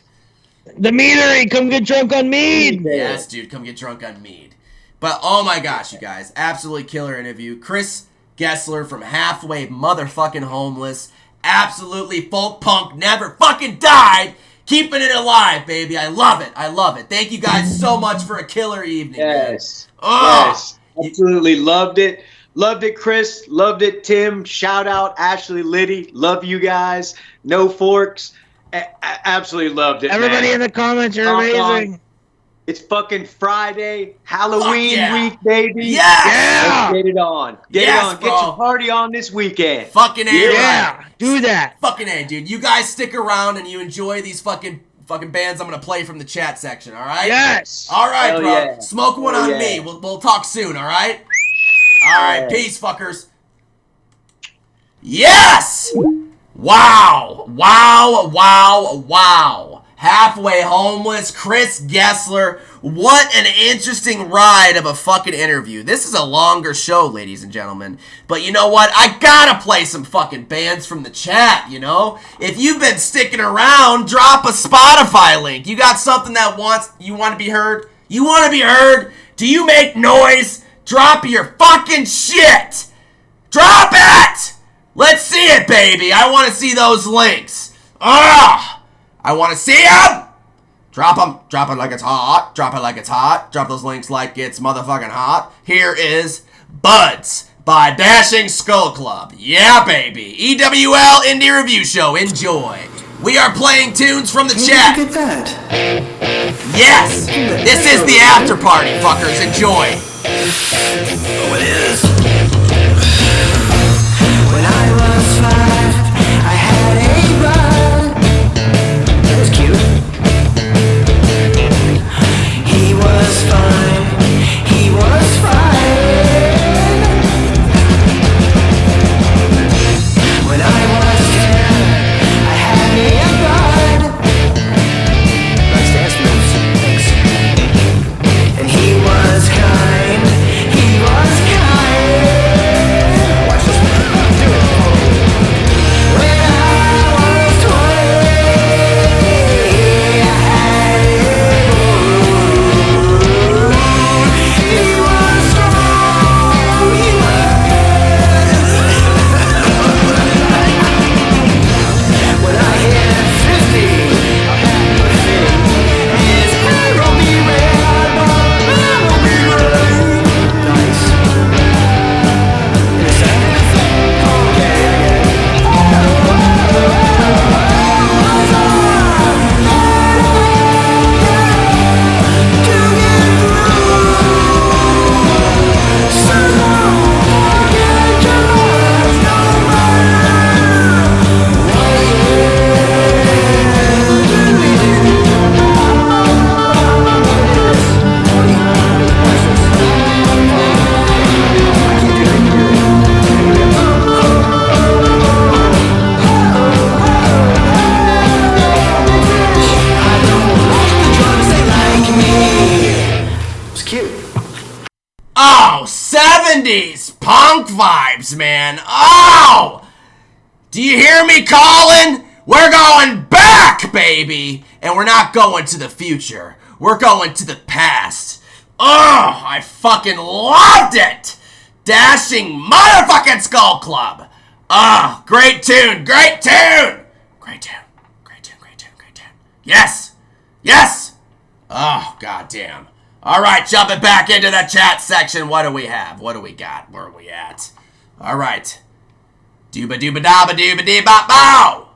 The meadery, come get drunk on mead. Yes, dude, come get drunk on mead. But, oh my gosh, you guys, absolutely killer interview. Chris Gessler from Halfway motherfucking Homeless. Absolutely folk punk, never fucking died. Keeping it alive, baby. I love it. Thank you guys so much for a killer evening. Yes. Yes. Absolutely loved it. Loved it, Chris. Loved it, Tim. Shout out Ashley, Liddy. Love you guys. No Forks. Absolutely loved it. Everybody man. in the comments are amazing. It's fucking Friday, Halloween week, baby. Yeah. Let's get it on. Get it on. Get your party on this weekend. Fucking A. Yeah. Right. Do that. Fucking A, dude. You guys stick around and you enjoy these fucking bands I'm gonna play from the chat section. All right. Yes. All right, Hell bro. yeah. Smoke one on me. We'll talk soon. All right. All right. Peace, fuckers. Yes. Wow. halfway homeless, Chris Gessler. What an interesting ride of a fucking interview. This is a longer show, ladies and gentlemen. But you know what? I gotta play some fucking bands from the chat, you know? If you've been sticking around, drop a Spotify link. You got something that you want to be heard? You want to be heard? Do you make noise? Drop your fucking shit! Drop it! Let's see it, baby. I want to see those links. I want to see them. Drop them. Drop it like it's hot. Drop it like it's hot. Drop those links like it's motherfucking hot. Here is Buds by Dashing Skull Club. Yeah, baby. EWL Indie Review Show. Enjoy. We are playing tunes from the chat. Look at that. Yes. This is the after party, fuckers. Enjoy. Oh, it is. When I was 5, I had a bud. That was cute. He was fine. He was fine. When I was 10, I had a bud. Nice dance moves. Thanks. And he was kind. He was kind. Watch this one. Do it. When I was 20, I had a boo. He was strong. He was. When I hit 50, his hair will be red, but will be red. Nice. In a second. Okay, I get it. It's cute. Oh, 70s punk vibes, man. Oh! Do you hear me calling? We're going back, baby! And we're not going to the future. We're going to the past. Oh, I fucking loved it! Dashing motherfucking Skull Club. Oh, great tune, great tune! Great tune, great tune, great tune, great tune. Yes! Yes! Oh, goddamn. Alright, jumping back into the chat section. What do we have? What do we got? Where are we at? Alright. Dooba dooba daba dooba dee bop bow!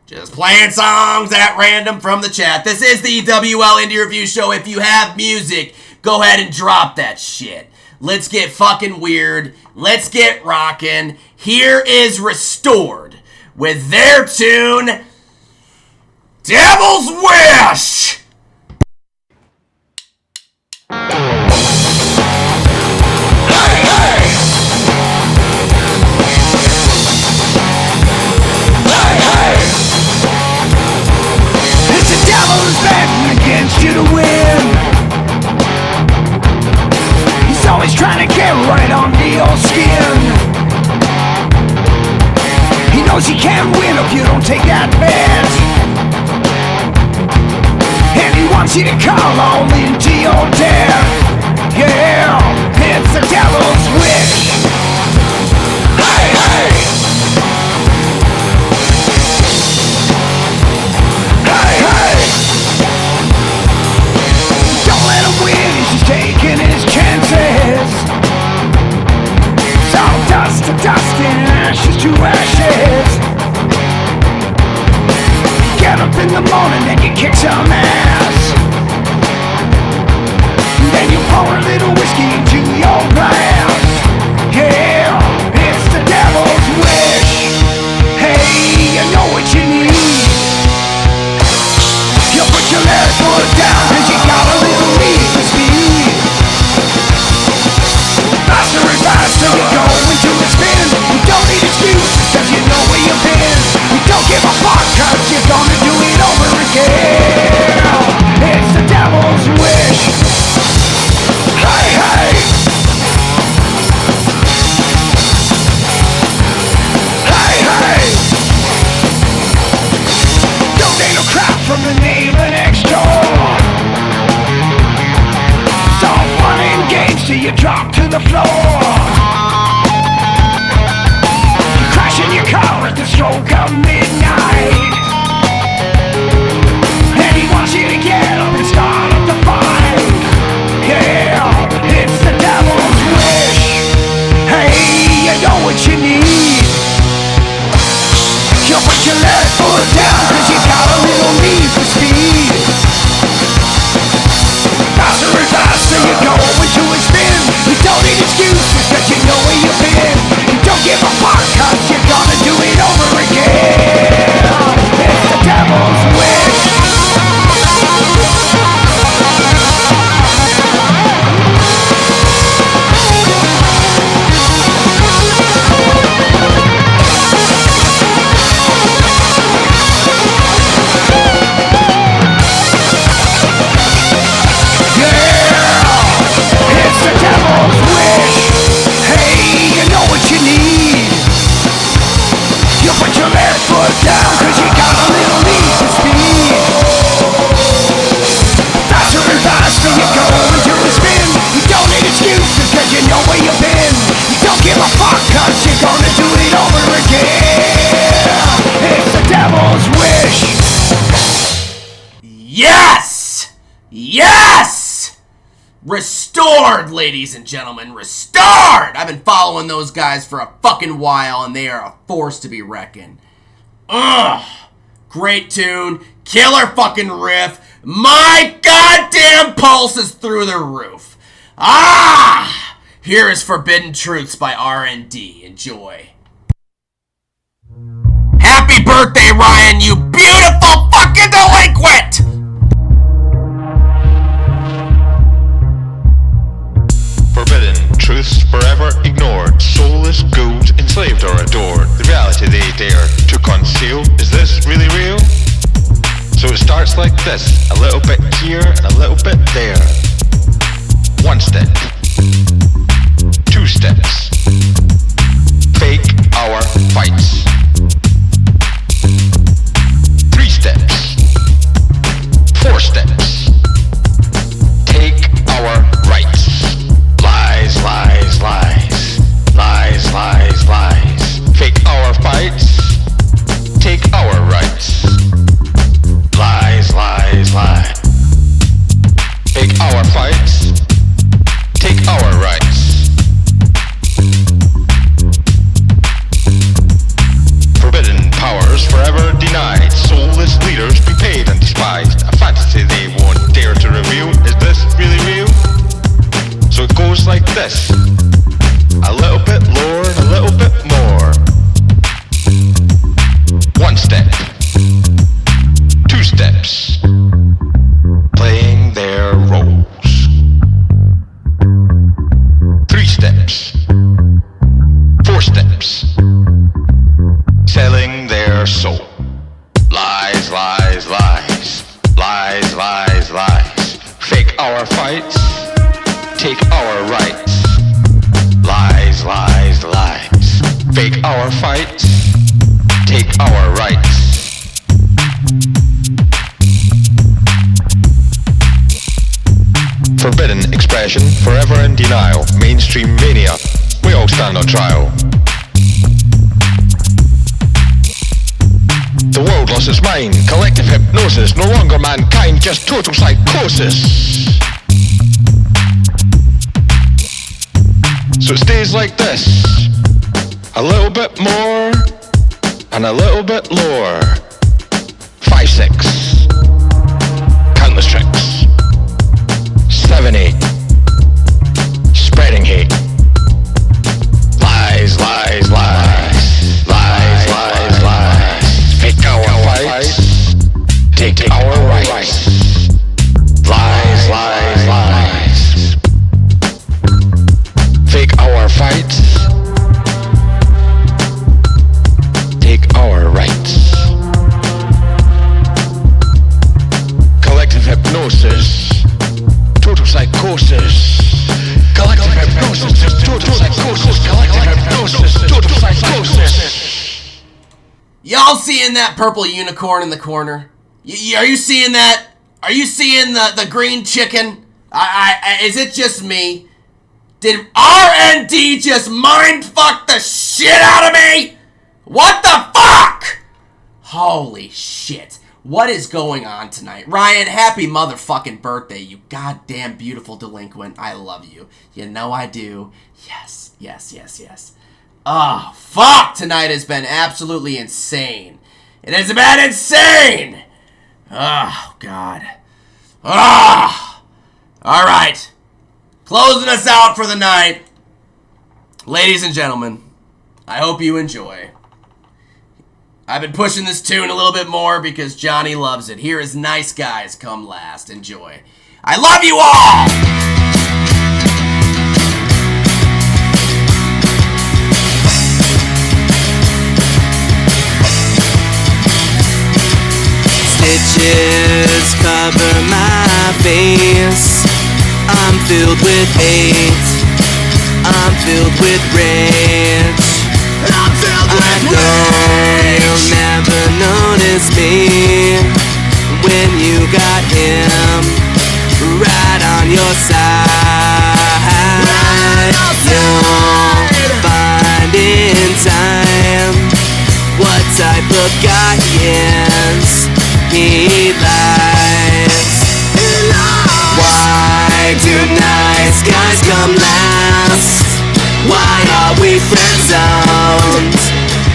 Just playing songs at random from the chat. This is the EWL Indie Review Show. If you have music, go ahead and drop that shit. Let's get fucking weird. Let's get rockin'. Here is Restored with their tune, Devil's Wish! It's the devil's betting against you to win. He's always trying to get right under your skin. He knows he can't win if you don't take that bet. And he wants you to call on into your death. Yeah, it's the devil's wish. Hey, hey! Hey, hey! Don't let him win, he's just taking his chances. It's all dust to dust and ashes to ashes. Get up in the morning and you kick some ass. Then you pour a little whiskey into your glass. Yeah, it's the devil's wish. Hey, you know what you need. You put your left foot down cause you got a little need for speed. Faster and faster you go into the spin. You don't need excuses cause you know where you've been. You don't give a fuck cause you're gonna do it till you drop to the floor. You crash in your car at the stroke of midnight, and he wants you to get up and start up the fight. Yeah, it's the devil's wish. Hey, you know what you need. You put your left foot down, cause you got a little need for speed. Faster and faster you go into a spin. You don't need excuses cause you know where you've been. You don't give a fuck cause you're gonna do it over again. It's the devil's wish. Down, cause you got a little need for speed. Faster and faster you go into a spin. You don't need excuses cause you know where you've been. You don't give a fuck cause you're gonna do it over again. It's the devil's wish. Yes! Yes! Restored, ladies and gentlemen, restored! I've been following those guys for a fucking while and they are a force to be reckoned. Ugh! Great tune, killer fucking riff, my goddamn pulse is through the roof. Ah! Here is Forbidden Truths by R&D. Enjoy. Happy birthday, Ryan, you beautiful fucking delinquent! Forbidden truths forever ignored. Soulless ghouls enslaved or adored. The reality they dare to conceal. Is this really real? So it starts like this. A little bit here and a little bit there. One step. Two steps. Fake our fights. Three steps. Four steps. Take our rights. Lies, lies, lies. Lies, lies, lies. Fake our fights. Take our rights. Lies, lies, lies. Fake our fights. Take our rights. Forbidden powers forever denied. Soulless leaders be paid and despised. A fantasy they won't dare to reveal. Is this really real? So it goes like this. A little bit lower and a little bit more. One step. Two steps. Playing their roles. Three steps. Four steps. Selling their soul. Lies, lies, lies. Lies, lies, lies. Fake our fights. Take our rights. Lies, lies, lies. Fake our fights. Take our rights. Forbidden expression, forever in denial. Mainstream mania. We all stand on trial. The world lost its mind. Collective hypnosis. No longer mankind, just total psychosis. So it stays like this. A little bit more and a little bit lower. 5, 6. Countless tricks. 7, 8. Spreading hate. Lies, lies, lies. Lies, lies, lies. Fake our fights. Take our rights. Lies, lies, lies. Fake our fights. Take our rights. Collective hypnosis. Total psychosis. Collective hypnosis. Total psychosis. Collective hypnosis. Total psychosis. Y'all seeing that purple unicorn in the corner? Are you seeing that? Are you seeing the green chicken? Is it just me? Did RND just mind-fuck the shit out of me? What the fuck? Holy shit. What is going on tonight? Ryan, happy motherfucking birthday, you goddamn beautiful delinquent. I love you. You know I do. Yes, yes, yes, yes. Oh, fuck! Tonight has been absolutely insane. It has been insane! Oh, God. Ah! Alright. Closing us out for the night. Ladies and gentlemen, I hope you enjoy. I've been pushing this tune a little bit more because Johnny loves it. Here is Nice Guys Come Last. Enjoy. I love you all! Stitches cover my face. I'm filled with hate. I'm filled with rage. I know you'll never notice me when you got him right on your side. You'll find in time what type of guy he is. He lies. Why do nice guys come last? Why are we friend-zoned,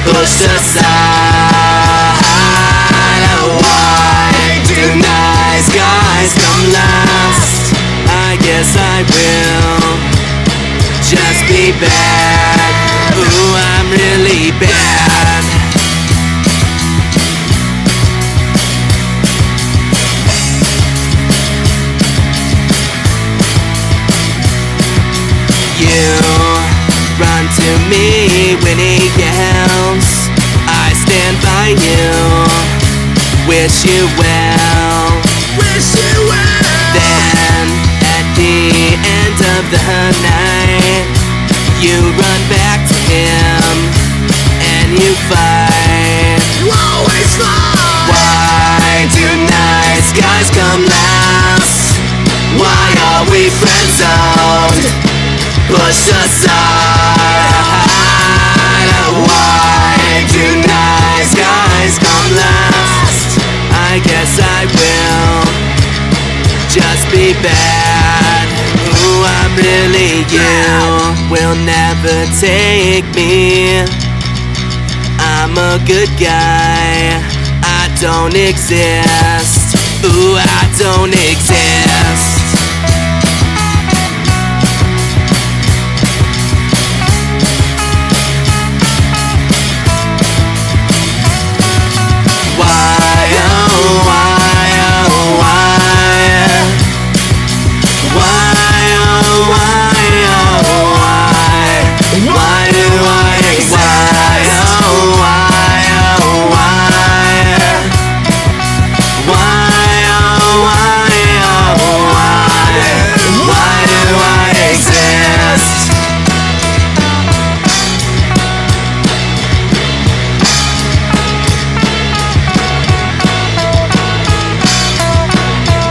pushed aside? Why do nice guys come last? I guess I will just be bad. Ooh, I'm really bad. You run to me when he yells. I stand by you, wish you well. Wish you well. Then at the end of the night, you run back to him and you fight. You always fight. Why do nice guys come last? Why are we friend-zoned, pushed aside? Why do nice guys come last? I guess I will just be bad. Ooh, I'm really you. Will never take me. I'm a good guy. I don't exist. Ooh, I don't exist.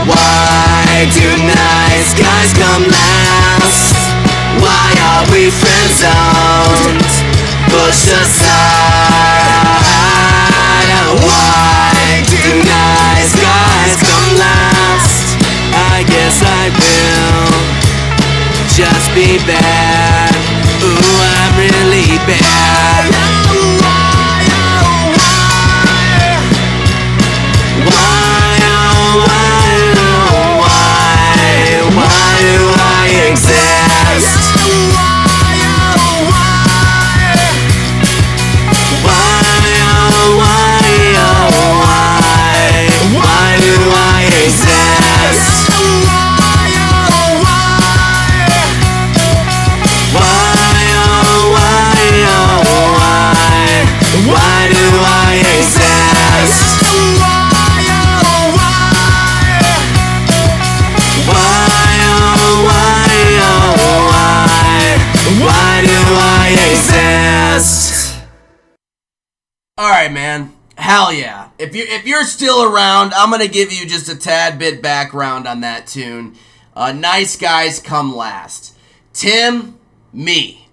Why do nice guys come last? Why are we friend-zoned, pushed aside? Why do nice guys come last? I guess I will just be bad. Ooh, I'm really bad. Alright, man. Hell yeah. If you're still around, I'm gonna give you just a tad bit background on that tune. Nice Guys Come Last. Tim, me,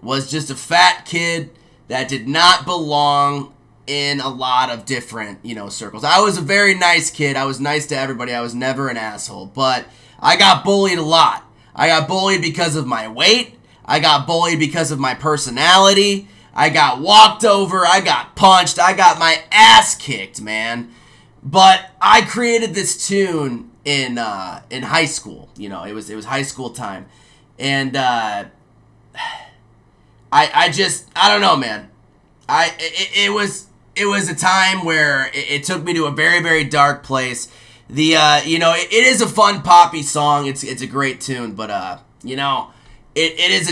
was just a fat kid that did not belong in a lot of different, circles. I was a very nice kid. I was nice to everybody. I was never an asshole. But I got bullied a lot. I got bullied because of my weight. I got bullied because of my personality. I got walked over. I got punched. I got my ass kicked, man. But I created this tune in high school. It was high school time. And I don't know, man. It was a time where it took me to a very, very dark place. It is a fun poppy song. It's a great tune, but it is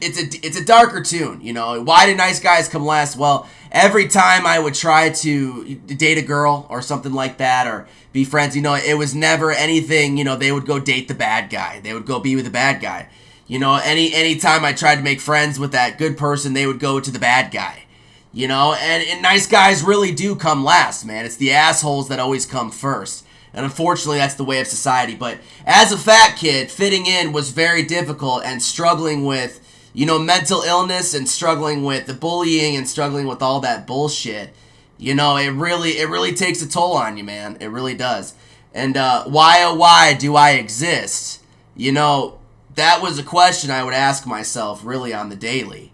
it's a darker tune. Why do nice guys come last? Well, every time I would try to date a girl or something like that, or be friends, it was never anything. They would go date the bad guy. They would go be with the bad guy. Any time I tried to make friends with that good person, they would go to the bad guy. And nice guys really do come last, man. It's the assholes that always come first. And unfortunately, that's the way of society. But as a fat kid, fitting in was very difficult, and struggling with, mental illness, and struggling with the bullying, and struggling with all that bullshit. It really takes a toll on you, man. It really does. And why, oh why do I exist? That was a question I would ask myself really on the daily.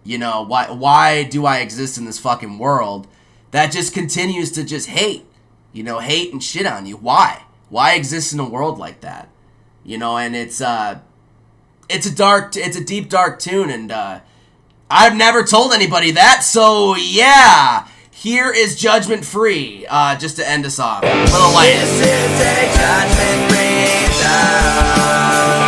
Why do I exist in this fucking world that just continues to just hate? Hate and shit on you. Why? Why exist in a world like that? And it's a deep, dark tune, and I've never told anybody that, so yeah. Here is Judgment Free, just to end us off. A little light. This is a judgment-free zone.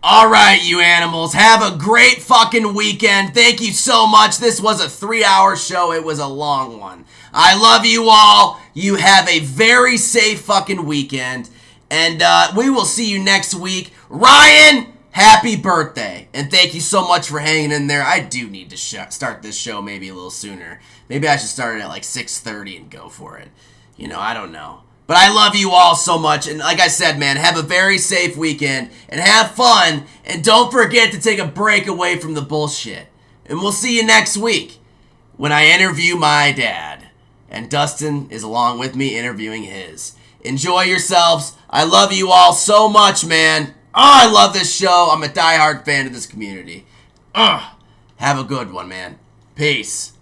All right, you animals. Have a great fucking weekend. Thank you so much. This was a 3-hour show. It was a long one. I love you all. You have a very safe fucking weekend. And we will see you next week. Ryan, happy birthday. And thank you so much for hanging in there. I do need to start this show maybe a little sooner. Maybe I should start it at like 6:30 and go for it. You know, I don't know. But I love you all so much. And like I said, man, have a very safe weekend. And have fun. And don't forget to take a break away from the bullshit. And we'll see you next week when I interview my dad. And Dustin is along with me interviewing his. Enjoy yourselves. I love you all so much, man. Oh, I love this show. I'm a diehard fan of this community. Have a good one, man. Peace.